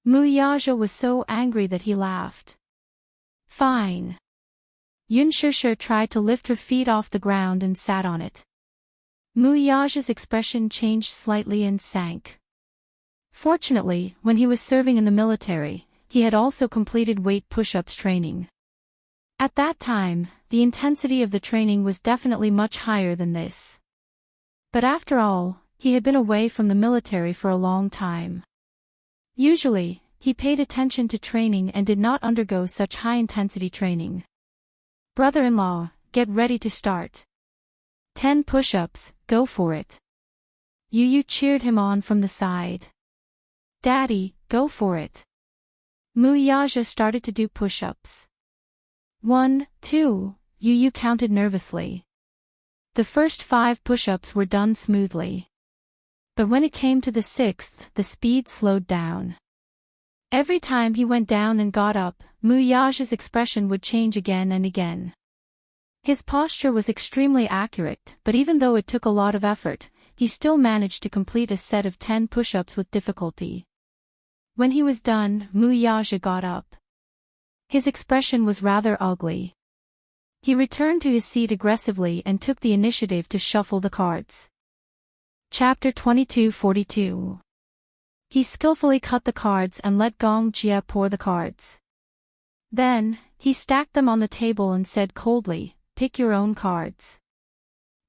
Muyaja was so angry that he laughed. Fine. Yun Shishir tried to lift her feet off the ground and sat on it. Muyaja's expression changed slightly and sank. Fortunately, when he was serving in the military, he had also completed weight push-ups training. At that time, the intensity of the training was definitely much higher than this. But after all, he had been away from the military for a long time. Usually, he paid attention to training and did not undergo such high-intensity training. "Brother-in-law, get ready to start. 10 push-ups, go for it." Yu cheered him on from the side. "Daddy, go for it." Muyaja started to do push-ups. 1, 2, Yu counted nervously. The first 5 push-ups were done smoothly. But when it came to the 6th, the speed slowed down. Every time he went down and got up, Muyaja's expression would change again and again. His posture was extremely accurate, but even though it took a lot of effort, he still managed to complete a set of 10 push-ups with difficulty. When he was done, Muyaja got up. His expression was rather ugly. He returned to his seat aggressively and took the initiative to shuffle the cards. Chapter 2242. He skillfully cut the cards and let Gong Jia pour the cards. Then, he stacked them on the table and said coldly, "Pick your own cards."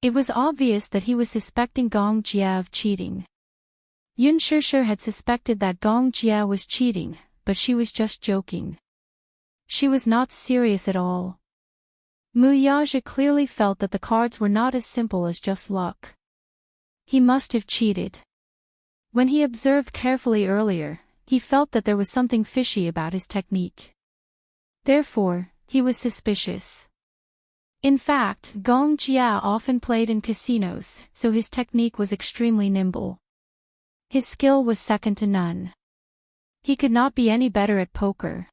It was obvious that he was suspecting Gong Jia of cheating. Yun Shishir had suspected that Gong Jia was cheating, but she was just joking. She was not serious at all. Muyaja clearly felt that the cards were not as simple as just luck. He must have cheated. When he observed carefully earlier, he felt that there was something fishy about his technique. Therefore, he was suspicious. In fact, Gong Jia often played in casinos, so his technique was extremely nimble. His skill was second to none. He could not be any better at poker.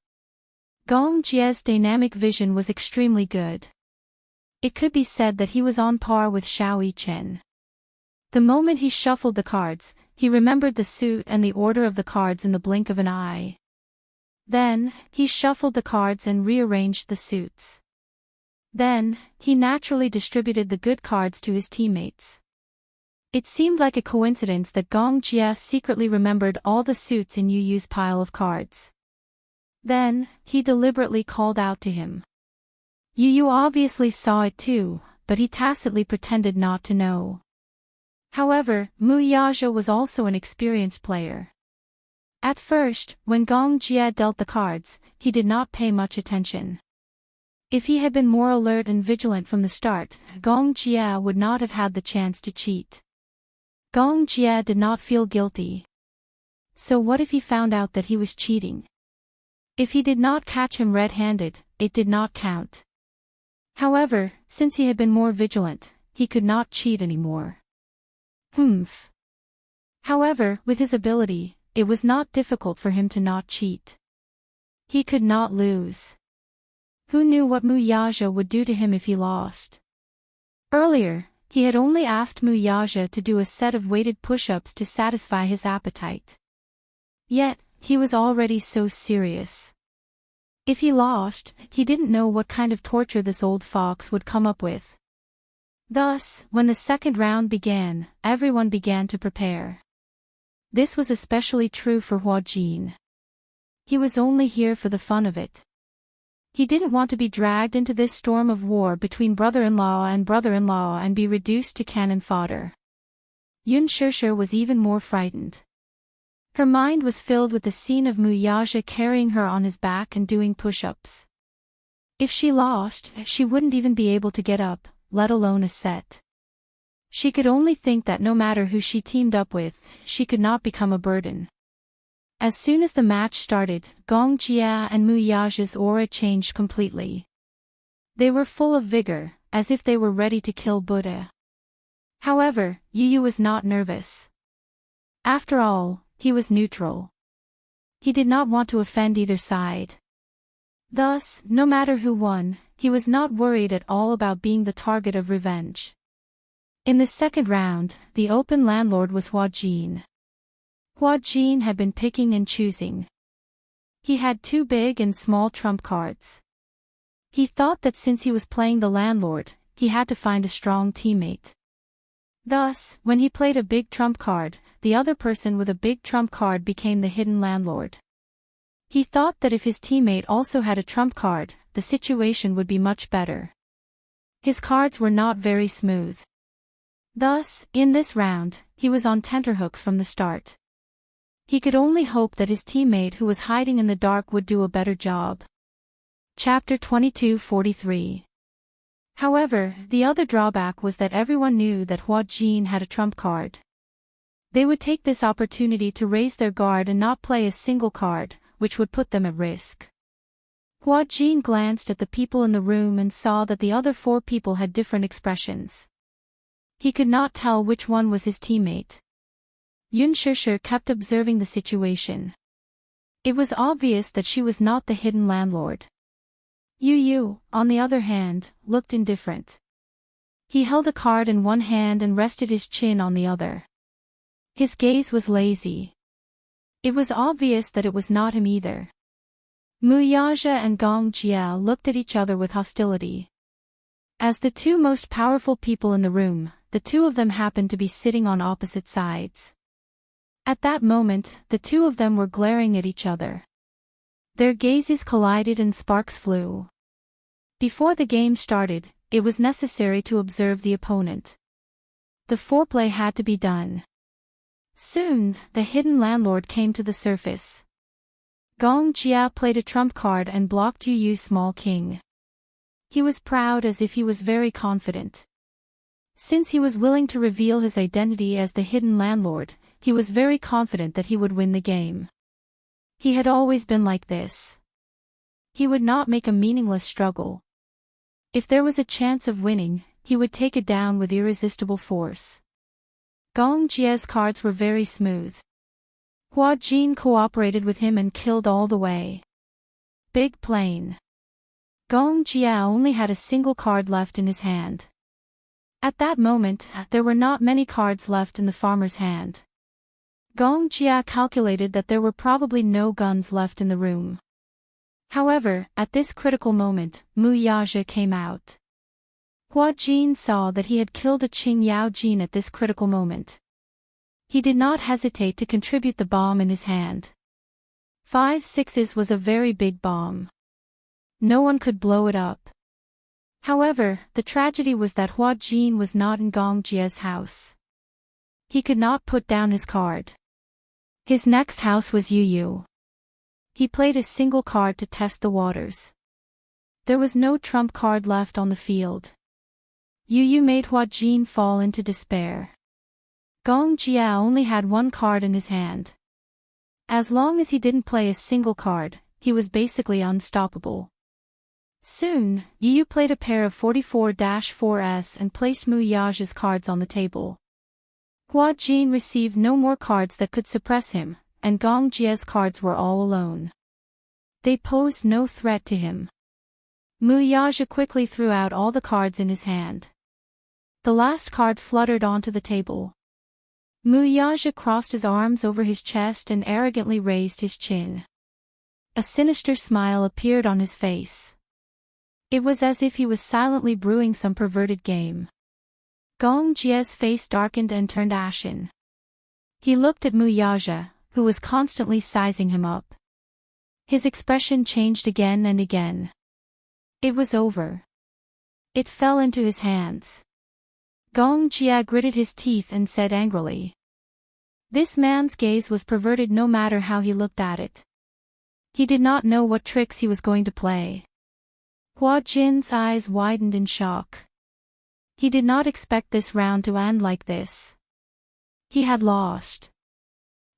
Gong Jia's dynamic vision was extremely good. It could be said that he was on par with Xiao Yichen. The moment he shuffled the cards, he remembered the suit and the order of the cards in the blink of an eye. Then, he shuffled the cards and rearranged the suits. Then, he naturally distributed the good cards to his teammates. It seemed like a coincidence that Gong Jia secretly remembered all the suits in Yu Yu's pile of cards. Then, he deliberately called out to him. Yu Yu obviously saw it too, but he tacitly pretended not to know. However, Muyaja was also an experienced player. At first, when Gong Jia dealt the cards, he did not pay much attention. If he had been more alert and vigilant from the start, Gong Jia would not have had the chance to cheat. Gong Jia did not feel guilty. So what if he found out that he was cheating? If he did not catch him red-handed, it did not count. However, since he had been more vigilant, he could not cheat anymore. However, with his ability, it was not difficult for him to not cheat. He could not lose. Who knew what Muyaja would do to him if he lost? Earlier, he had only asked Muyaja to do a set of weighted push-ups to satisfy his appetite. Yet, he was already so serious. If he lost, he didn't know what kind of torture this old fox would come up with. Thus, when the second round began, everyone began to prepare. This was especially true for Hua Jin. He was only here for the fun of it. He didn't want to be dragged into this storm of war between brother-in-law and be reduced to cannon fodder. Yun Shishir was even more frightened. Her mind was filled with the scene of Muyaja carrying her on his back and doing push-ups. If she lost, she wouldn't even be able to get up, let alone a set. She could only think that no matter who she teamed up with, she could not become a burden. As soon as the match started, Gong Jia and Mu Yaja's aura changed completely. They were full of vigor, as if they were ready to kill Buddha. However, Yu Yu was not nervous. After all, he was neutral. He did not want to offend either side. Thus, no matter who won, he was not worried at all about being the target of revenge. In the second round, the open landlord was Hua Jin. Hua Jin had been picking and choosing. He had 2 big and small trump cards. He thought that since he was playing the landlord, he had to find a strong teammate. Thus, when he played a big trump card, the other person with a big trump card became the hidden landlord. He thought that if his teammate also had a trump card, the situation would be much better. His cards were not very smooth. Thus, in this round, he was on tenterhooks from the start. He could only hope that his teammate who was hiding in the dark would do a better job. Chapter 22:43. However, the other drawback was that everyone knew that Hua Jin had a trump card. They would take this opportunity to raise their guard and not play a single card, which would put them at risk. Hua Jin glanced at the people in the room and saw that the other 4 people had different expressions. He could not tell which one was his teammate. Yun Shishir kept observing the situation. It was obvious that she was not the hidden landlord. Yu Yu, on the other hand, looked indifferent. He held a card in one hand and rested his chin on the other. His gaze was lazy. It was obvious that it was not him either. Mu Yaja and Gong Jia looked at each other with hostility. As the 2 most powerful people in the room, the 2 of them happened to be sitting on opposite sides. At that moment, the 2 of them were glaring at each other. Their gazes collided and sparks flew. Before the game started, it was necessary to observe the opponent. The foreplay had to be done. Soon, the hidden landlord came to the surface. Gong Jia played a trump card and blocked Yu Yu's small king. He was proud as if he was very confident. Since he was willing to reveal his identity as the hidden landlord, he was very confident that he would win the game. He had always been like this. He would not make a meaningless struggle. If there was a chance of winning, he would take it down with irresistible force. Gong Jia's cards were very smooth. Hua Jin cooperated with him and killed all the way. Big plain. Gong Jia only had a single card left in his hand. At that moment, there were not many cards left in the farmer's hand. Gong Jia calculated that there were probably no guns left in the room. However, at this critical moment, Mu Yaja came out. Hua Jin saw that he had killed a Qing Yao Jin at this critical moment. He did not hesitate to contribute the bomb in his hand. 5 6s was a very big bomb. No one could blow it up. However, the tragedy was that Hua Jin was not in Gong Jia's house. He could not put down his card. His next house was Yu Yu. He played a single card to test the waters. There was no trump card left on the field. Yu Yu made Hua Jin fall into despair. Gong Jia only had 1 card in his hand. As long as he didn't play a single card, he was basically unstoppable. Soon, Yu Yu played a pair of 44-4s and placed Mu Yaja's cards on the table. Hua Jin received no more cards that could suppress him, and Gong Jia's cards were all alone. They posed no threat to him. Mu Yaja quickly threw out all the cards in his hand. The last card fluttered onto the table. Mu Yaja crossed his arms over his chest and arrogantly raised his chin. A sinister smile appeared on his face. It was as if he was silently brewing some perverted game. Gong Jia's face darkened and turned ashen. He looked at Mu Yaja, who was constantly sizing him up. His expression changed again and again. It was over. It fell into his hands. Gong Jia gritted his teeth and said angrily. This man's gaze was perverted no matter how he looked at it. He did not know what tricks he was going to play. Hua Jin's eyes widened in shock. He did not expect this round to end like this. He had lost.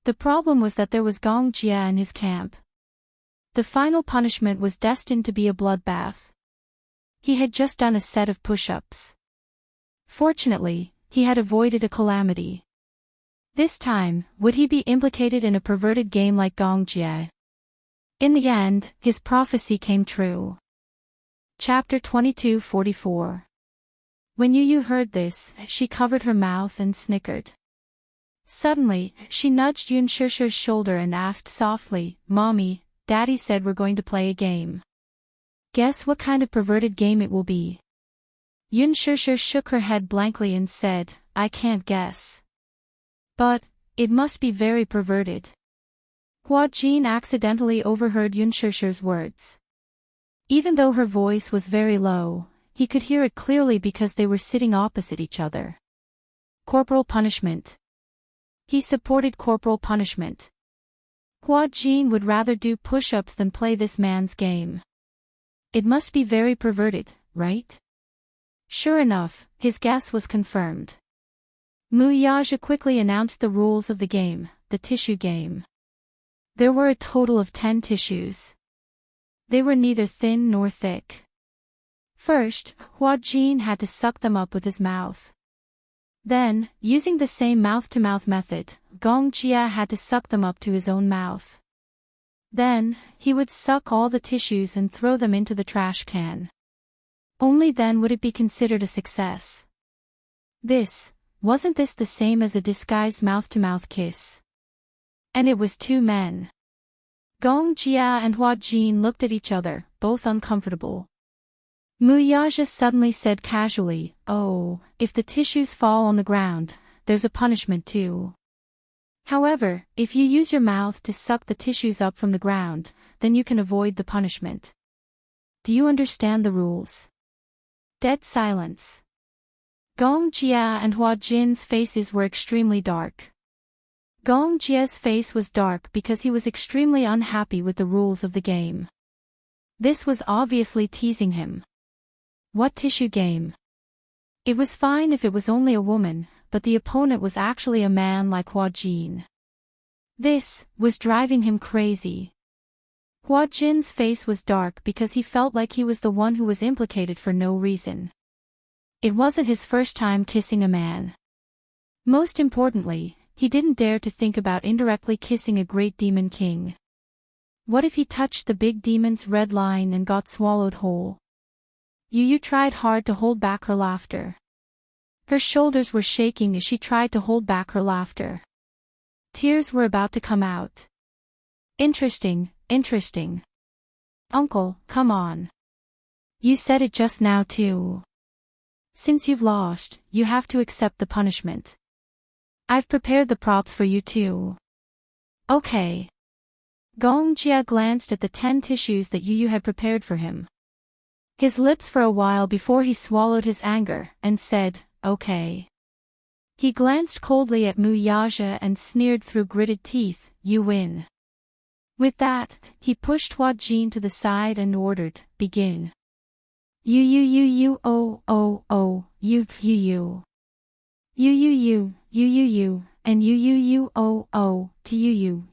The problem was that there was Gong Jia in his camp. The final punishment was destined to be a bloodbath. He had just done a set of push-ups. Fortunately, he had avoided a calamity. This time, would he be implicated in a perverted game like Gong Jia? In the end, his prophecy came true. Chapter 22:44. When Yu Yu heard this, she covered her mouth and snickered. Suddenly, she nudged Yun Shishir's shoulder and asked softly, "Mommy, Daddy said we're going to play a game. Guess what kind of perverted game it will be?" Yun Shishir shook her head blankly and said, "I can't guess. But, it must be very perverted." Hua Jin accidentally overheard Yun Shishir's words. Even though her voice was very low, he could hear it clearly because they were sitting opposite each other. Corporal punishment. He supported corporal punishment. Hua Jin would rather do push-ups than play this man's game. It must be very perverted, right? Sure enough, his guess was confirmed. Mu Yaja quickly announced the rules of the game, the tissue game. There were a total of 10 tissues. They were neither thin nor thick. First, Hua Jin had to suck them up with his mouth. Then, using the same mouth-to-mouth method, Gong Jia had to suck them up to his own mouth. Then, he would suck all the tissues and throw them into the trash can. Only then would it be considered a success. Wasn't this the same as a disguised mouth-to-mouth kiss? And it was two men. Gong Jia and Hua Jin looked at each other, both uncomfortable. Mu Yaja suddenly said casually, "Oh, if the tissues fall on the ground, there's a punishment too. However, if you use your mouth to suck the tissues up from the ground, then you can avoid the punishment. Do you understand the rules?" Dead silence. Gong Jia and Hua Jin's faces were extremely dark. Gong Jia's face was dark because he was extremely unhappy with the rules of the game. This was obviously teasing him. What tissue game? It was fine if it was only a woman, but the opponent was actually a man like Hua Jin. This was driving him crazy. Hua Jin's face was dark because he felt like he was the one who was implicated for no reason. It wasn't his first time kissing a man. Most importantly, he didn't dare to think about indirectly kissing a great demon king. What if he touched the big demon's red line and got swallowed whole? Yu Yu tried hard to hold back her laughter. Her shoulders were shaking as she tried to hold back her laughter. Tears were about to come out. Interesting. Uncle, come on. You said it just now too. Since you've lost, you have to accept the punishment. I've prepared the props for you too. Okay. Gong Jia glanced at the 10 tissues that Yu Yu had prepared for him. His lips for a while before he swallowed his anger, and said, "Okay." He glanced coldly at Mu Yaja and sneered through gritted teeth, "You win." With that, he pushed Hua Jin to the side and ordered, "Begin." You, oh, you, and you, oh, to you.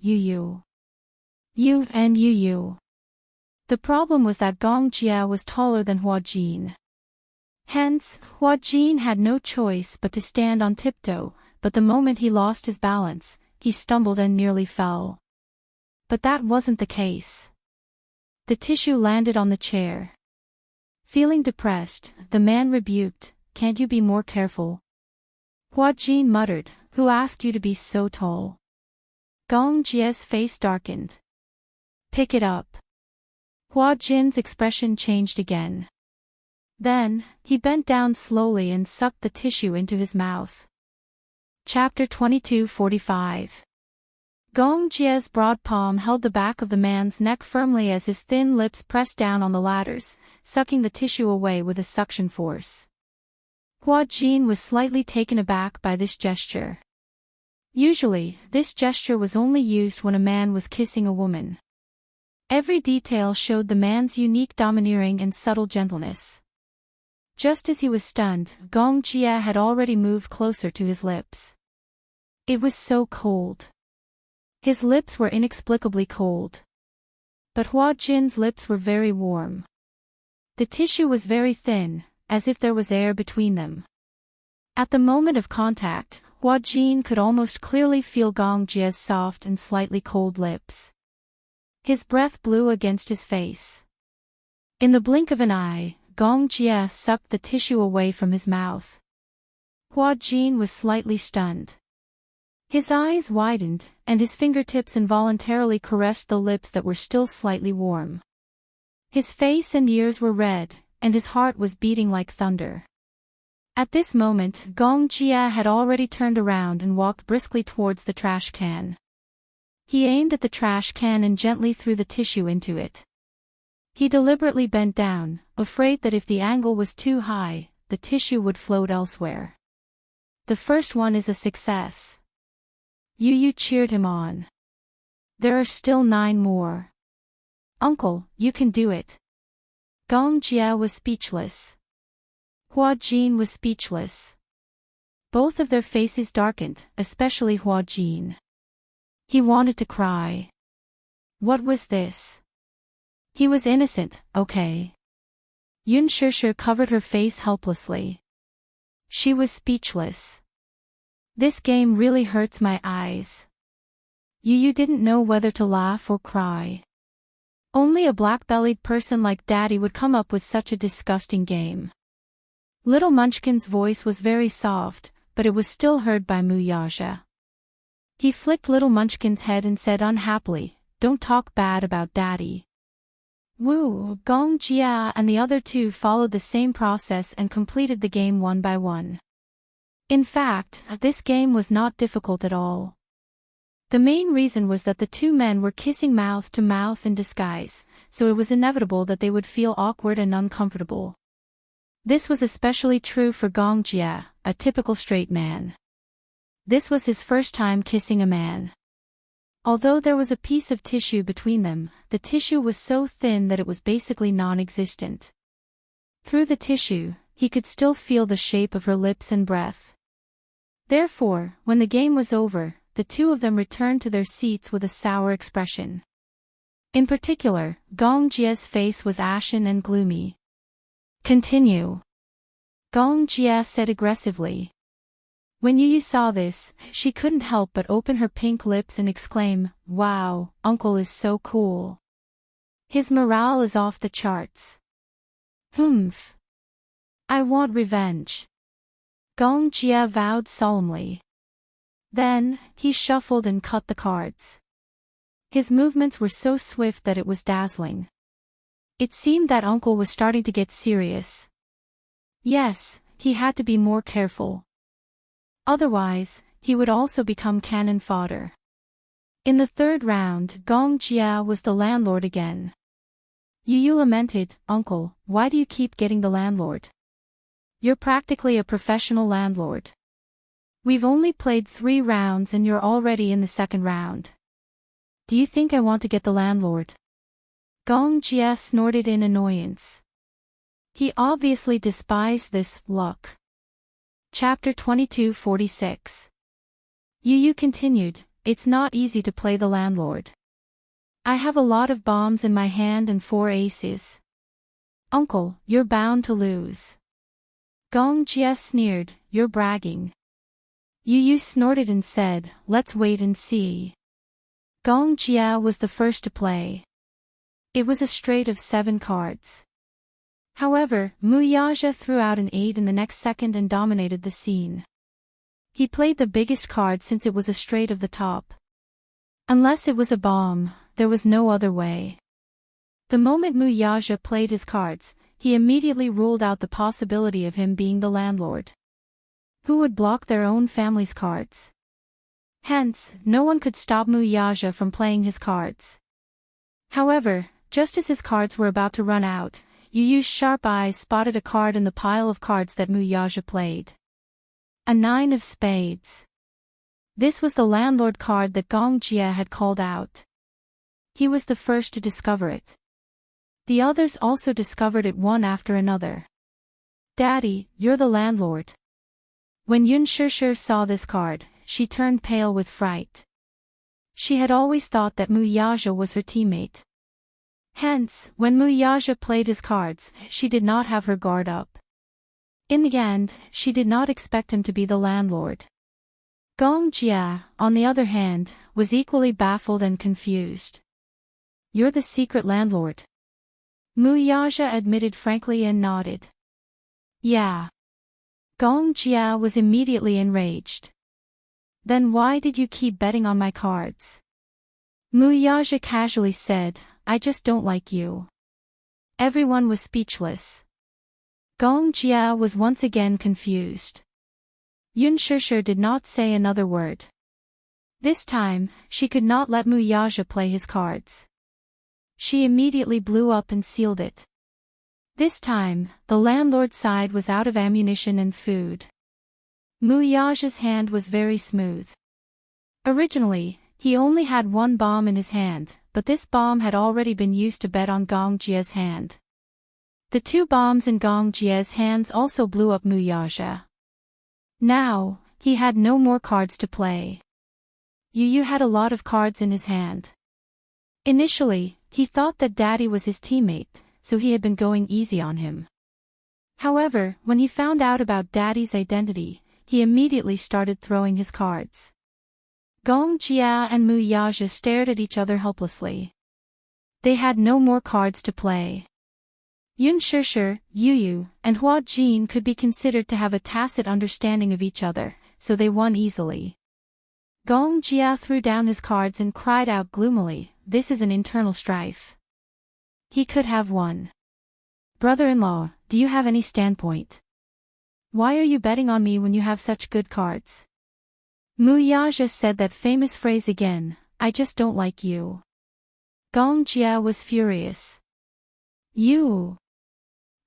You and you. The problem was that Gong Jia was taller than Hua Jin. Hence, Hua Jin had no choice but to stand on tiptoe, but the moment he lost his balance, he stumbled and nearly fell. But that wasn't the case. The tissue landed on the chair. Feeling depressed, the man rebuked, "Can't you be more careful?" Hua Jin muttered, "Who asked you to be so tall?" Gong Jia's face darkened. "Pick it up." Hua Jin's expression changed again. Then, he bent down slowly and sucked the tissue into his mouth. Chapter 22:45. Gong Jia's broad palm held the back of the man's neck firmly as his thin lips pressed down on the ladders, sucking the tissue away with a suction force. Hua Jin was slightly taken aback by this gesture. Usually, this gesture was only used when a man was kissing a woman. Every detail showed the man's unique domineering and subtle gentleness. Just as he was stunned, Gong Jia had already moved closer to his lips. It was so cold. His lips were inexplicably cold. But Hua Jin's lips were very warm. The tissue was very thin, as if there was air between them. At the moment of contact, Hua Jin could almost clearly feel Gong Jia's soft and slightly cold lips. His breath blew against his face. In the blink of an eye, Gong Jia sucked the tissue away from his mouth. Hua Jin was slightly stunned. His eyes widened, and his fingertips involuntarily caressed the lips that were still slightly warm. His face and ears were red, and his heart was beating like thunder. At this moment, Gong Jia had already turned around and walked briskly towards the trash can. He aimed at the trash can and gently threw the tissue into it. He deliberately bent down, afraid that if the angle was too high, the tissue would float elsewhere. The first one is a success. Yu cheered him on. There are still 9 more. Uncle, you can do it. Gong Jia was speechless. Hua Jin was speechless. Both of their faces darkened, especially Hua Jin. He wanted to cry. What was this? He was innocent, okay. Yun Shishir covered her face helplessly. She was speechless. This game really hurts my eyes. Yu didn't know whether to laugh or cry. Only a black-bellied person like Daddy would come up with such a disgusting game. Little Munchkin's voice was very soft, but it was still heard by Muyaja. He flicked Little Munchkin's head and said unhappily, "Don't talk bad about Daddy." Wu, Gong Jia and the other 2 followed the same process and completed the game one by one. In fact, this game was not difficult at all. The main reason was that the 2 men were kissing mouth to mouth in disguise, so it was inevitable that they would feel awkward and uncomfortable. This was especially true for Gong Jia, a typical straight man. This was his first time kissing a man. Although there was a piece of tissue between them, the tissue was so thin that it was basically non-existent. Through the tissue, he could still feel the shape of her lips and breath. Therefore, when the game was over, the 2 of them returned to their seats with a sour expression. In particular, Gong Jia's face was ashen and gloomy. Continue. Gong Jia said aggressively. When Yu saw this, she couldn't help but open her pink lips and exclaim, "Wow, Uncle is so cool. His morale is off the charts. Humph. I want revenge." Gong Jia vowed solemnly. Then, he shuffled and cut the cards. His movements were so swift that it was dazzling. It seemed that Uncle was starting to get serious. Yes, he had to be more careful. Otherwise, he would also become cannon fodder. In the 3rd round, Gong Jia was the landlord again. Yu lamented, "Uncle, why do you keep getting the landlord? You're practically a professional landlord. We've only played 3 rounds and you're already in the 2nd round. Do you think I want to get the landlord?" Gong Jia snorted in annoyance. He obviously despised this luck. Chapter 2246. Yu continued, "It's not easy to play the landlord. I have a lot of bombs in my hand and 4 aces. Uncle, you're bound to lose." Gong Jia sneered, "You're bragging." Yu snorted and said, "Let's wait and see." Gong Jia was the first to play. It was a straight of 7 cards. However, Muyaja threw out an 8 in the next second and dominated the scene. He played the biggest card since it was a straight of the top. Unless it was a bomb, there was no other way. The moment Muyaja played his cards, he immediately ruled out the possibility of him being the landlord. Who would block their own family's cards? Hence, no one could stop Muyaja from playing his cards. However, just as his cards were about to run out, Yu's sharp eyes spotted a card in the pile of cards that Muyaja played. A 9 of spades. This was the landlord card that Gong Jia had called out. He was the first to discover it. The others also discovered it one after another. "Daddy, you're the landlord." When Yun Shishir saw this card, she turned pale with fright. She had always thought that Muyaja was her teammate. Hence, when Muyaja played his cards, she did not have her guard up. In the end, she did not expect him to be the landlord. Gong Jia, on the other hand, was equally baffled and confused. "You're the secret landlord?" Muyaja admitted frankly and nodded. "Yeah." Gong Jia was immediately enraged. "Then why did you keep betting on my cards?" Muyaja casually said, "I just don't like you." Everyone was speechless. Gong Jia was once again confused. Yun Shishir did not say another word. This time, she could not let Muyaja play his cards. She immediately blew up and sealed it. This time, the landlord's side was out of ammunition and food. Muyaja's hand was very smooth. Originally, he only had one bomb in his hand, but this bomb had already been used to bet on Gong Jia's hand. The two bombs in Gong Jia's hands also blew up Muyaja. Now, he had no more cards to play. Yu had a lot of cards in his hand. Initially, he thought that Daddy was his teammate, so he had been going easy on him. However, when he found out about Daddy's identity, he immediately started throwing his cards. Gong Jia and Muyaja stared at each other helplessly. They had no more cards to play. Yun Shishir, Yu, and Hua Jin could be considered to have a tacit understanding of each other, so they won easily. Gong Jia threw down his cards and cried out gloomily, "This is an internal strife." He could have won. "Brother-in-law, do you have any standpoint? Why are you betting on me when you have such good cards?" Muyaja said that famous phrase again, "I just don't like you." Gong Jia was furious. "You."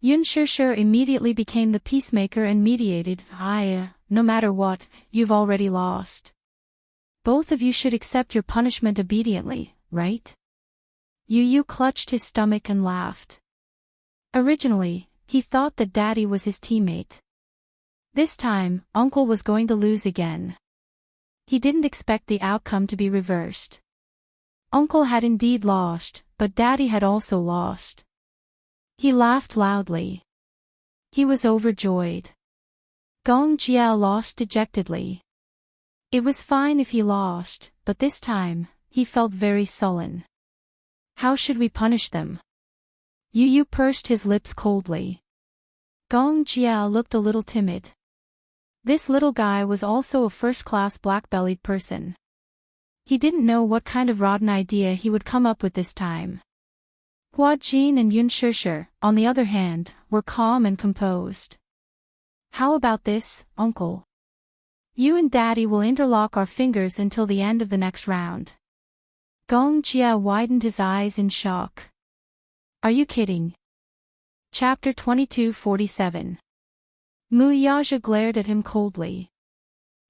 Yun Shishir immediately became the peacemaker and mediated, no matter what, you've already lost. Both of you should accept your punishment obediently, right?" Yu clutched his stomach and laughed. Originally, he thought that Daddy was his teammate. This time, Uncle was going to lose again. He didn't expect the outcome to be reversed. Uncle had indeed lost, but Daddy had also lost. He laughed loudly. He was overjoyed. Gong Jia lost dejectedly. It was fine if he lost, but this time, he felt very sullen. "How should we punish them?" Yu pursed his lips coldly. Gong Jia looked a little timid. This little guy was also a first-class black-bellied person. He didn't know what kind of rotten idea he would come up with this time. Hua Jin and Yun Shishir, on the other hand, were calm and composed. "How about this, Uncle? You and Daddy will interlock our fingers until the end of the next round." Gong Jia widened his eyes in shock. "Are you kidding?" Chapter 2247. Muyaja glared at him coldly.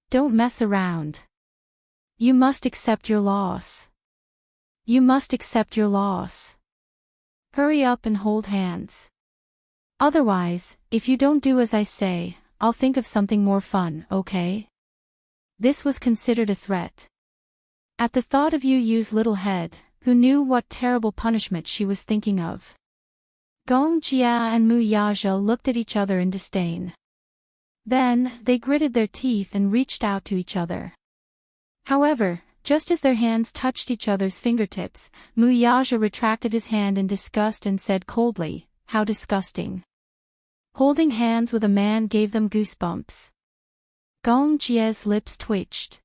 "Don't mess around. You must accept your loss. You must accept your loss. Hurry up and hold hands. Otherwise, if you don't do as I say, I'll think of something more fun, okay?" This was considered a threat. At the thought of Yu's little head, who knew what terrible punishment she was thinking of, Gong Jia and Muyaja looked at each other in disdain. Then, they gritted their teeth and reached out to each other. However, just as their hands touched each other's fingertips, Muyaja retracted his hand in disgust and said coldly, "How disgusting." Holding hands with a man gave them goosebumps. Gong Jia's lips twitched.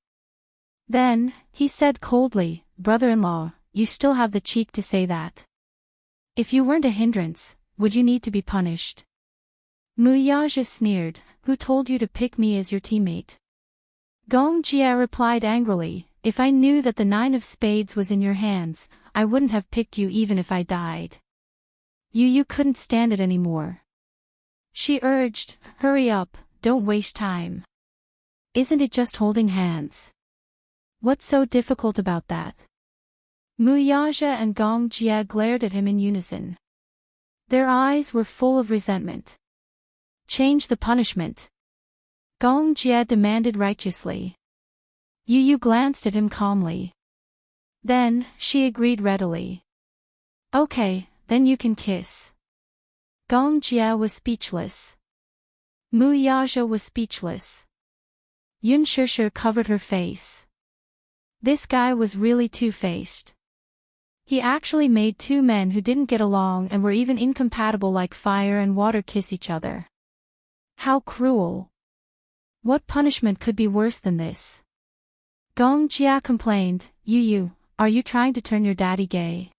Then, he said coldly, "Brother-in-law, you still have the cheek to say that. If you weren't a hindrance, would you need to be punished?" Muyaja sneered, "Who told you to pick me as your teammate?" Gong Jia replied angrily, "If I knew that the 9 of spades was in your hands, I wouldn't have picked you even if I died." Yu couldn't stand it anymore. She urged, "Hurry up, don't waste time. Isn't it just holding hands? What's so difficult about that?" Muyaja and Gong Jia glared at him in unison. Their eyes were full of resentment. "Change the punishment," Gong Jia demanded righteously. Yu glanced at him calmly. Then, she agreed readily. Okay, then you can kiss. Gong Jia was speechless. Mu Yaja was speechless. Yun Shishir covered her face. This guy was really two-faced. He actually made two men who didn't get along and were even incompatible like fire and water kiss each other. How cruel. What punishment could be worse than this? Gong Jia complained, You, are you trying to turn your daddy gay?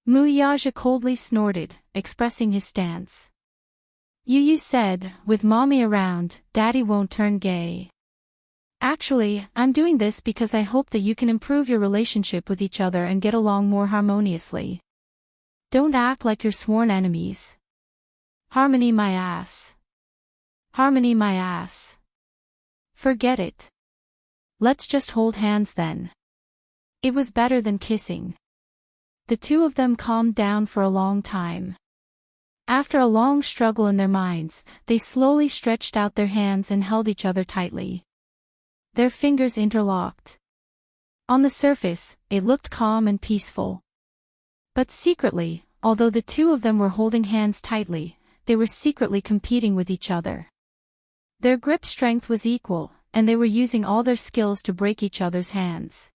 Mu Yaja coldly snorted, expressing his stance. Yu said, with mommy around, daddy won't turn gay. Actually, I'm doing this because I hope that you can improve your relationship with each other and get along more harmoniously. Don't act like you're sworn enemies. Harmony my ass. Harmony my ass. Forget it. Let's just hold hands then. It was better than kissing. The two of them calmed down for a long time. After a long struggle in their minds, they slowly stretched out their hands and held each other tightly. Their fingers interlocked. On the surface, it looked calm and peaceful. But secretly, although the two of them were holding hands tightly, they were secretly competing with each other. Their grip strength was equal, and they were using all their skills to break each other's hands.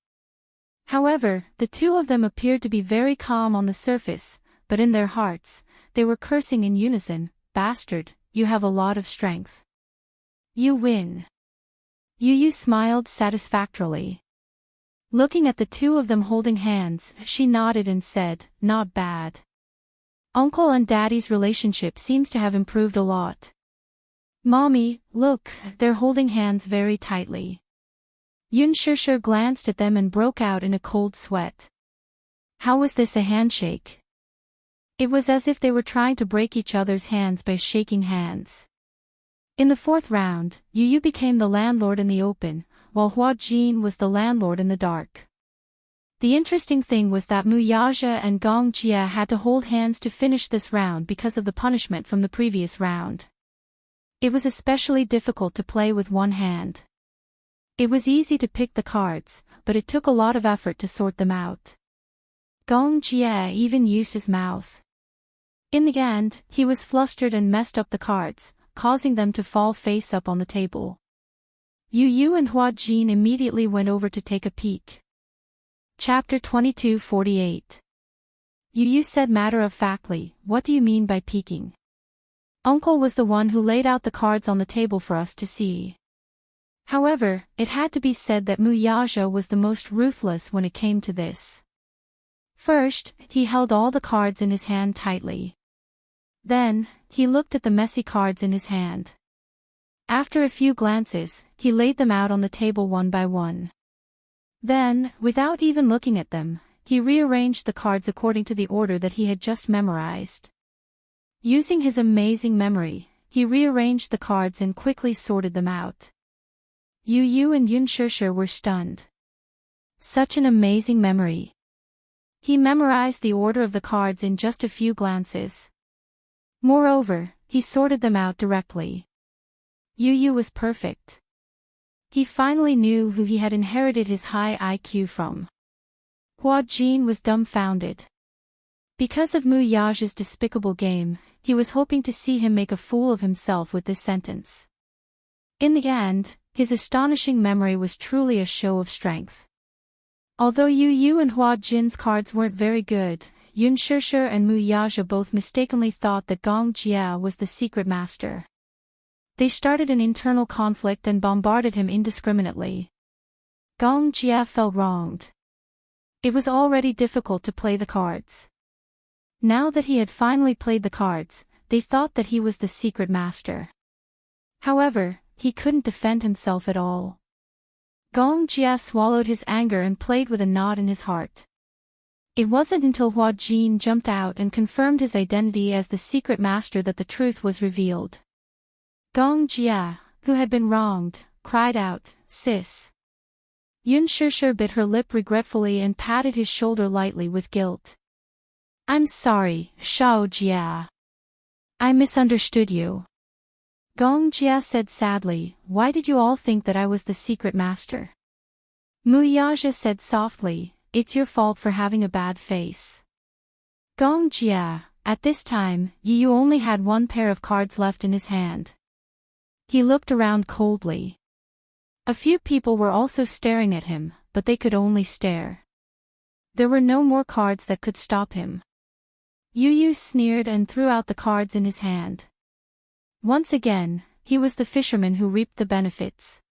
However, the two of them appeared to be very calm on the surface, but in their hearts, they were cursing in unison, Bastard, you have a lot of strength. You win. Yu smiled satisfactorily. Looking at the two of them holding hands, she nodded and said, Not bad. Uncle and Daddy's relationship seems to have improved a lot. Mommy, look, they're holding hands very tightly. Yun Shishir glanced at them and broke out in a cold sweat. How was this a handshake? It was as if they were trying to break each other's hands by shaking hands. In the fourth round, Yu became the landlord in the open, while Hua Jin was the landlord in the dark. The interesting thing was that Mu Yaja and Gong Jia had to hold hands to finish this round because of the punishment from the previous round. It was especially difficult to play with one hand. It was easy to pick the cards, but it took a lot of effort to sort them out. Gong Jia even used his mouth. In the end, he was flustered and messed up the cards, causing them to fall face up on the table. Yu and Hua Jin immediately went over to take a peek. Chapter 22:48. Yu said matter-of-factly, What do you mean by peeking? Uncle was the one who laid out the cards on the table for us to see. However, it had to be said that Mu Yaja was the most ruthless when it came to this. First, he held all the cards in his hand tightly. Then, he looked at the messy cards in his hand. After a few glances, he laid them out on the table one by one. Then, without even looking at them, he rearranged the cards according to the order that he had just memorized. Using his amazing memory, he rearranged the cards and quickly sorted them out. Yu and Yun Shishir were stunned. Such an amazing memory. He memorized the order of the cards in just a few glances. Moreover, he sorted them out directly. Yu was perfect. He finally knew who he had inherited his high IQ from. Hua Jin was dumbfounded. Because of Mu Yaja's despicable game, he was hoping to see him make a fool of himself with this sentence. In the end, his astonishing memory was truly a show of strength. Although Yu and Hua Jin's cards weren't very good, Yun Shishir and Mu Yaja both mistakenly thought that Gong Jia was the secret master. They started an internal conflict and bombarded him indiscriminately. Gong Jia felt wronged. It was already difficult to play the cards. Now that he had finally played the cards, they thought that he was the secret master. However, he couldn't defend himself at all. Gong Jia swallowed his anger and played with a knot in his heart. It wasn't until Hua Jin jumped out and confirmed his identity as the secret master that the truth was revealed. Gong Jia, who had been wronged, cried out, Sis. Yun Shishir bit her lip regretfully and patted his shoulder lightly with guilt. I'm sorry, Shao Jia. I misunderstood you. Gong Jia said sadly, Why did you all think that I was the secret master? Mu Yaja said softly, it's your fault for having a bad face. Gong Jia, at this time, Yu only had one pair of cards left in his hand. He looked around coldly. A few people were also staring at him, but they could only stare. There were no more cards that could stop him. Yu sneered and threw out the cards in his hand. Once again, he was the fisherman who reaped the benefits.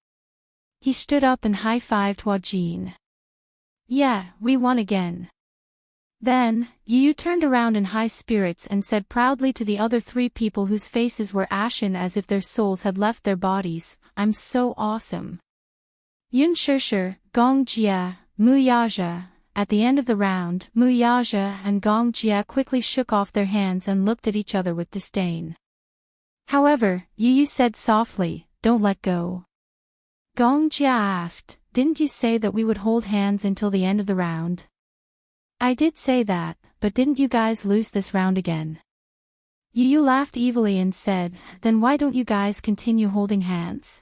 He stood up and high-fived Hua Jin. Yeah, we won again. Then, Yu turned around in high spirits and said proudly to the other three people whose faces were ashen as if their souls had left their bodies, I'm so awesome. Yun Shishir, Gong Jia, Mu Yaja. At the end of the round, Mu Yaja and Gong Jia quickly shook off their hands and looked at each other with disdain. However, Yu said softly, don't let go. Gong Jia asked, didn't you say that we would hold hands until the end of the round? I did say that, but didn't you guys lose this round again? Yu laughed evilly and said, then why don't you guys continue holding hands?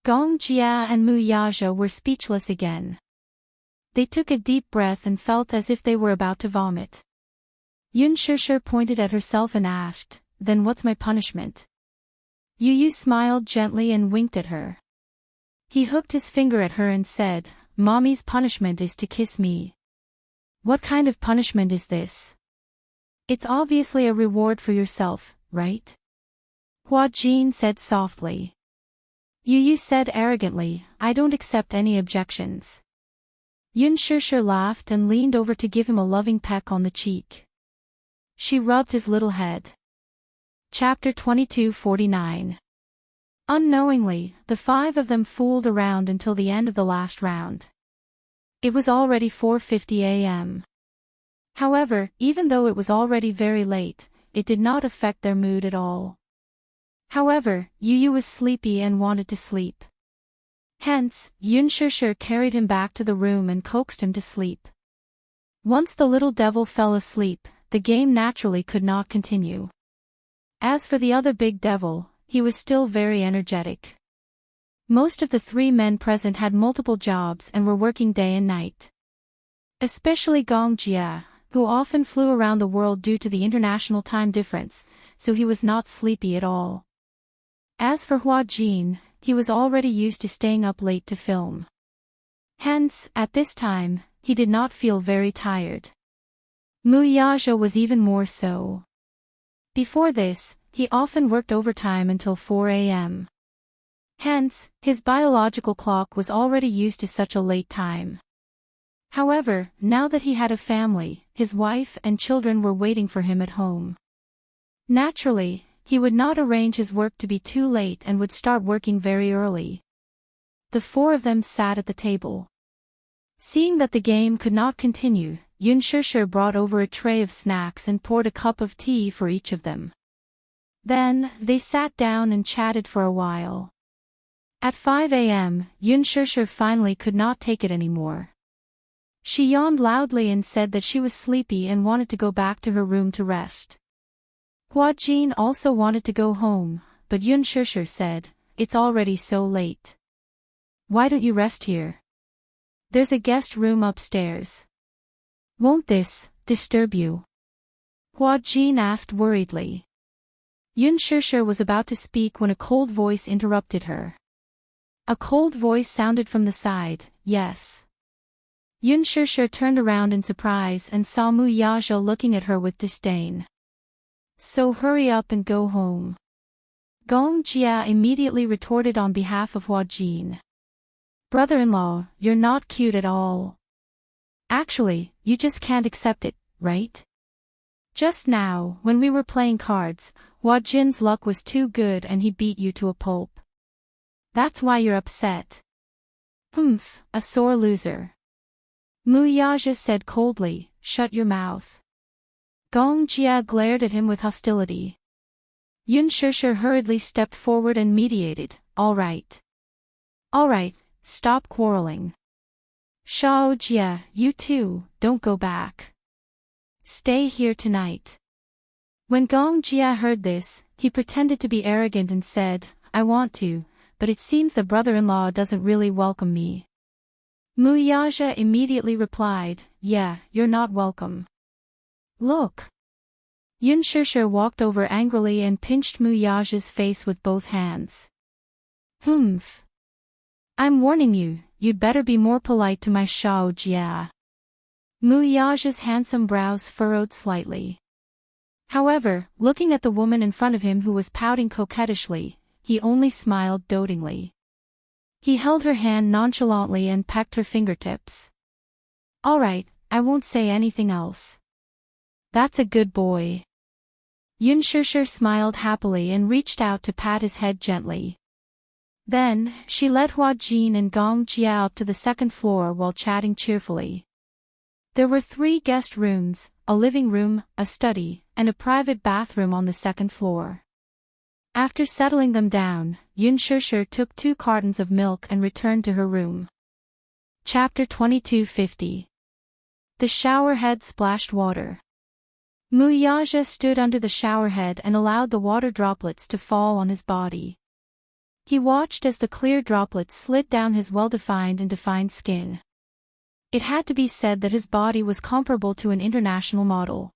Gong Jia and Mu Yaja were speechless again. They took a deep breath and felt as if they were about to vomit. Yun Shishir pointed at herself and asked, then what's my punishment? Yu smiled gently and winked at her. He hooked his finger at her and said, Mommy's punishment is to kiss me. What kind of punishment is this? It's obviously a reward for yourself, right? Hua Jin said softly. Yu said arrogantly, I don't accept any objections. Yun Shishir laughed and leaned over to give him a loving peck on the cheek. She rubbed his little head. Chapter 22:49. Unknowingly, the five of them fooled around until the end of the last round. It was already 4:50 a.m. However, even though it was already very late, it did not affect their mood at all. However, Yu was sleepy and wanted to sleep. Hence, Yun Shishir carried him back to the room and coaxed him to sleep. Once the little devil fell asleep, the game naturally could not continue. As for the other big devil, he was still very energetic. Most of the three men present had multiple jobs and were working day and night. Especially Gong Jia, who often flew around the world due to the international time difference, so he was not sleepy at all. As for Hua Jin, he was already used to staying up late to film. Hence, at this time, he did not feel very tired. Mu Yaja was even more so. Before this, he often worked overtime until 4 a.m. Hence, his biological clock was already used to such a late time. However, now that he had a family, his wife and children were waiting for him at home. Naturally, he would not arrange his work to be too late and would start working very early. The four of them sat at the table. Seeing that the game could not continue, Yun Shishir brought over a tray of snacks and poured a cup of tea for each of them. Then, they sat down and chatted for a while. At 5 a.m., Yun Shishir finally could not take it anymore. She yawned loudly and said that she was sleepy and wanted to go back to her room to rest. Hua Jin also wanted to go home, but Yun Shishir said, it's already so late. Why don't you rest here? There's a guest room upstairs. Won't this disturb you? Hua Jin asked worriedly. Yun Shishir was about to speak when a cold voice interrupted her. A cold voice sounded from the side, yes. Yun Shishir turned around in surprise and saw Mu Yaja looking at her with disdain. So hurry up and go home. Gong Jia immediately retorted on behalf of Hua Jin. Brother-in-law, you're not cute at all. Actually, you just can't accept it, right? Just now, when we were playing cards, Hua Jin's luck was too good and he beat you to a pulp. That's why you're upset. Humph, a sore loser. Mu Yaja said coldly, shut your mouth. Gong Jia glared at him with hostility. Yun Shishir hurriedly stepped forward and mediated, all right. All right, stop quarreling. Shao Jia, you too, don't go back. Stay here tonight. When Gong Jia heard this, he pretended to be arrogant and said, I want to, but it seems the brother-in-law doesn't really welcome me. Muyaja immediately replied, "Yeah, you're not welcome. Look." Yun Shishir walked over angrily and pinched Muyaja's face with both hands. "Humph. I'm warning you, you'd better be more polite to my Shao Jia." Muyaja's handsome brows furrowed slightly. However, looking at the woman in front of him who was pouting coquettishly, he only smiled dotingly. He held her hand nonchalantly and pecked her fingertips. "All right, I won't say anything else. That's a good boy." Yun Shishir smiled happily and reached out to pat his head gently. Then, she led Hua Jin and Gong Jia up to the second floor while chatting cheerfully. There were 3 guest rooms, a living room, a study, and a private bathroom on the second floor. After settling them down, Yun Shishir took 2 cartons of milk and returned to her room. Chapter 2250. The showerhead splashed water. Muyaja stood under the showerhead and allowed the water droplets to fall on his body. He watched as the clear droplets slid down his well-defined and defined skin. It had to be said that his body was comparable to an international model.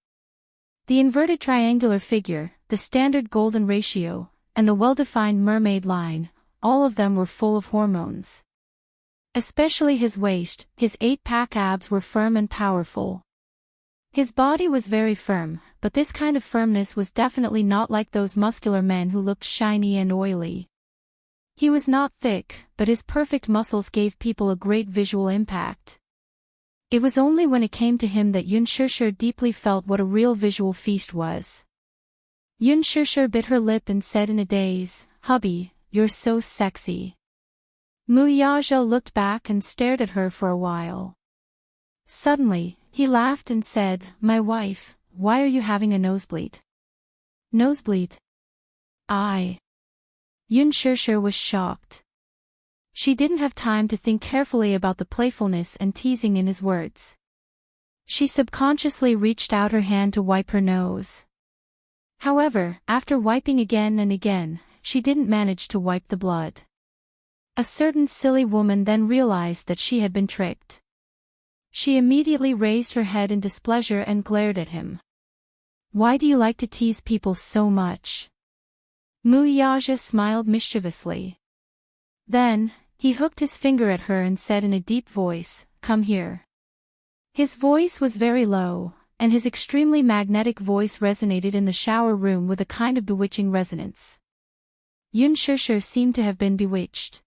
The inverted triangular figure, the standard golden ratio, and the well-defined mermaid line, all of them were full of hormones. Especially his waist, his 8-pack abs were firm and powerful. His body was very firm, but this kind of firmness was definitely not like those muscular men who looked shiny and oily. He was not thick, but his perfect muscles gave people a great visual impact. It was only when it came to him that Yun Shishir deeply felt what a real visual feast was. Yun Shishir bit her lip and said in a daze, "Hubby, you're so sexy." Muyaja looked back and stared at her for a while. Suddenly, he laughed and said, "My wife, why are you having a nosebleed?" "Nosebleed?" Yun Shishir was shocked. She didn't have time to think carefully about the playfulness and teasing in his words. She subconsciously reached out her hand to wipe her nose. However, after wiping again and again, she didn't manage to wipe the blood. A certain silly woman then realized that she had been tricked. She immediately raised her head in displeasure and glared at him. "Why do you like to tease people so much?" Muyaja smiled mischievously. Then, he hooked his finger at her and said in a deep voice, "Come here." His voice was very low, and his extremely magnetic voice resonated in the shower room with a kind of bewitching resonance. Yun Shishir seemed to have been bewitched.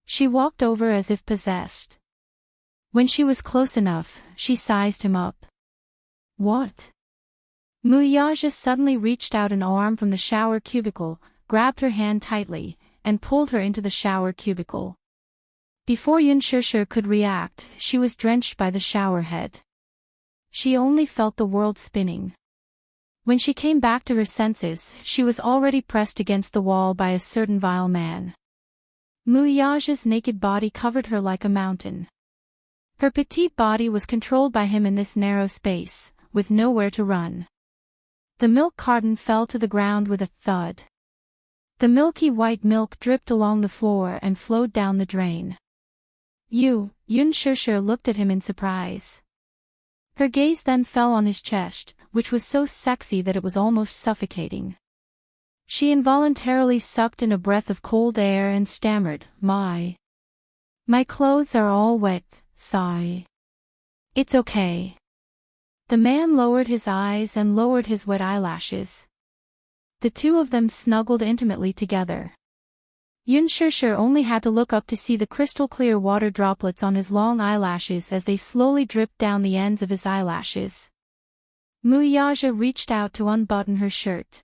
She walked over as if possessed. When she was close enough, she sized him up. "What?" Muyaja suddenly reached out an arm from the shower cubicle, grabbed her hand tightly, and pulled her into the shower cubicle. Before Yun Shishir could react, she was drenched by the shower head. She only felt the world spinning. When she came back to her senses, she was already pressed against the wall by a certain vile man. Muyaja's naked body covered her like a mountain. Her petite body was controlled by him in this narrow space, with nowhere to run. The milk carton fell to the ground with a thud. The milky white milk dripped along the floor and flowed down the drain. Yun Shishir looked at him in surprise. Her gaze then fell on his chest, which was so sexy that it was almost suffocating. She involuntarily sucked in a breath of cold air and stammered, My clothes are all wet, sigh. It's okay." The man lowered his eyes and lowered his wet eyelashes. The two of them snuggled intimately together. Yun Shishir only had to look up to see the crystal-clear water droplets on his long eyelashes as they slowly dripped down the ends of his eyelashes. Muyaja reached out to unbutton her shirt.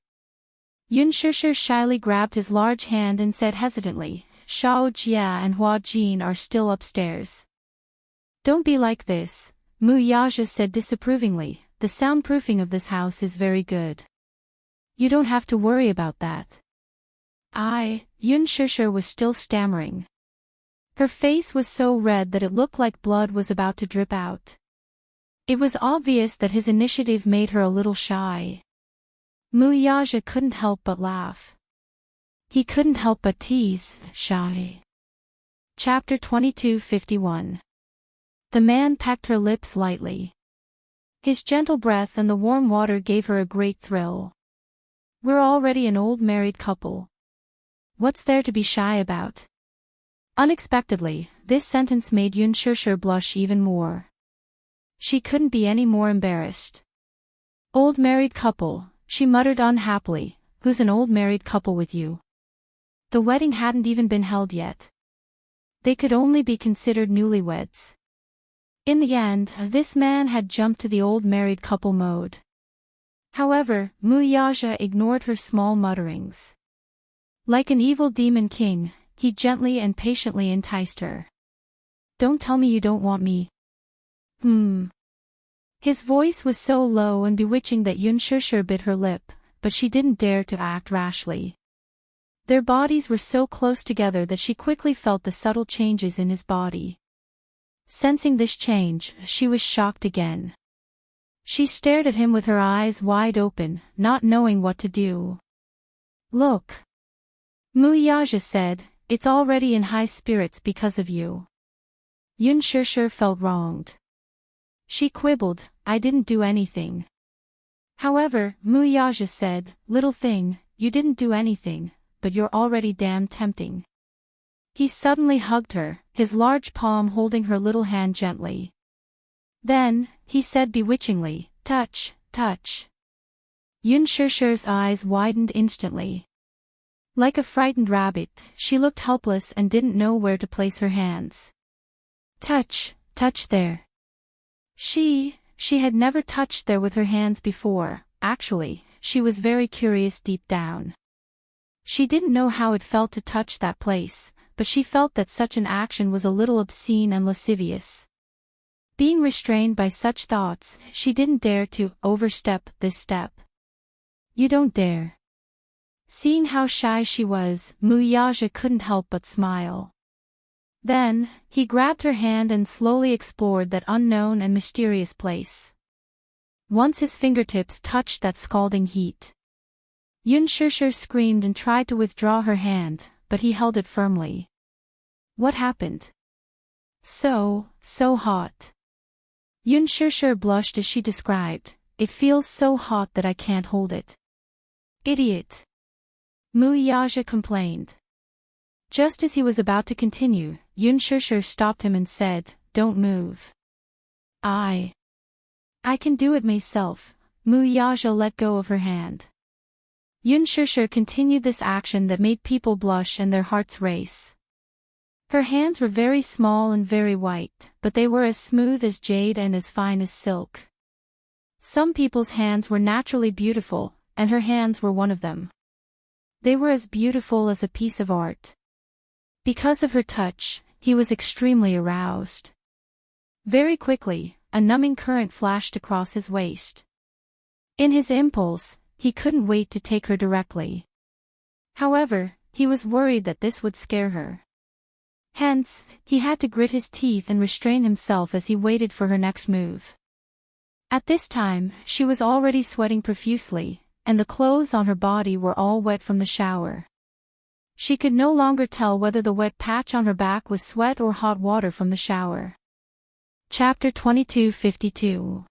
Yun Shishir shyly grabbed his large hand and said hesitantly, "Shao Jia and Hua Jin are still upstairs." "Don't be like this," Muyaja said disapprovingly, "the soundproofing of this house is very good. You don't have to worry about that." Yun Shishir was still stammering. Her face was so red that it looked like blood was about to drip out. It was obvious that his initiative made her a little shy. Muyaja couldn't help but laugh. He couldn't help but tease, shy. Chapter 2251. The man pecked her lips lightly. His gentle breath and the warm water gave her a great thrill. We're already an old married couple. What's there to be shy about? Unexpectedly, this sentence made Yun Shishir blush even more. She couldn't be any more embarrassed. Old married couple, she muttered unhappily, who's an old married couple with you? The wedding hadn't even been held yet. They could only be considered newlyweds. In the end, this man had jumped to the old married couple mode. However, Muyaja ignored her small mutterings. Like an evil demon king, he gently and patiently enticed her. Don't tell me you don't want me. His voice was so low and bewitching that Yun Shishir bit her lip, but she didn't dare to act rashly. Their bodies were so close together that she quickly felt the subtle changes in his body. Sensing this change, she was shocked again. She stared at him with her eyes wide open, not knowing what to do. Look. Muyaja said, it's already in high spirits because of you. Yun Shishir felt wronged. She quibbled, I didn't do anything. However, Muyaja said, little thing, you didn't do anything, but you're already damn tempting. He suddenly hugged her, his large palm holding her little hand gently. Then, he said bewitchingly, touch, touch. Yun Shishir's eyes widened instantly. Like a frightened rabbit, she looked helpless and didn't know where to place her hands. Touch, touch there. She had never touched there with her hands before. Actually, she was very curious deep down. She didn't know how it felt to touch that place, but she felt that such an action was a little obscene and lascivious. Being restrained by such thoughts, she didn't dare to overstep this step. You don't dare. Seeing how shy she was, Muyaja couldn't help but smile. Then, he grabbed her hand and slowly explored that unknown and mysterious place. Once his fingertips touched that scalding heat. Yun Shishir screamed and tried to withdraw her hand, but he held it firmly. What happened? So hot. Yun Shishir blushed as she described, it feels so hot that I can't hold it. Idiot. Muyaja complained. Just as he was about to continue, Yun Shishir stopped him and said, don't move. I can do it myself. Muyaja let go of her hand. Yun Shishir continued this action that made people blush and their hearts race. Her hands were very small and very white, but they were as smooth as jade and as fine as silk. Some people's hands were naturally beautiful, and her hands were one of them. They were as beautiful as a piece of art. Because of her touch, he was extremely aroused. Very quickly, a numbing current flashed across his waist. In his impulse, he couldn't wait to take her directly. However, he was worried that this would scare her. Hence, he had to grit his teeth and restrain himself as he waited for her next move. At this time, she was already sweating profusely, and the clothes on her body were all wet from the shower. She could no longer tell whether the wet patch on her back was sweat or hot water from the shower. Chapter 2252.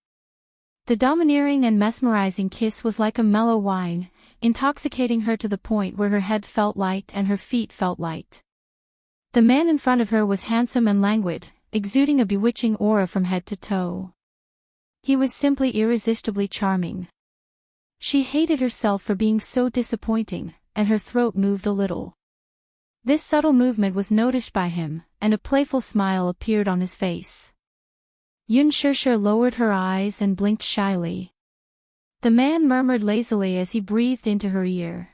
The domineering and mesmerizing kiss was like a mellow wine, intoxicating her to the point where her head felt light and her feet felt light. The man in front of her was handsome and languid, exuding a bewitching aura from head to toe. He was simply irresistibly charming. She hated herself for being so disappointing, and her throat moved a little. This subtle movement was noticed by him, and a playful smile appeared on his face. Yun Shishir lowered her eyes and blinked shyly. The man murmured lazily as he breathed into her ear.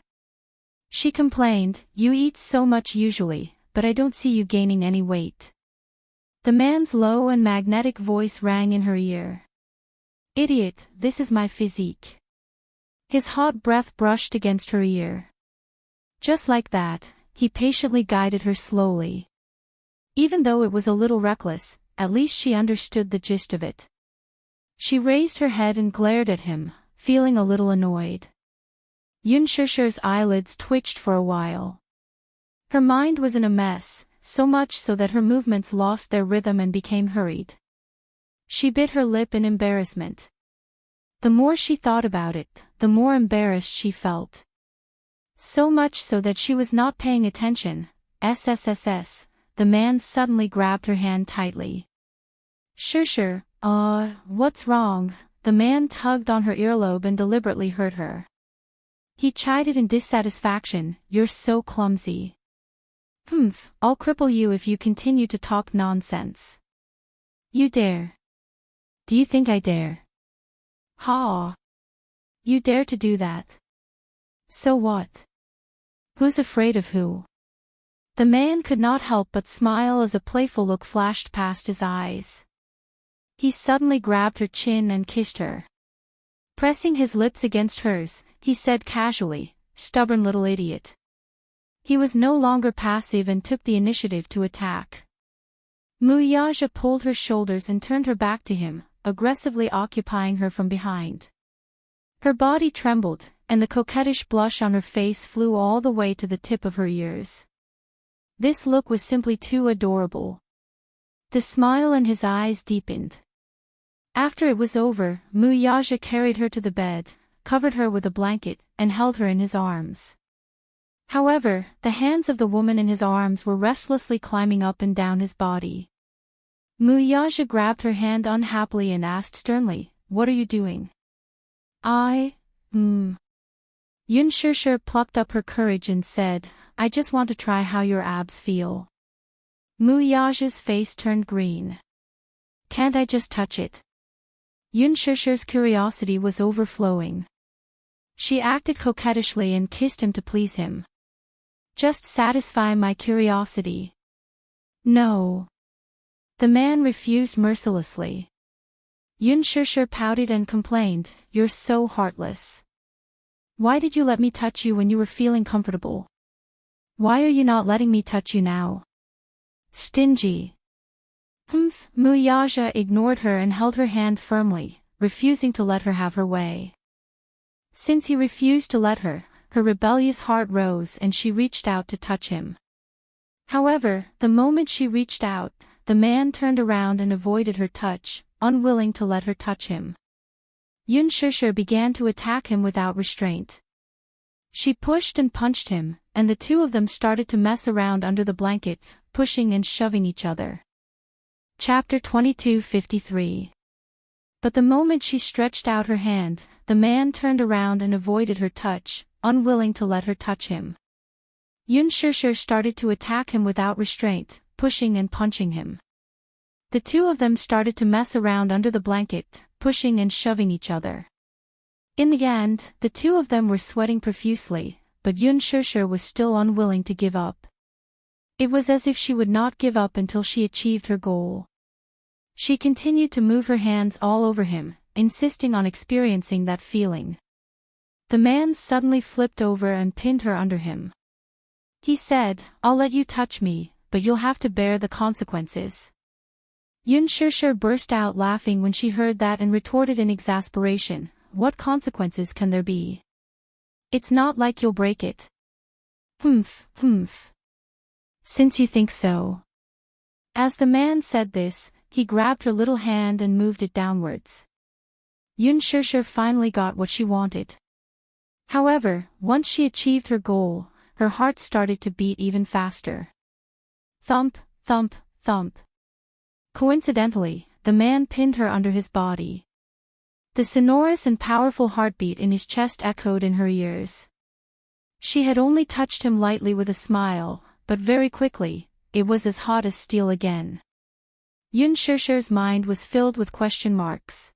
She complained, you eat so much usually, but I don't see you gaining any weight. The man's low and magnetic voice rang in her ear. Idiot, this is my physique. His hot breath brushed against her ear. Just like that, he patiently guided her slowly. Even though it was a little reckless, at least she understood the gist of it. She raised her head and glared at him, feeling a little annoyed. Yun Shishir's eyelids twitched for a while. Her mind was in a mess, so much so that her movements lost their rhythm and became hurried. She bit her lip in embarrassment. The more she thought about it, the more embarrassed she felt. So much so that she was not paying attention. SSSS, the man suddenly grabbed her hand tightly. Sure, what's wrong? The man tugged on her earlobe and deliberately hurt her. He chided in dissatisfaction, "You're so clumsy." I'll cripple you if you continue to talk nonsense." "You dare?" "Do you think I dare?" "Ha! You dare to do that? So what? Who's afraid of who?" The man could not help but smile as a playful look flashed past his eyes. He suddenly grabbed her chin and kissed her. Pressing his lips against hers, he said casually, "Stubborn little idiot." He was no longer passive and took the initiative to attack. Muyaja pulled her shoulders and turned her back to him, aggressively occupying her from behind. Her body trembled, and the coquettish blush on her face flew all the way to the tip of her ears. This look was simply too adorable. The smile in his eyes deepened. After it was over, Muyaja carried her to the bed, covered her with a blanket, and held her in his arms. However, the hands of the woman in his arms were restlessly climbing up and down his body. Muyaja grabbed her hand unhappily and asked sternly, "What are you doing?" Yunshir plucked up her courage and said, "I just want to try how your abs feel." Muyaja's face turned green. "Can't I just touch it?" Yunshir's curiosity was overflowing. She acted coquettishly and kissed him to please him. "Just satisfy my curiosity." "No." The man refused mercilessly. Yunshir pouted and complained, "You're so heartless. Why did you let me touch you when you were feeling comfortable? Why are you not letting me touch you now? Stingy." Muyaja ignored her and held her hand firmly, refusing to let her have her way. Since he refused to let her, her rebellious heart rose and she reached out to touch him. However, the moment she reached out, the man turned around and avoided her touch, unwilling to let her touch him. Yunshir began to attack him without restraint. She pushed and punched him, and the two of them started to mess around under the blanket, pushing and shoving each other. Chapter 22:53. But the moment she stretched out her hand, the man turned around and avoided her touch, unwilling to let her touch him. Yunshir started to attack him without restraint, pushing and punching him. The two of them started to mess around under the blanket, pushing and shoving each other. In the end, the two of them were sweating profusely, but Yunshir was still unwilling to give up. It was as if she would not give up until she achieved her goal. She continued to move her hands all over him, insisting on experiencing that feeling. The man suddenly flipped over and pinned her under him. He said, "I'll let you touch me, but you'll have to bear the consequences." Yunshir burst out laughing when she heard that and retorted in exasperation, "What consequences can there be? It's not like you'll break it." Since you think so." As the man said this, he grabbed her little hand and moved it downwards. Yunshir finally got what she wanted. However, once she achieved her goal, her heart started to beat even faster. Thump, thump, thump. Coincidentally, the man pinned her under his body. The sonorous and powerful heartbeat in his chest echoed in her ears. She had only touched him lightly with a smile, but very quickly, it was as hot as steel again. Yunshir's mind was filled with question marks.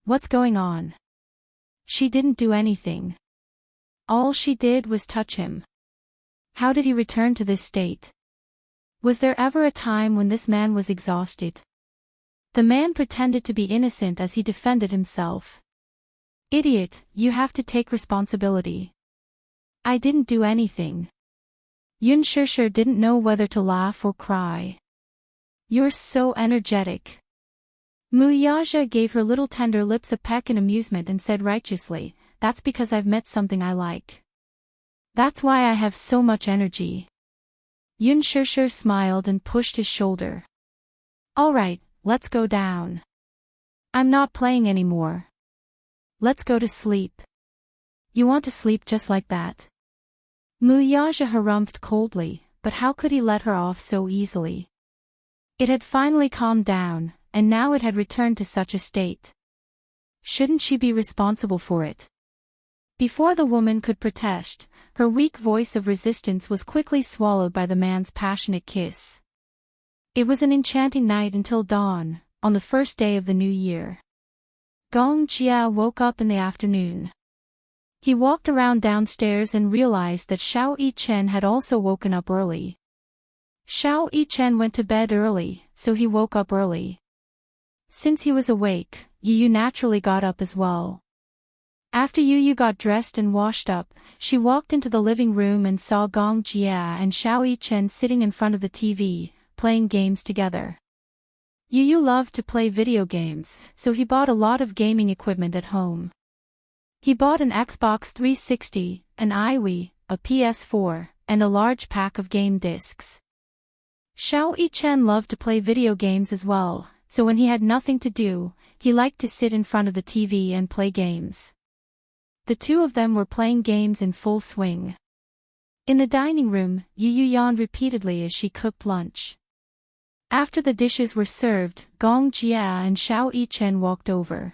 What's going on? She didn't do anything. All she did was touch him. How did he return to this state? Was there ever a time when this man was exhausted? The man pretended to be innocent as he defended himself. "Idiot, you have to take responsibility. I didn't do anything." Yunshir didn't know whether to laugh or cry. "You're so energetic." Muyaja gave her little tender lips a peck in amusement and said righteously, "That's because I've met something I like. That's why I have so much energy." Yunshir smiled and pushed his shoulder. "All right, let's go down." I'm not playing anymore. Let's go to sleep. You want to sleep just like that? Muyaja harumphed coldly, but how could he let her off so easily? It had finally calmed down, and now it had returned to such a state. Shouldn't she be responsible for it? Before the woman could protest, her weak voice of resistance was quickly swallowed by the man's passionate kiss. It was an enchanting night until dawn, on the first day of the new year. Gong Jia woke up in the afternoon. He walked around downstairs and realized that Xiao Yichen had also woken up early. Xiao Yichen went to bed early, so he woke up early. Since he was awake, Yu naturally got up as well. After Yu got dressed and washed up, she walked into the living room and saw Gong Jia and Xiao Yichen sitting in front of the TV, playing games together. Yu loved to play video games, so he bought a lot of gaming equipment at home. He bought an Xbox 360, an iWii, a PS4, and a large pack of game discs. Xiao Yichen loved to play video games as well, so when he had nothing to do, he liked to sit in front of the TV and play games. The two of them were playing games in full swing. In the dining room, Yu yawned repeatedly as she cooked lunch. After the dishes were served, Gong Jia and Xiao Yichen walked over.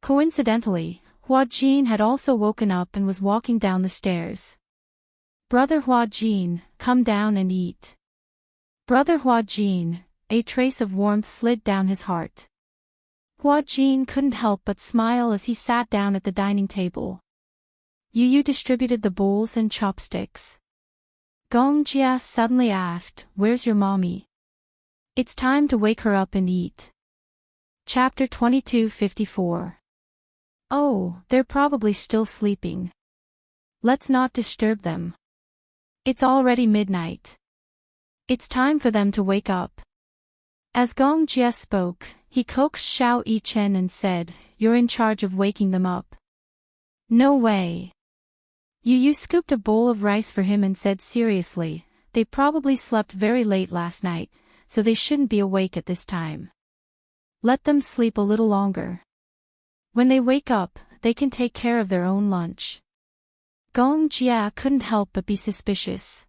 Coincidentally, Hua Jin had also woken up and was walking down the stairs. Brother Hua Jin, come down and eat. Brother Hua Jin, a trace of warmth slid down his heart. Hua Jin couldn't help but smile as he sat down at the dining table. Yu distributed the bowls and chopsticks. Gong Jia suddenly asked, "Where's your mommy? It's time to wake her up and eat." Chapter 22:54. Oh, they're probably still sleeping. Let's not disturb them. It's already midnight. It's time for them to wake up. As Gong Jia spoke, he coaxed Xiao Yichen and said, "You're in charge of waking them up." No way. Yu scooped a bowl of rice for him and said seriously, "They probably slept very late last night, so they shouldn't be awake at this time. Let them sleep a little longer. When they wake up, they can take care of their own lunch." Gong Jia couldn't help but be suspicious.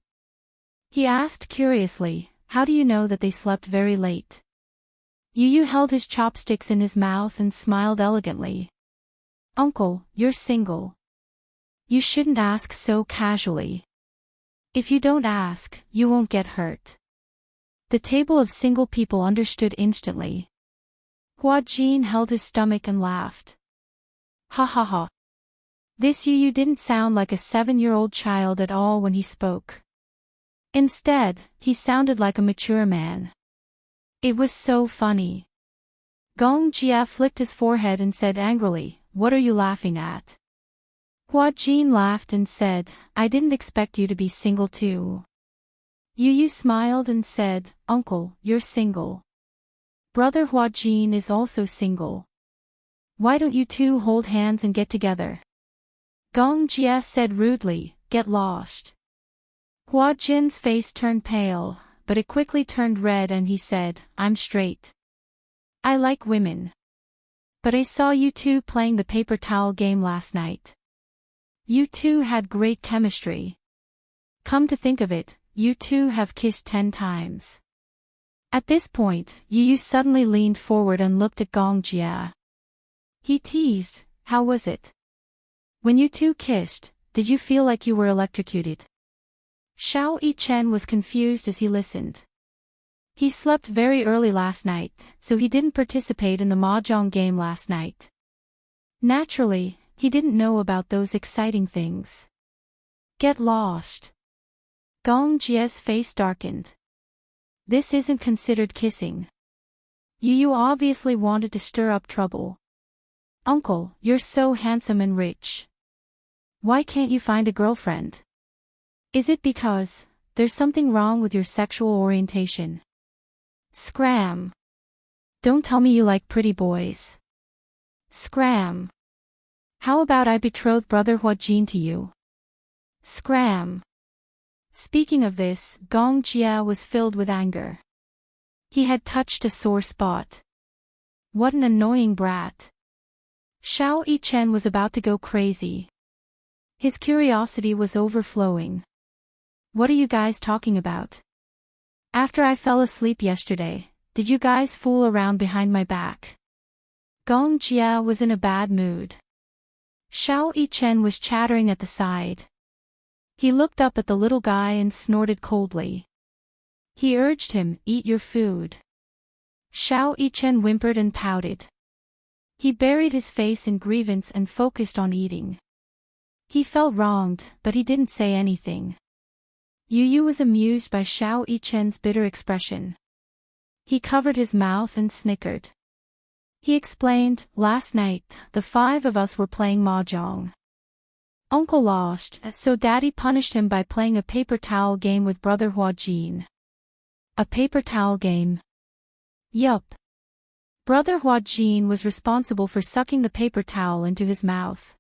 He asked curiously, "How do you know that they slept very late?" Yu held his chopsticks in his mouth and smiled elegantly. "Uncle, you're single. You shouldn't ask so casually. If you don't ask, you won't get hurt." The table of single people understood instantly. Hua Jin held his stomach and laughed. Ha ha ha. This Yu didn't sound like a 7-year-old child at all when he spoke. Instead, he sounded like a mature man. It was so funny. Gong Jia flicked his forehead and said angrily, "What are you laughing at?" Hua Jin laughed and said, "I didn't expect you to be single too." Yu smiled and said, "Uncle, you're single. Brother Hua Jin is also single. Why don't you two hold hands and get together?" Gong Jia said rudely, "Get lost." Hua Jin's face turned pale, but it quickly turned red and he said, "I'm straight. I like women. But I saw you two playing the paper towel game last night. You two had great chemistry. Come to think of it, you two have kissed 10 times. At this point, Yu suddenly leaned forward and looked at Gong Jia. He teased, "How was it? When you two kissed, did you feel like you were electrocuted?" Xiao Yichen was confused as he listened. He slept very early last night, so he didn't participate in the mahjong game last night. Naturally, he didn't know about those exciting things. Get lost. Gong Jia's face darkened. This isn't considered kissing. Yu obviously wanted to stir up trouble. "Uncle, you're so handsome and rich. Why can't you find a girlfriend? Is it because there's something wrong with your sexual orientation?" Scram. Don't tell me you like pretty boys. Scram. How about I betroth Brother Hua Jin to you? Scram. Speaking of this, Gong Jia was filled with anger. He had touched a sore spot. What an annoying brat. Xiao Yichen was about to go crazy. His curiosity was overflowing. What are you guys talking about? After I fell asleep yesterday, did you guys fool around behind my back? Gong Jia was in a bad mood. Xiao Yichen was chattering at the side. He looked up at the little guy and snorted coldly. He urged him, eat your food. Xiao Yichen whimpered and pouted. He buried his face in grievance and focused on eating. He felt wronged, but he didn't say anything. Yu Yu was amused by Xiao Yichen's bitter expression. He covered his mouth and snickered. He explained, last night, the 5 of us were playing mahjong. Uncle lost, so Daddy punished him by playing a paper towel game with Brother Huajin. A paper towel game? Yup. Brother Huajin was responsible for sucking the paper towel into his mouth.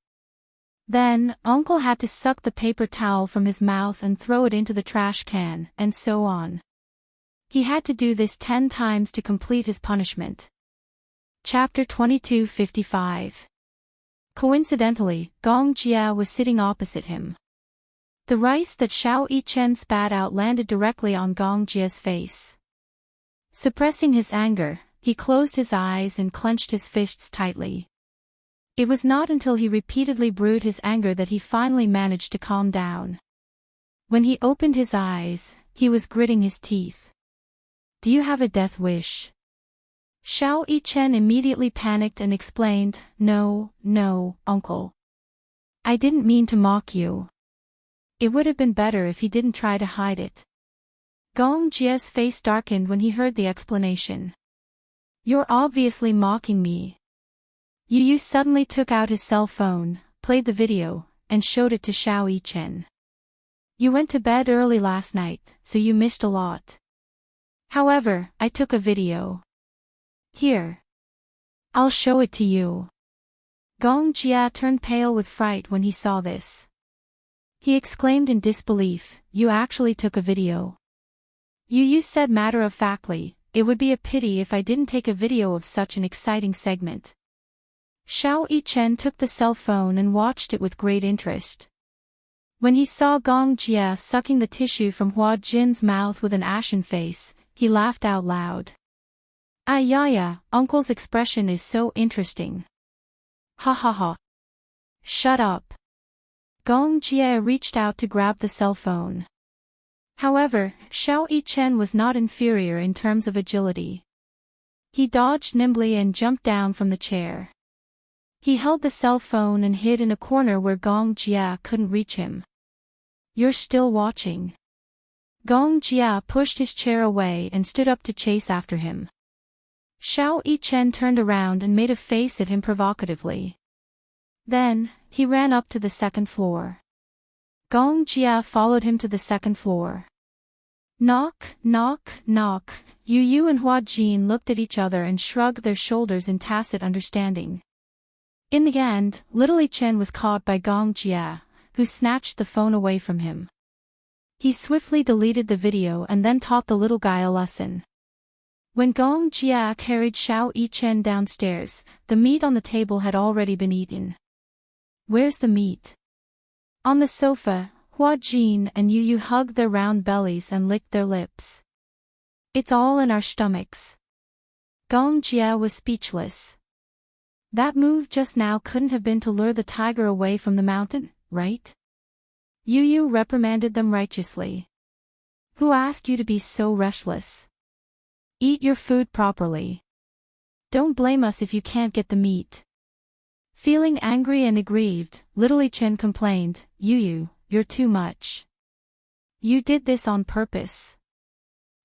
Then, Uncle had to suck the paper towel from his mouth and throw it into the trash can, and so on. He had to do this 10 times to complete his punishment. Chapter 2255. Coincidentally, Gong Jia was sitting opposite him. The rice that Xiao Yichen spat out landed directly on Gong Jia's face. Suppressing his anger, he closed his eyes and clenched his fists tightly. It was not until he repeatedly brewed his anger that he finally managed to calm down. When he opened his eyes, he was gritting his teeth. Do you have a death wish? Xiao Yichen immediately panicked and explained, No, uncle. I didn't mean to mock you. It would have been better if he didn't try to hide it. Gong Jia's face darkened when he heard the explanation. You're obviously mocking me. Yu Yu suddenly took out his cell phone, played the video, and showed it to Xiao Yichen. You went to bed early last night, so you missed a lot. However, I took a video. Here. I'll show it to you. Gong Jia turned pale with fright when he saw this. He exclaimed in disbelief, You actually took a video. Yu Yu said matter-of-factly, It would be a pity if I didn't take a video of such an exciting segment. Xiao Yichen took the cell phone and watched it with great interest. When he saw Gong Jia sucking the tissue from Hua Jin's mouth with an ashen face, he laughed out loud. Yeah, Uncle's expression is so interesting. Ha ha ha. Shut up. Gong Jia reached out to grab the cell phone. However, Xiao Yichen was not inferior in terms of agility. He dodged nimbly and jumped down from the chair. He held the cell phone and hid in a corner where Gong Jia couldn't reach him. You're still watching. Gong Jia pushed his chair away and stood up to chase after him. Xiao Yichen turned around and made a face at him provocatively. Then, he ran up to the 2nd floor. Gong Jia followed him to the 2nd floor. Knock, knock, knock. Yu Yu and Hua Jin looked at each other and shrugged their shoulders in tacit understanding. In the end, little Yichen was caught by Gong Jia, who snatched the phone away from him. He swiftly deleted the video and then taught the little guy a lesson. When Gong Jia carried Xiao Yichen downstairs, the meat on the table had already been eaten. Where's the meat? On the sofa, Hua Jin and Yu Yu hugged their round bellies and licked their lips. It's all in our stomachs. Gong Jia was speechless. That move just now couldn't have been to lure the tiger away from the mountain, right? Yu Yu reprimanded them righteously. Who asked you to be so restless? Eat your food properly. Don't blame us if you can't get the meat. Feeling angry and aggrieved, little Yichen complained, Yu Yu, you're too much. You did this on purpose.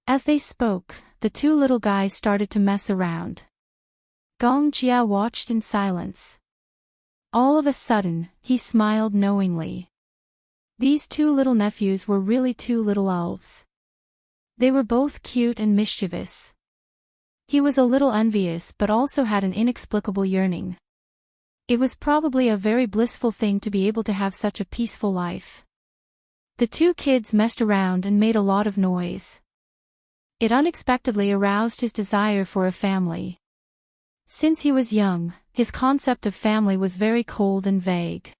As they spoke, the 2 little guys started to mess around. Gong Jia watched in silence. All of a sudden, he smiled knowingly. These 2 little nephews were really 2 little elves. They were both cute and mischievous. He was a little envious but also had an inexplicable yearning. It was probably a very blissful thing to be able to have such a peaceful life. The 2 kids messed around and made a lot of noise. It unexpectedly aroused his desire for a family. Since he was young, his concept of family was very cold and vague.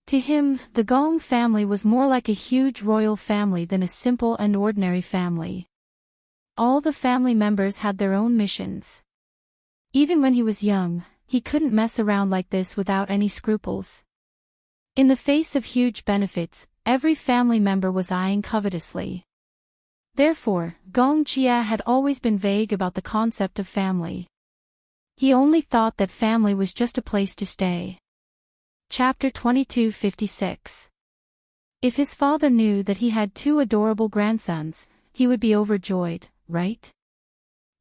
To him, the Gong family was more like a huge royal family than a simple and ordinary family. All the family members had their own missions. Even when he was young, he couldn't mess around like this without any scruples. In the face of huge benefits, every family member was eyeing covetously. Therefore, Gong Jia had always been vague about the concept of family. He only thought that family was just a place to stay. Chapter 2256. If his father knew that he had 2 adorable grandsons, he would be overjoyed, right?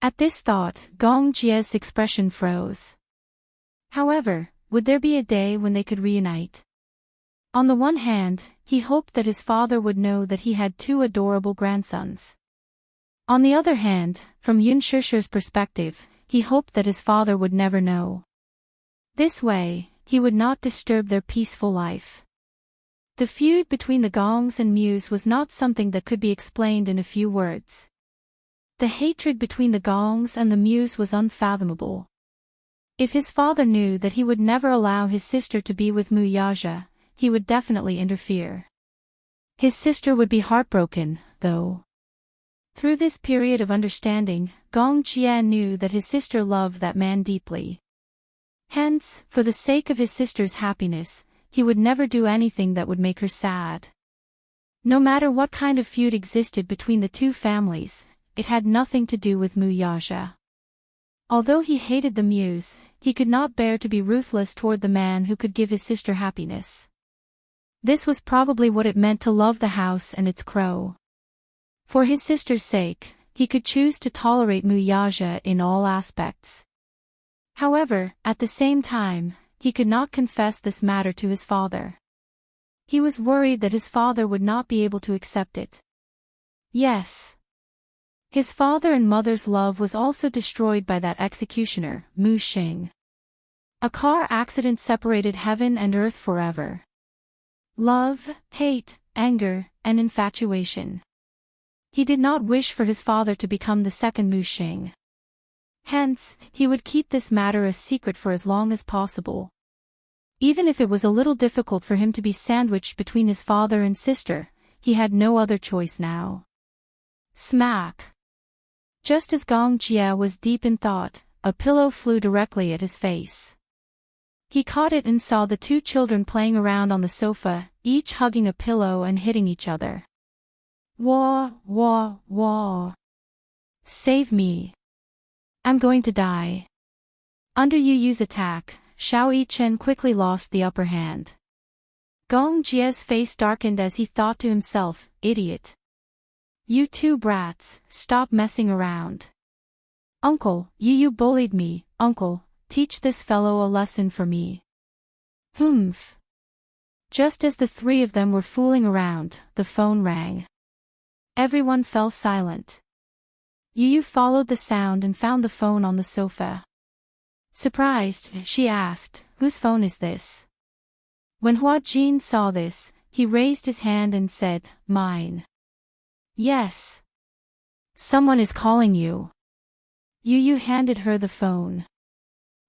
At this thought, Gong Jia's expression froze. However, would there be a day when they could reunite? On the one hand, he hoped that his father would know that he had 2 adorable grandsons. On the other hand, from Yun Shishir's perspective, he hoped that his father would never know. This way, he would not disturb their peaceful life. The feud between the Gongs and Mews was not something that could be explained in a few words. The hatred between the Gongs and the Mews was unfathomable. If his father knew that he would never allow his sister to be with Mu Yaja, he would definitely interfere. His sister would be heartbroken, though. Through this period of understanding, Gong Jia knew that his sister loved that man deeply. Hence, for the sake of his sister's happiness, he would never do anything that would make her sad. No matter what kind of feud existed between the 2 families, it had nothing to do with Mu Yaja. Although he hated the Mews, he could not bear to be ruthless toward the man who could give his sister happiness. This was probably what it meant to love the house and its crow. For his sister's sake, he could choose to tolerate Mu Yaja in all aspects. However, at the same time, he could not confess this matter to his father. He was worried that his father would not be able to accept it. Yes. His father and mother's love was also destroyed by that executioner, Mu Xing. A car accident separated heaven and earth forever. Love, hate, anger, and infatuation. He did not wish for his father to become the second Mu Xing. Hence, he would keep this matter a secret for as long as possible. Even if it was a little difficult for him to be sandwiched between his father and sister, he had no other choice now. Smack! Just as Gong Jia was deep in thought, a pillow flew directly at his face. He caught it and saw the 2 children playing around on the sofa, each hugging a pillow and hitting each other. Wah, wah, wah. Save me. I'm going to die. Under Yu Yu's attack, Xiao Yichen quickly lost the upper hand. Gong Jia's face darkened as he thought to himself, idiot. You 2 brats, stop messing around. Uncle, Yu bullied me, uncle, teach this fellow a lesson for me. Humph. Just as the 3 of them were fooling around, the phone rang. Everyone fell silent. Yu followed the sound and found the phone on the sofa. Surprised, she asked, whose phone is this? When Hua Jin saw this, he raised his hand and said, mine. Yes. Someone is calling you. Yu handed her the phone.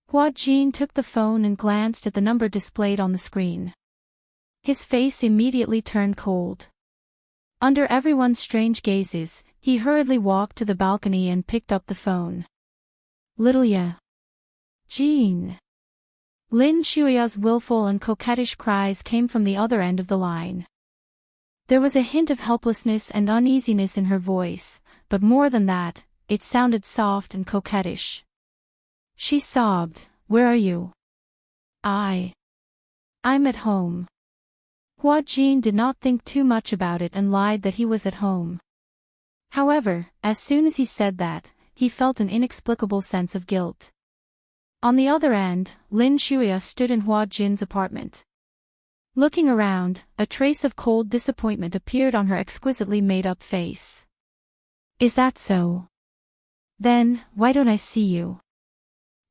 Hua Jin took the phone and glanced at the number displayed on the screen. His face immediately turned cold. Under everyone's strange gazes, he hurriedly walked to the balcony and picked up the phone. Little Ya. Jean. Lin Shuya's willful and coquettish cries came from the other end of the line. There was a hint of helplessness and uneasiness in her voice, but more than that, it sounded soft and coquettish. She sobbed, where are you? I'm at home. Hua Jin did not think too much about it and lied that he was at home. However, as soon as he said that, he felt an inexplicable sense of guilt. On the other end, Lin Shuya stood in Hua Jin's apartment. Looking around, a trace of cold disappointment appeared on her exquisitely made-up face. Is that so? Then, why don't I see you?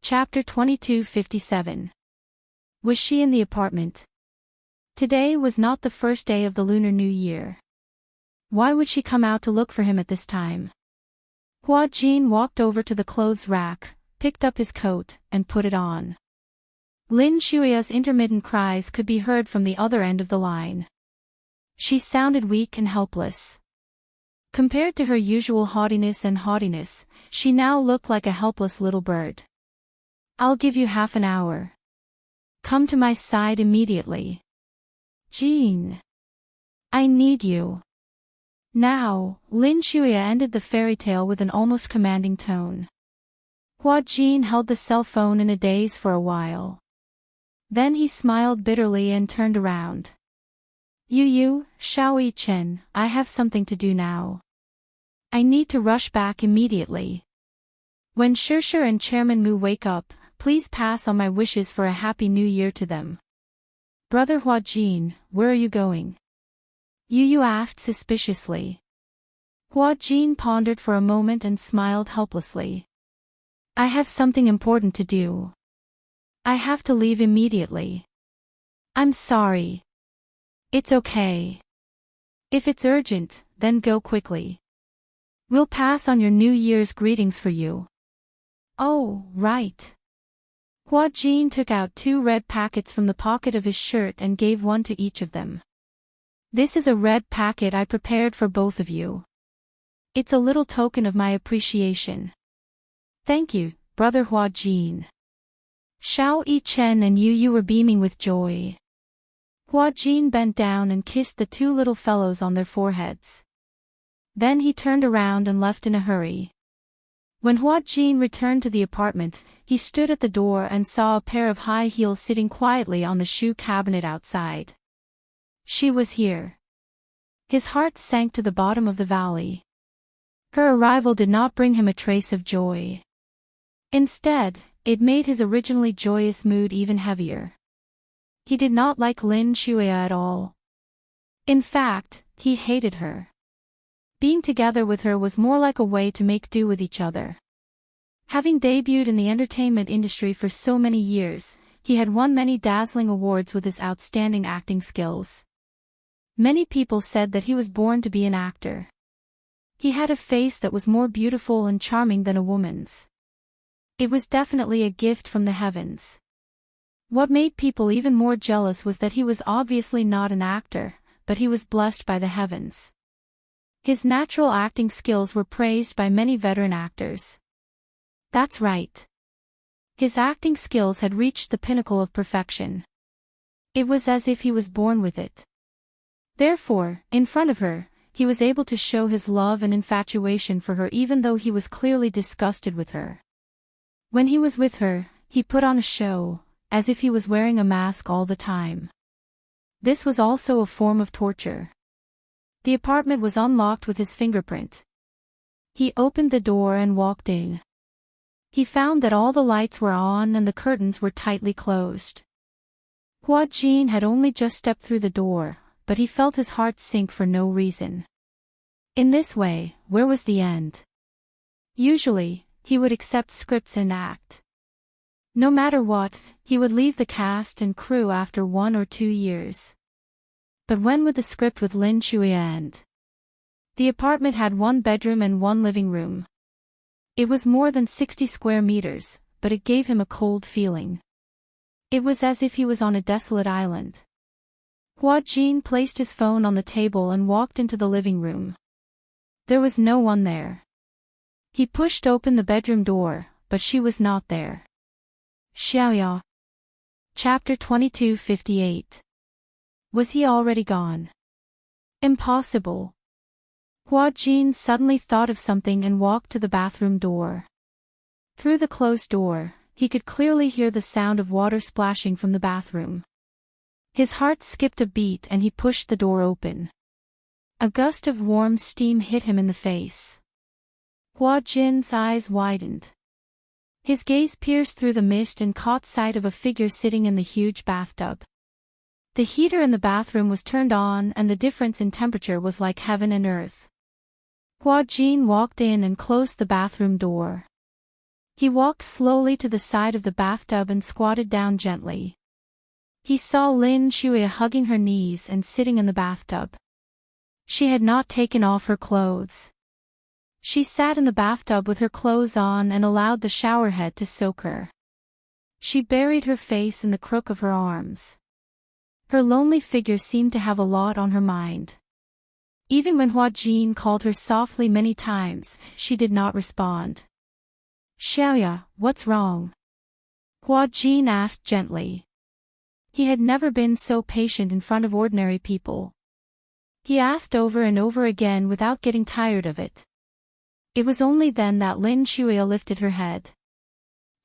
Chapter 2257. Was she in the apartment? Today was not the first day of the Lunar New Year. Why would she come out to look for him at this time? Hua Jin walked over to the clothes rack, picked up his coat, and put it on. Lin Shuya's intermittent cries could be heard from the other end of the line. She sounded weak and helpless. Compared to her usual haughtiness, she now looked like a helpless little bird. "I'll give you half an hour. Come to my side immediately. Jean. I need you." Now, Lin Shuya ended the fairy tale with an almost commanding tone. Hua Jin held the cell phone in a daze for a while. Then he smiled bitterly and turned around. "Yu, Xiao Chen, I have something to do now. I need to rush back immediately. When Shishir and Chairman Mu wake up, please pass on my wishes for a happy new year to them." "Brother Hua Jin, where are you going?" Yu asked suspiciously. Hua Jin pondered for a moment and smiled helplessly. "I have something important to do. I have to leave immediately. I'm sorry." "It's okay. If it's urgent, then go quickly. We'll pass on your New Year's greetings for you." "Oh, right." Hua Jin took out 2 red packets from the pocket of his shirt and gave one to each of them. "This is a red packet I prepared for both of you. It's a little token of my appreciation." "Thank you, Brother Hua Jin." Xiao Chen and Yu were beaming with joy. Hua Jin bent down and kissed the 2 little fellows on their foreheads. Then he turned around and left in a hurry. When Hua Jin returned to the apartment, he stood at the door and saw a pair of high heels sitting quietly on the shoe cabinet outside. She was here. His heart sank to the bottom of the valley. Her arrival did not bring him a trace of joy. Instead, it made his originally joyous mood even heavier. He did not like Lin Shuya at all. In fact, he hated her. Being together with her was more like a way to make do with each other. Having debuted in the entertainment industry for so many years, he had won many dazzling awards with his outstanding acting skills. Many people said that he was born to be an actor. He had a face that was more beautiful and charming than a woman's. It was definitely a gift from the heavens. What made people even more jealous was that he was obviously not an actor, but he was blessed by the heavens. His natural acting skills were praised by many veteran actors. That's right. His acting skills had reached the pinnacle of perfection. It was as if he was born with it. Therefore, in front of her, he was able to show his love and infatuation for her even though he was clearly disgusted with her. When he was with her, he put on a show, as if he was wearing a mask all the time. This was also a form of torture. The apartment was unlocked with his fingerprint. He opened the door and walked in. He found that all the lights were on and the curtains were tightly closed. Hua Jin had only just stepped through the door, but he felt his heart sink for no reason. In this way, where was the end? Usually, he would accept scripts and act. No matter what, he would leave the cast and crew after 1 or 2 years. But when would the script with Lin Shuya end? The apartment had 1 bedroom and 1 living room. It was more than 60 square meters, but it gave him a cold feeling. It was as if he was on a desolate island. Hua Jin placed his phone on the table and walked into the living room. There was no one there. He pushed open the bedroom door, but she was not there. Xiaoya. Chapter 2258. Was he already gone? Impossible. Hua Jin suddenly thought of something and walked to the bathroom door. Through the closed door, he could clearly hear the sound of water splashing from the bathroom. His heart skipped a beat and he pushed the door open. A gust of warm steam hit him in the face. Hua Jin's eyes widened. His gaze pierced through the mist and caught sight of a figure sitting in the huge bathtub. The heater in the bathroom was turned on and the difference in temperature was like heaven and earth. Hua Jin walked in and closed the bathroom door. He walked slowly to the side of the bathtub and squatted down gently. He saw Lin Shuya hugging her knees and sitting in the bathtub. She had not taken off her clothes. She sat in the bathtub with her clothes on and allowed the showerhead to soak her. She buried her face in the crook of her arms. Her lonely figure seemed to have a lot on her mind. Even when Hua Jin called her softly many times, she did not respond. Xiaoya, what's wrong? Hua Jin asked gently. He had never been so patient in front of ordinary people. He asked over and over again without getting tired of it. It was only then that Lin Shuya lifted her head.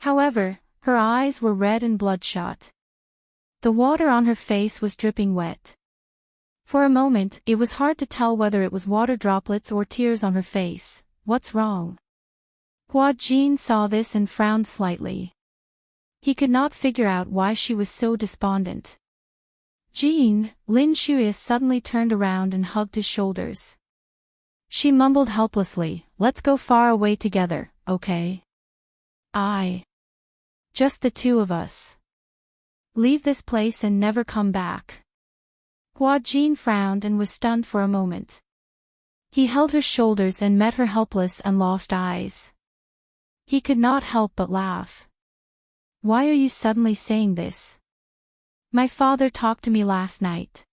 However, her eyes were red and bloodshot. The water on her face was dripping wet. For a moment, it was hard to tell whether it was water droplets or tears on her face. What's wrong? Hua Jin saw this and frowned slightly. He could not figure out why she was so despondent. Jin, Lin Shuya suddenly turned around and hugged his shoulders. She mumbled helplessly, let's go far away together, okay? Just the two of us. Leave this place and never come back. Hua Jin frowned and was stunned for a moment. He held her shoulders and met her helpless and lost eyes. He could not help but laugh. Why are you suddenly saying this? My father talked to me last night.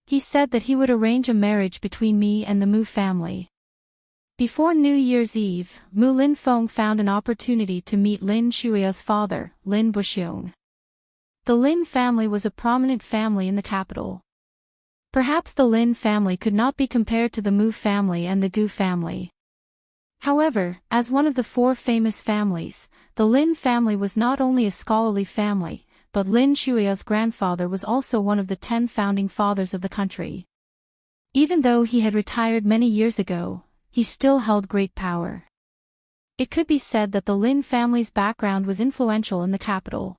He said that he would arrange a marriage between me and the Mu family. Before New Year's Eve, Mu Linfeng found an opportunity to meet Lin Shuya's father, Lin Buxiong. The Lin family was a prominent family in the capital. Perhaps the Lin family could not be compared to the Mu family and the Gu family. However, as one of the four famous families, the Lin family was not only a scholarly family, but Lin Shuya's grandfather was also one of the 10 founding fathers of the country. Even though he had retired many years ago, he still held great power. It could be said that the Lin family's background was influential in the capital.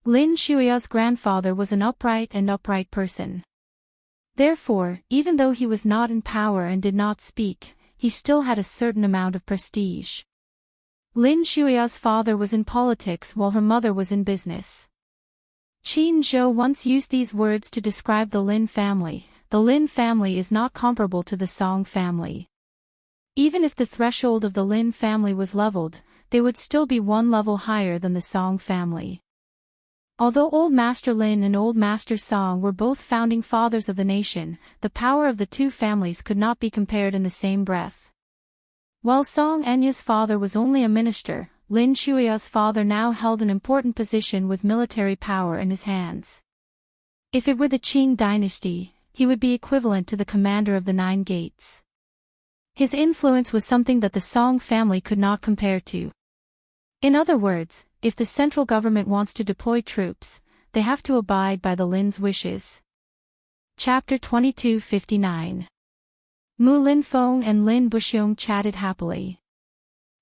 Lin Shuya's grandfather was an upright person. Therefore, even though he was not in power and did not speak, he still had a certain amount of prestige. Lin Shuya's father was in politics while her mother was in business. Qin Zhou once used these words to describe the Lin family. The Lin family is not comparable to the Song family. Even if the threshold of the Lin family was leveled, they would still be one level higher than the Song family. Although Old Master Lin and Old Master Song were both founding fathers of the nation, the power of the two families could not be compared in the same breath. While Song Enya's father was only a minister, Lin Shuya's father now held an important position with military power in his hands. If it were the Qing dynasty, he would be equivalent to the commander of the 9 gates. His influence was something that the Song family could not compare to. In other words, if the central government wants to deploy troops, they have to abide by the Lin's wishes. Chapter 2259. Mu Linfeng and Lin Buxiong chatted happily.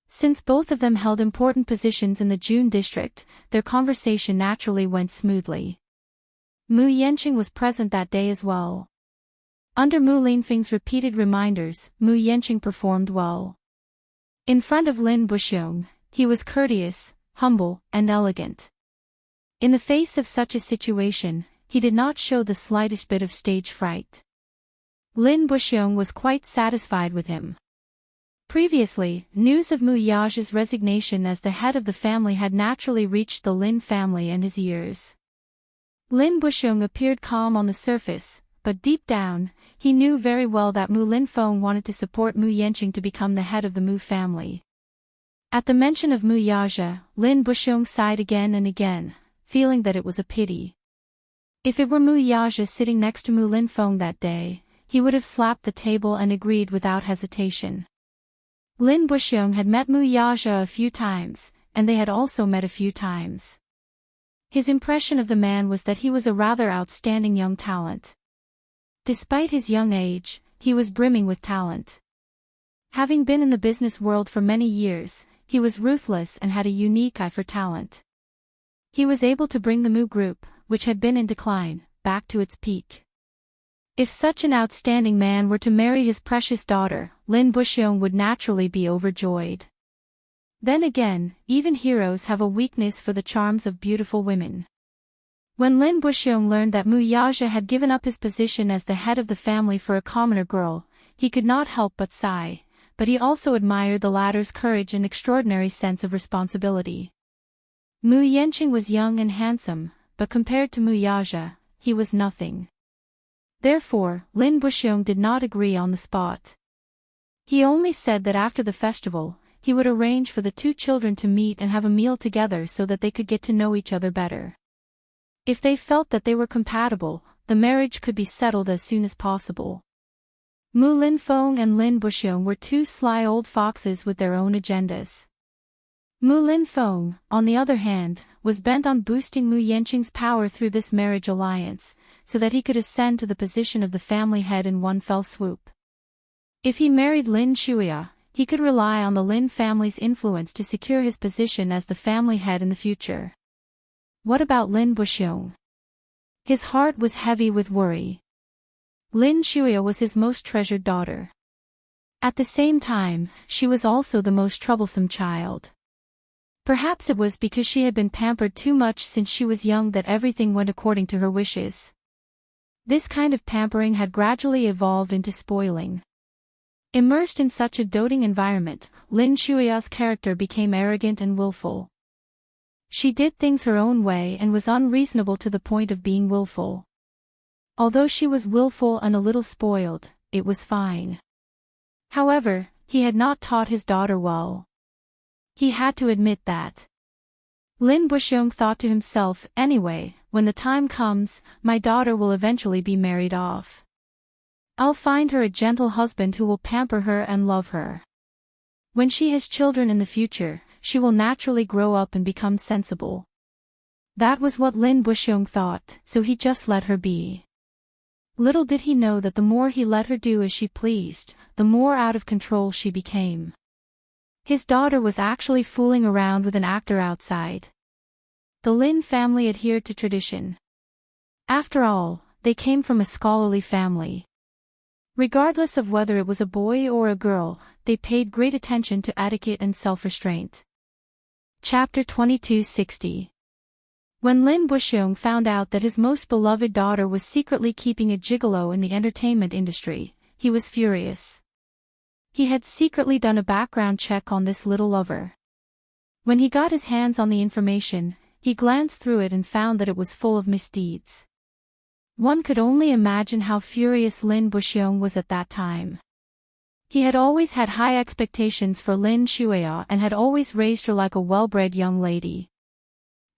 Since both of them held important positions in the June district, their conversation naturally went smoothly. Mu Yanqing was present that day as well. Under Mu Linfeng's repeated reminders, Mu Yanqing performed well. In front of Lin Buxiong, he was courteous, humble, and elegant. In the face of such a situation, he did not show the slightest bit of stage fright. Lin Buxiong was quite satisfied with him. Previously, news of Mu Yage's resignation as the head of the family had naturally reached the Lin family and his ears. Lin Buxiong appeared calm on the surface, but deep down, he knew very well that Mu Linfeng wanted to support Mu Yanqing to become the head of the Mu family. At the mention of Mu Yage, Lin Buxiong sighed again and again, feeling that it was a pity. If it were Mu Yage sitting next to Mu Linfeng that day, he would have slapped the table and agreed without hesitation. Lin Buxiong had met Mu Yage a few times, and they had also met a few times. His impression of the man was that he was a rather outstanding young talent. Despite his young age, he was brimming with talent. Having been in the business world for many years, he was ruthless and had a unique eye for talent. He was able to bring the Mu group, which had been in decline, back to its peak. If such an outstanding man were to marry his precious daughter, Lin Buxiong would naturally be overjoyed. Then again, even heroes have a weakness for the charms of beautiful women. When Lin Buxiong learned that Mu Yage had given up his position as the head of the family for a commoner girl, he could not help but sigh, but he also admired the latter's courage and extraordinary sense of responsibility. Mu Yanqing was young and handsome, but compared to Mu Yaja, he was nothing. Therefore, Lin Buxiong did not agree on the spot. He only said that after the festival, he would arrange for the two children to meet and have a meal together so that they could get to know each other better. If they felt that they were compatible, the marriage could be settled as soon as possible. Mu Linfeng and Lin Buxiong were two sly old foxes with their own agendas. Mu Linfeng, on the other hand, was bent on boosting Mu Yanqing's power through this marriage alliance, so that he could ascend to the position of the family head in one fell swoop. If he married Lin Shuya, he could rely on the Lin family's influence to secure his position as the family head in the future. What about Lin Buxiong? His heart was heavy with worry. Lin Shuya was his most treasured daughter. At the same time, she was also the most troublesome child. Perhaps it was because she had been pampered too much since she was young that everything went according to her wishes. This kind of pampering had gradually evolved into spoiling. Immersed in such a doting environment, Lin Shuya's character became arrogant and willful. She did things her own way and was unreasonable to the point of being willful. Although she was willful and a little spoiled, it was fine. However, he had not taught his daughter well. He had to admit that. Lin Buxiong thought to himself, anyway, when the time comes, my daughter will eventually be married off. I'll find her a gentle husband who will pamper her and love her. When she has children in the future, she will naturally grow up and become sensible. That was what Lin Buxiong thought, so he just let her be. Little did he know that the more he let her do as she pleased, the more out of control she became. His daughter was actually fooling around with an actor outside. The Lin family adhered to tradition. After all, they came from a scholarly family. Regardless of whether it was a boy or a girl, they paid great attention to etiquette and self-restraint. Chapter 2260. When Lin Buxiong found out that his most beloved daughter was secretly keeping a gigolo in the entertainment industry, he was furious. He had secretly done a background check on this little lover. When he got his hands on the information, he glanced through it and found that it was full of misdeeds. One could only imagine how furious Lin Buxiong was at that time. He had always had high expectations for Lin Shuya and had always raised her like a well-bred young lady.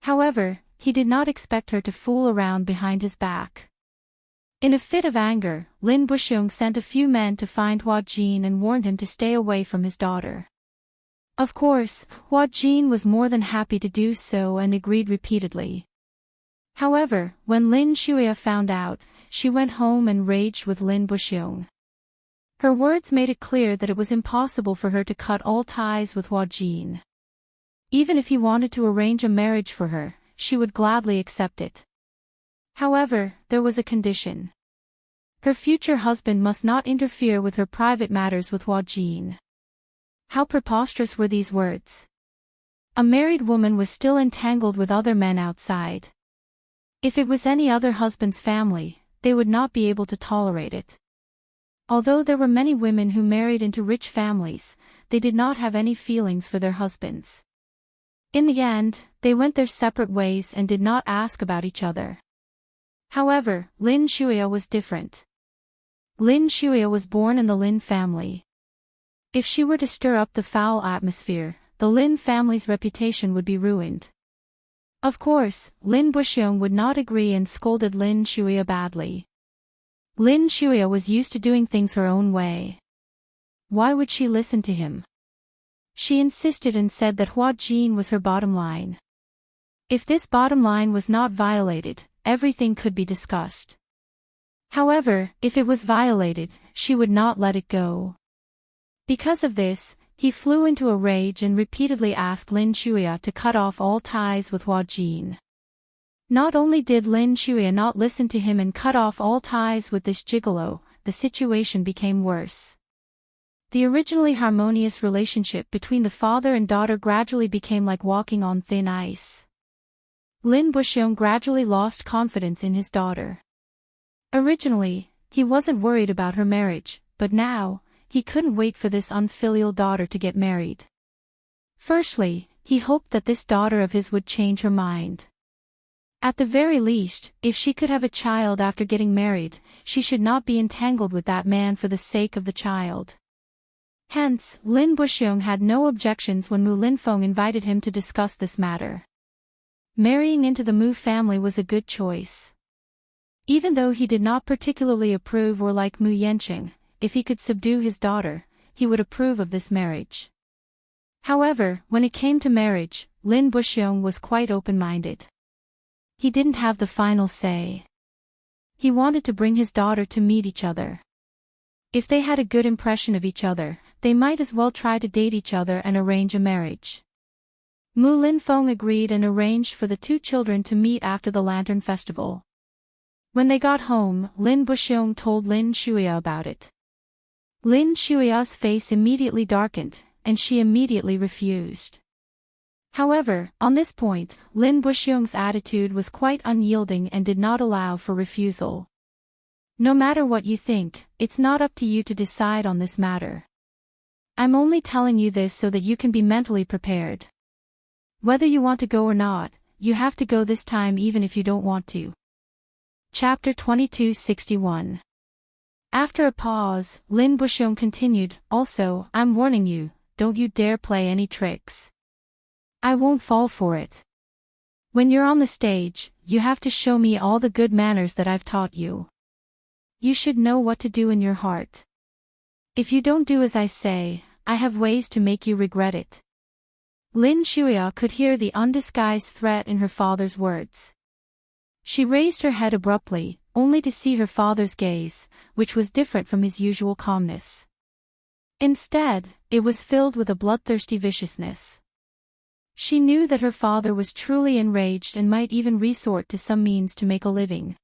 However, he did not expect her to fool around behind his back. In a fit of anger, Lin Buxiong sent a few men to find Hua Jin and warned him to stay away from his daughter. Of course, Hua Jin was more than happy to do so and agreed repeatedly. However, when Lin Shuya found out, she went home and raged with Lin Buxiong. Her words made it clear that it was impossible for her to cut all ties with Hua Jin. Even if he wanted to arrange a marriage for her, she would gladly accept it. However, there was a condition. Her future husband must not interfere with her private matters with Hua Jin. How preposterous were these words! A married woman was still entangled with other men outside. If it was any other husband's family, they would not be able to tolerate it. Although there were many women who married into rich families, they did not have any feelings for their husbands. In the end, they went their separate ways and did not ask about each other. However, Lin Shuya was different. Lin Shuya was born in the Lin family. If she were to stir up the foul atmosphere, the Lin family's reputation would be ruined. Of course, Lin Buxiong would not agree and scolded Lin Shuya badly. Lin Shuya was used to doing things her own way. Why would she listen to him? She insisted and said that Hua Jin was her bottom line. If this bottom line was not violated, everything could be discussed. However, if it was violated, she would not let it go. Because of this, he flew into a rage and repeatedly asked Lin Shuya to cut off all ties with Hua Jin. Not only did Lin Shuya not listen to him and cut off all ties with this gigolo, the situation became worse. The originally harmonious relationship between the father and daughter gradually became like walking on thin ice. Lin Buxiong gradually lost confidence in his daughter. Originally, he wasn't worried about her marriage, but now, he couldn't wait for this unfilial daughter to get married. Firstly, he hoped that this daughter of his would change her mind. At the very least, if she could have a child after getting married, she should not be entangled with that man for the sake of the child. Hence, Lin Buxiong had no objections when Mu Linfeng invited him to discuss this matter. Marrying into the Mu family was a good choice. Even though he did not particularly approve or like Mu Yanqing, if he could subdue his daughter, he would approve of this marriage. However, when it came to marriage, Lin Buxiong was quite open-minded. He didn't have the final say. He wanted to bring his daughter to meet each other. If they had a good impression of each other, they might as well try to date each other and arrange a marriage. Mu Linfeng agreed and arranged for the two children to meet after the Lantern Festival. When they got home, Lin Buxiong told Lin Shuya about it. Lin Shuya's face immediately darkened, and she immediately refused. However, on this point, Lin Buxiong's attitude was quite unyielding and did not allow for refusal. No matter what you think, it's not up to you to decide on this matter. I'm only telling you this so that you can be mentally prepared. Whether you want to go or not, you have to go this time even if you don't want to. Chapter 2261. After a pause, Lin Buxiong continued, also, I'm warning you, don't you dare play any tricks. I won't fall for it. When you're on the stage, you have to show me all the good manners that I've taught you. You should know what to do in your heart. If you don't do as I say, I have ways to make you regret it. Lin Shuya could hear the undisguised threat in her father's words. She raised her head abruptly, only to see her father's gaze, which was different from his usual calmness. Instead, it was filled with a bloodthirsty viciousness. She knew that her father was truly enraged and might even resort to some means to make a living.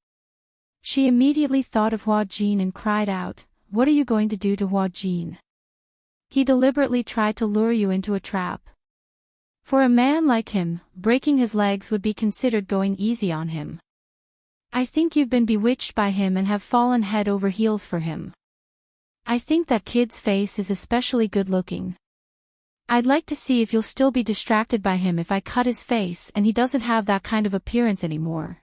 She immediately thought of Hua Jin and cried out, "What are you going to do to Hua Jin? He deliberately tried to lure you into a trap. For a man like him, breaking his legs would be considered going easy on him. I think you've been bewitched by him and have fallen head over heels for him. I think that kid's face is especially good-looking. I'd like to see if you'll still be distracted by him if I cut his face and he doesn't have that kind of appearance anymore."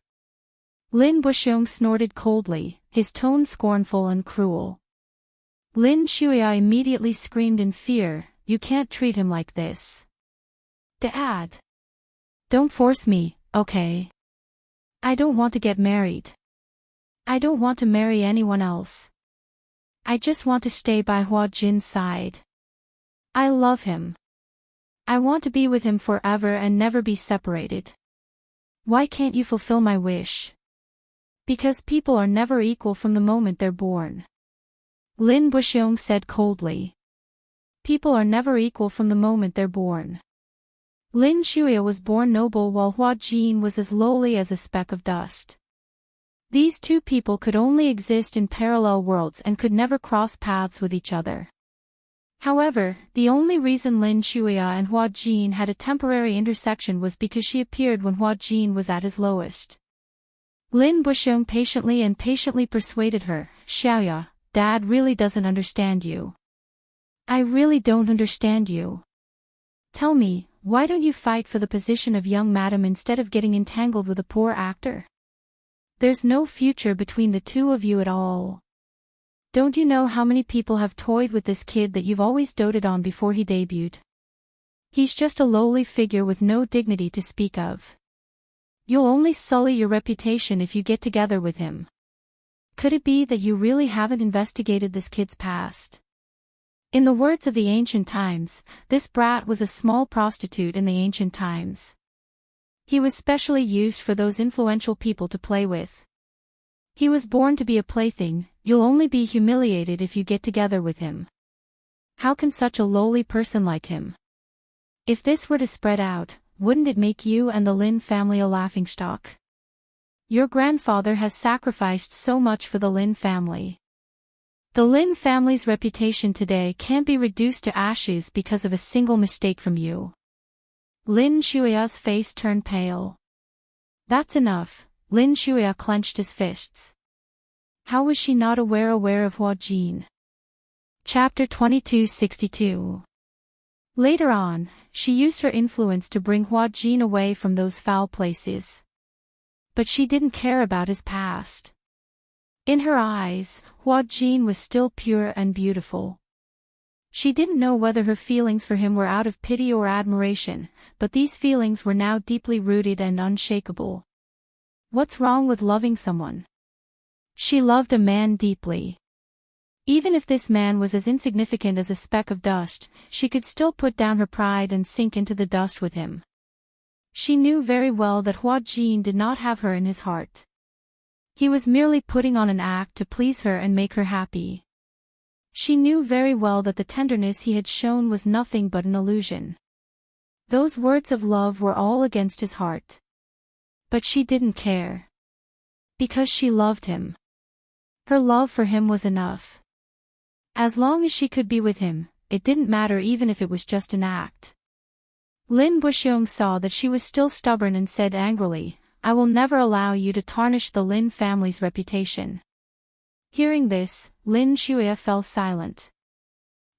Lin Buxiong snorted coldly, his tone scornful and cruel. Lin Shuya immediately screamed in fear, "You can't treat him like this. Dad! Don't force me, okay? I don't want to get married. I don't want to marry anyone else. I just want to stay by Hua Jin's side. I love him. I want to be with him forever and never be separated. Why can't you fulfill my wish?" "Because people are never equal from the moment they're born," Lin Buxiong said coldly. "People are never equal from the moment they're born." Lin Shuya was born noble while Hua Jin was as lowly as a speck of dust. These two people could only exist in parallel worlds and could never cross paths with each other. However, the only reason Lin Shuya and Hua Jin had a temporary intersection was because she appeared when Hua Jin was at his lowest. Lin Buxiong patiently persuaded her, "Xiaoya, Dad really doesn't understand you. I really don't understand you. Tell me, why don't you fight for the position of young madam instead of getting entangled with a poor actor? There's no future between the two of you at all. Don't you know how many people have toyed with this kid that you've always doted on before he debuted? He's just a lowly figure with no dignity to speak of. You'll only sully your reputation if you get together with him. Could it be that you really haven't investigated this kid's past?" In the words of the ancient times, this brat was a small prostitute in the ancient times. He was specially used for those influential people to play with. He was born to be a plaything. You'll only be humiliated if you get together with him. How can such a lowly person like him? If this were to spread out, wouldn't it make you and the Lin family a laughingstock? Your grandfather has sacrificed so much for the Lin family. The Lin family's reputation today can't be reduced to ashes because of a single mistake from you. Lin Shuya's face turned pale. That's enough. Lin Shuya clenched his fists. How was she not aware of Hua Jin? Chapter 2262. Later on, she used her influence to bring Hua Jin away from those foul places. But she didn't care about his past. In her eyes, Hua Jin was still pure and beautiful. She didn't know whether her feelings for him were out of pity or admiration, but these feelings were now deeply rooted and unshakable. What's wrong with loving someone? She loved a man deeply. Even if this man was as insignificant as a speck of dust, she could still put down her pride and sink into the dust with him. She knew very well that Hua Jin did not have her in his heart. He was merely putting on an act to please her and make her happy. She knew very well that the tenderness he had shown was nothing but an illusion. Those words of love were all against his heart. But she didn't care. Because she loved him. Her love for him was enough. As long as she could be with him, it didn't matter even if it was just an act. Lin Buxiong saw that she was still stubborn and said angrily, "I will never allow you to tarnish the Lin family's reputation." Hearing this, Lin Shuya fell silent.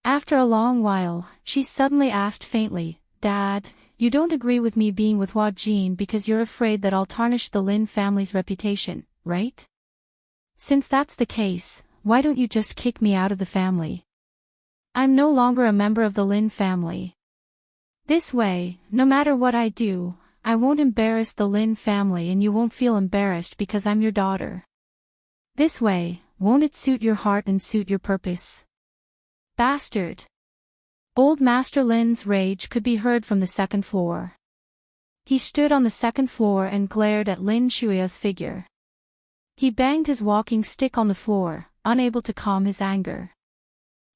After a long while, she suddenly asked faintly, "Dad, you don't agree with me being with Hua Jin because you're afraid that I'll tarnish the Lin family's reputation, right? Since that's the case, why don't you just kick me out of the family? I'm no longer a member of the Lin family. This way, no matter what I do, I won't embarrass the Lin family and you won't feel embarrassed because I'm your daughter. This way, won't it suit your heart and suit your purpose?" Bastard! Old Master Lin's rage could be heard from the second floor. He stood on the second floor and glared at Lin Shuya's figure. He banged his walking stick on the floor, unable to calm his anger.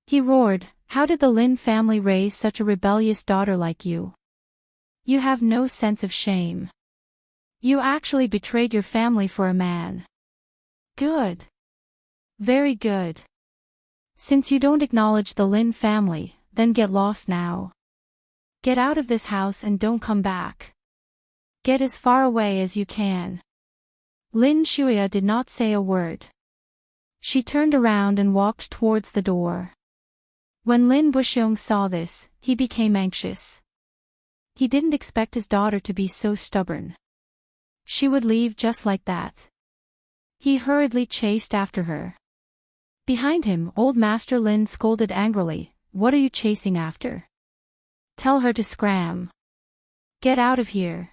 He roared, "How did the Lin family raise such a rebellious daughter like you? You have no sense of shame. You actually betrayed your family for a man. Good. Very good. Since you don't acknowledge the Lin family, then get lost now. Get out of this house and don't come back. Get as far away as you can." Lin Shuya did not say a word. She turned around and walked towards the door. When Lin Buxiong saw this, he became anxious. He didn't expect his daughter to be so stubborn. She would leave just like that. He hurriedly chased after her. Behind him, old Master Lin scolded angrily, "What are you chasing after? Tell her to scram. Get out of here.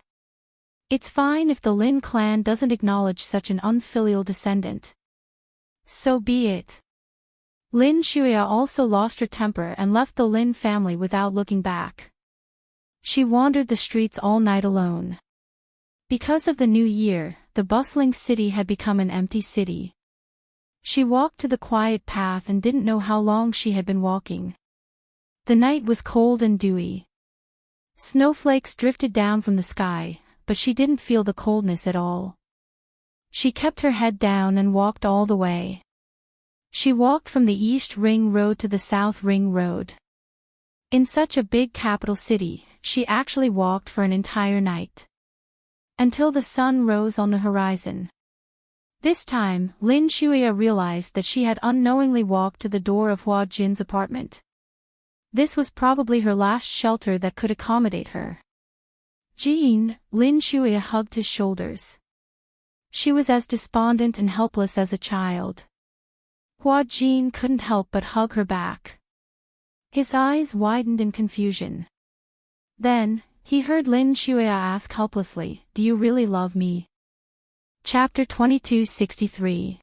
It's fine if the Lin clan doesn't acknowledge such an unfilial descendant. So be it." Lin Shuya also lost her temper and left the Lin family without looking back. She wandered the streets all night alone. Because of the new year, the bustling city had become an empty city. She walked to the quiet path and didn't know how long she had been walking. The night was cold and dewy. Snowflakes drifted down from the sky, but she didn't feel the coldness at all. She kept her head down and walked all the way. She walked from the East Ring Road to the South Ring Road. In such a big capital city, she actually walked for an entire night. Until the sun rose on the horizon. This time, Lin Shuya realized that she had unknowingly walked to the door of Hua Jin's apartment. This was probably her last shelter that could accommodate her. "Jin," Lin Shuya hugged his shoulders. She was as despondent and helpless as a child. Hua Jin couldn't help but hug her back. His eyes widened in confusion. Then, he heard Lin Shuya ask helplessly, "Do you really love me?" Chapter 2263.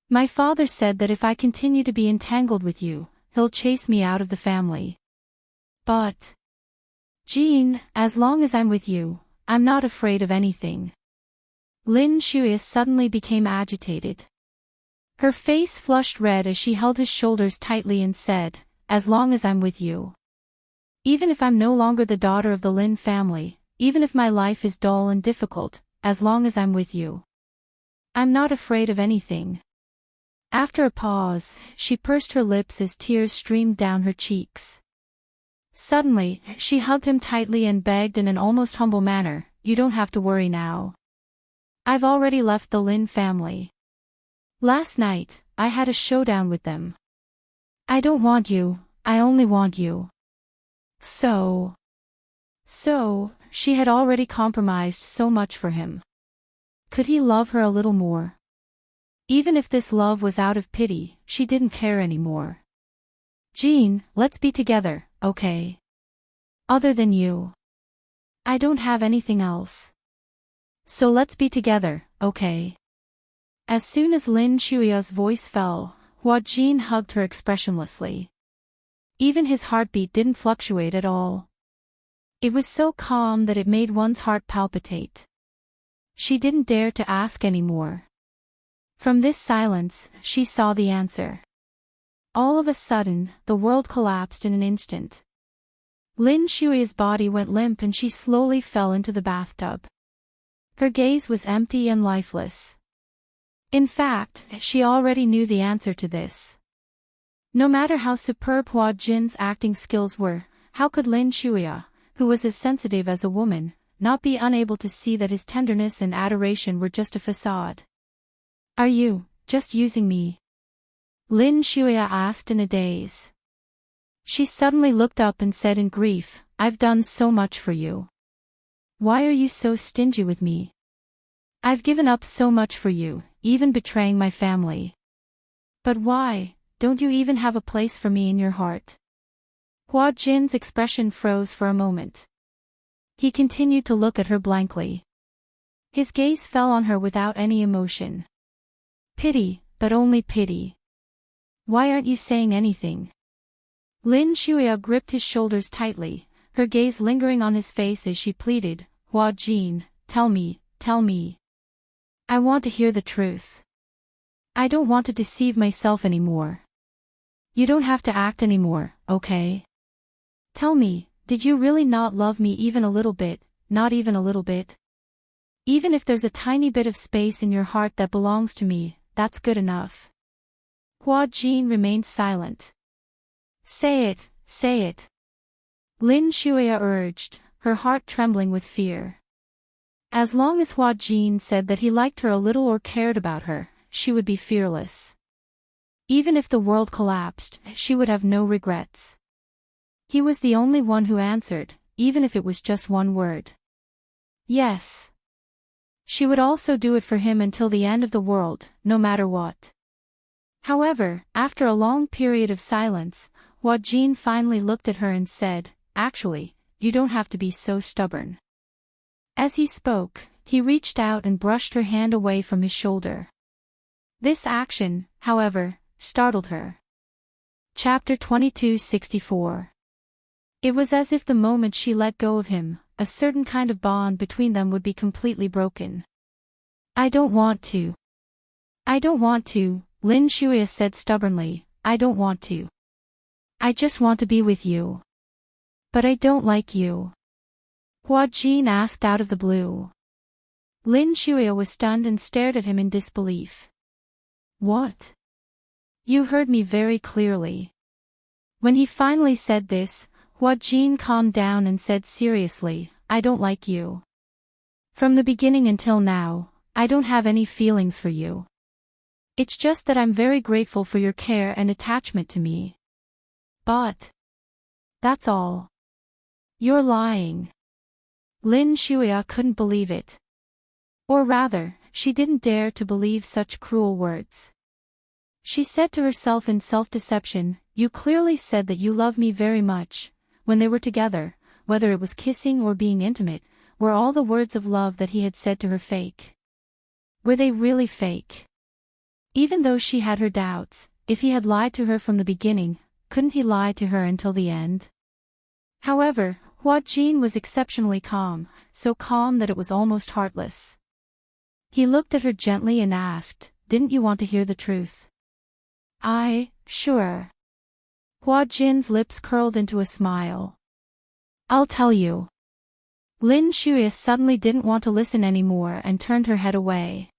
"My father said that if I continue to be entangled with you, he'll chase me out of the family. But, Jin, as long as I'm with you, I'm not afraid of anything." Lin Shuya suddenly became agitated. Her face flushed red as she held his shoulders tightly and said, "As long as I'm with you. Even if I'm no longer the daughter of the Lin family, even if my life is dull and difficult, as long as I'm with you. I'm not afraid of anything." After a pause, she pursed her lips as tears streamed down her cheeks. Suddenly, she hugged him tightly and begged in an almost humble manner, "You don't have to worry now. I've already left the Lin family. Last night, I had a showdown with them. I don't want you, I only want you. So, she had already compromised so much for him. Could he love her a little more? Even if this love was out of pity, she didn't care anymore. Jean, let's be together, okay? Other than you. I don't have anything else. So let's be together, okay? As soon as Lin Shuya's voice fell, Hua Jin hugged her expressionlessly. Even his heartbeat didn't fluctuate at all. It was so calm that it made one's heart palpitate. She didn't dare to ask any more. From this silence, she saw the answer. All of a sudden, the world collapsed in an instant. Lin Shui's body went limp and she slowly fell into the bathtub. Her gaze was empty and lifeless. In fact, she already knew the answer to this. No matter how superb Hua Jin's acting skills were, how could Lin Shuya, who was as sensitive as a woman, not be unable to see that his tenderness and adoration were just a facade? Are you just using me? Lin Shuya asked in a daze. She suddenly looked up and said in grief, I've done so much for you. Why are you so stingy with me? I've given up so much for you, even betraying my family. But why, don't you even have a place for me in your heart? Hua Jin's expression froze for a moment. He continued to look at her blankly. His gaze fell on her without any emotion. Pity, but only pity. Why aren't you saying anything? Lin Shuya gripped his shoulders tightly, her gaze lingering on his face as she pleaded, Hua Jin, tell me, tell me. I want to hear the truth. I don't want to deceive myself anymore. You don't have to act anymore, okay? Tell me, did you really not love me even a little bit, not even a little bit? Even if there's a tiny bit of space in your heart that belongs to me, that's good enough. Hua Jin remained silent. Say it, say it. Lin Shuya urged, her heart trembling with fear. As long as Hua Jin said that he liked her a little or cared about her, she would be fearless. Even if the world collapsed, she would have no regrets. He was the only one who answered, even if it was just one word. Yes. She would also do it for him until the end of the world, no matter what. However, after a long period of silence, Hua Jin finally looked at her and said, Actually, you don't have to be so stubborn. As he spoke, he reached out and brushed her hand away from his shoulder. This action, however, startled her. Chapter 2264. It was as if the moment she let go of him, a certain kind of bond between them would be completely broken. I don't want to. I don't want to, Lin Shuya said stubbornly, I don't want to. I just want to be with you. But I don't like you. Hua Jin asked out of the blue. Lin Shuya was stunned and stared at him in disbelief. What? You heard me very clearly. When he finally said this, Hua Jin calmed down and said seriously, I don't like you. From the beginning until now, I don't have any feelings for you. It's just that I'm very grateful for your care and attachment to me. But that's all. You're lying. Lin Shuya couldn't believe it. Or rather, she didn't dare to believe such cruel words. She said to herself in self-deception, You clearly said that you love me very much. When they were together, whether it was kissing or being intimate, were all the words of love that he had said to her fake? Were they really fake? Even though she had her doubts, if he had lied to her from the beginning, couldn't he lie to her until the end? However, Hua Jin was exceptionally calm, so calm that it was almost heartless. He looked at her gently and asked, Didn't you want to hear the truth? Sure. Hua Jin's lips curled into a smile. I'll tell you. Lin Shuya suddenly didn't want to listen anymore and turned her head away.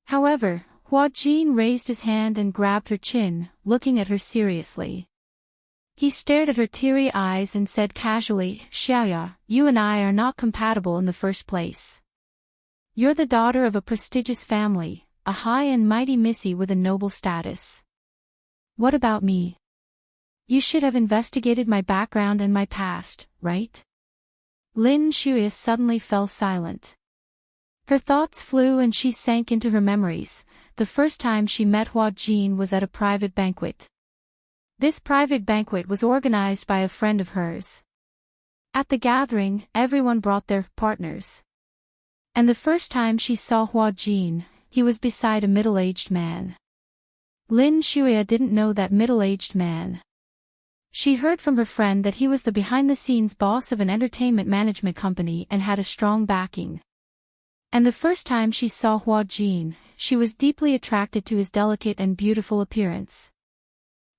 However, Hua Jin raised his hand and grabbed her chin, looking at her seriously. He stared at her teary eyes and said casually, Xiaoya, you and I are not compatible in the first place. You're the daughter of a prestigious family, a high and mighty missy with a noble status. What about me? You should have investigated my background and my past, right? Lin Shuya suddenly fell silent. Her thoughts flew and she sank into her memories. The first time she met Hua Jin was at a private banquet. This private banquet was organized by a friend of hers. At the gathering, everyone brought their partners. And the first time she saw Hua Jin, he was beside a middle-aged man. Lin Shuya didn't know that middle-aged man. She heard from her friend that he was the behind-the-scenes boss of an entertainment management company and had a strong backing. And the first time she saw Hua Jin, she was deeply attracted to his delicate and beautiful appearance.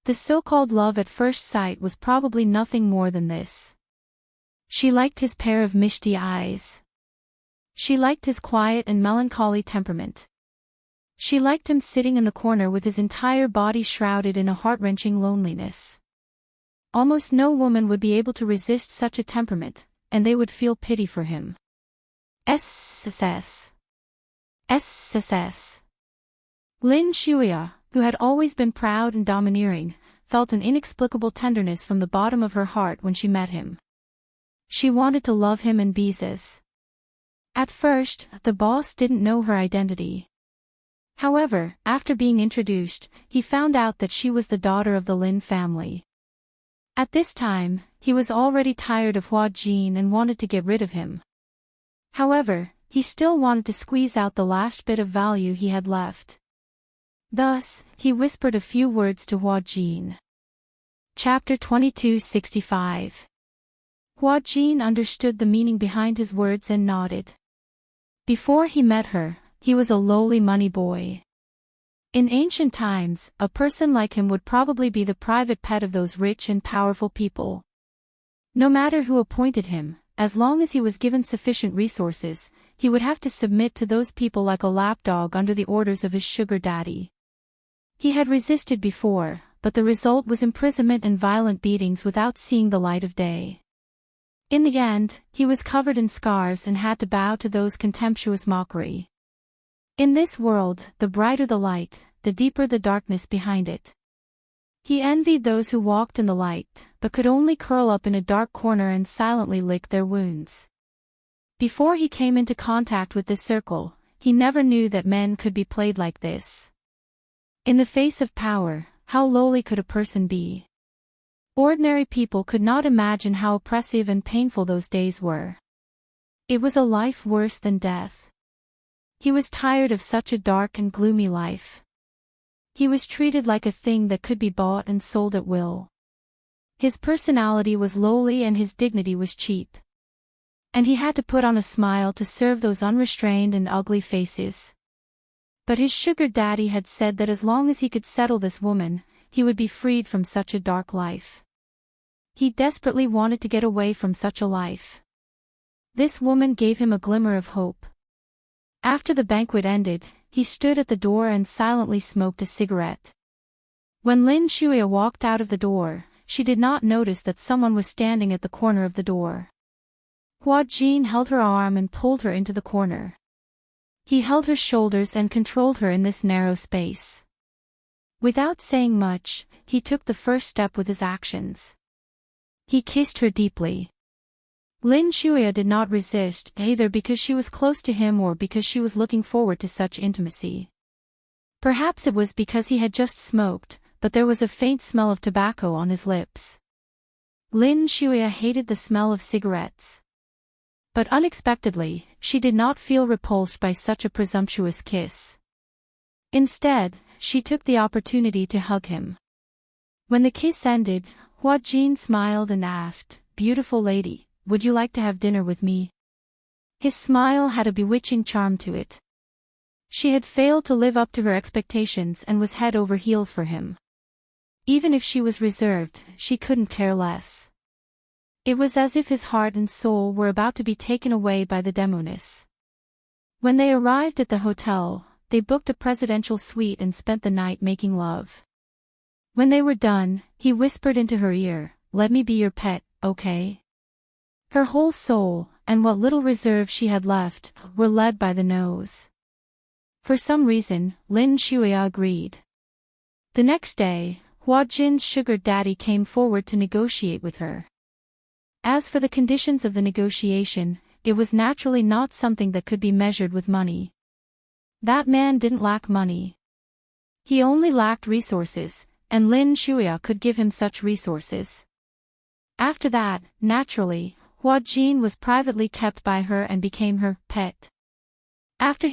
The so-called love at first sight was probably nothing more than this. She liked his pair of misty eyes. She liked his quiet and melancholy temperament. She liked him sitting in the corner with his entire body shrouded in a heart-wrenching loneliness. Almost no woman would be able to resist such a temperament, and they would feel pity for him. SSS. SSS. Lin Shuya, who had always been proud and domineering, felt an inexplicable tenderness from the bottom of her heart when she met him. She wanted to love him and be his. At first, the boss didn't know her identity. However, after being introduced, he found out that she was the daughter of the Lin family. At this time, he was already tired of Hua Jin and wanted to get rid of him. However, he still wanted to squeeze out the last bit of value he had left. Thus, he whispered a few words to Hua Jin. Chapter 2265. Hua Jin understood the meaning behind his words and nodded. Before he met her, he was a lowly money boy. In ancient times, a person like him would probably be the private pet of those rich and powerful people. No matter who appointed him, as long as he was given sufficient resources, he would have to submit to those people like a lapdog under the orders of his sugar daddy. He had resisted before, but the result was imprisonment and violent beatings without seeing the light of day. In the end, he was covered in scars and had to bow to those contemptuous mockery. In this world, the brighter the light, the deeper the darkness behind it. He envied those who walked in the light, but could only curl up in a dark corner and silently lick their wounds. Before he came into contact with this circle, he never knew that men could be played like this. In the face of power, how lowly could a person be? Ordinary people could not imagine how oppressive and painful those days were. It was a life worse than death. He was tired of such a dark and gloomy life. He was treated like a thing that could be bought and sold at will. His personality was lowly and his dignity was cheap. And he had to put on a smile to serve those unrestrained and ugly faces. But his sugar daddy had said that as long as he could settle this woman, he would be freed from such a dark life. He desperately wanted to get away from such a life. This woman gave him a glimmer of hope. After the banquet ended, he stood at the door and silently smoked a cigarette. When Lin Shuya walked out of the door, she did not notice that someone was standing at the corner of the door. Hua Jin held her arm and pulled her into the corner. He held her shoulders and controlled her in this narrow space. Without saying much, he took the first step with his actions. He kissed her deeply. Lin Shuya did not resist, either because she was close to him or because she was looking forward to such intimacy. Perhaps it was because he had just smoked, but there was a faint smell of tobacco on his lips. Lin Shuya hated the smell of cigarettes. But unexpectedly, she did not feel repulsed by such a presumptuous kiss. Instead, she took the opportunity to hug him. When the kiss ended, Hua Jin smiled and asked, "Beautiful lady, would you like to have dinner with me?" His smile had a bewitching charm to it. She had failed to live up to her expectations and was head over heels for him. Even if she was reserved, she couldn't care less. It was as if his heart and soul were about to be taken away by the demoness. When they arrived at the hotel, they booked a presidential suite and spent the night making love. When they were done, he whispered into her ear, "Let me be your pet, okay?" Her whole soul, and what little reserve she had left, were led by the nose. For some reason, Lin Shuya agreed. The next day, Hua Jin's sugar daddy came forward to negotiate with her. As for the conditions of the negotiation, it was naturally not something that could be measured with money. That man didn't lack money. He only lacked resources, and Lin Shuya could give him such resources. After that, naturally, Hua Jin was privately kept by her and became her pet. After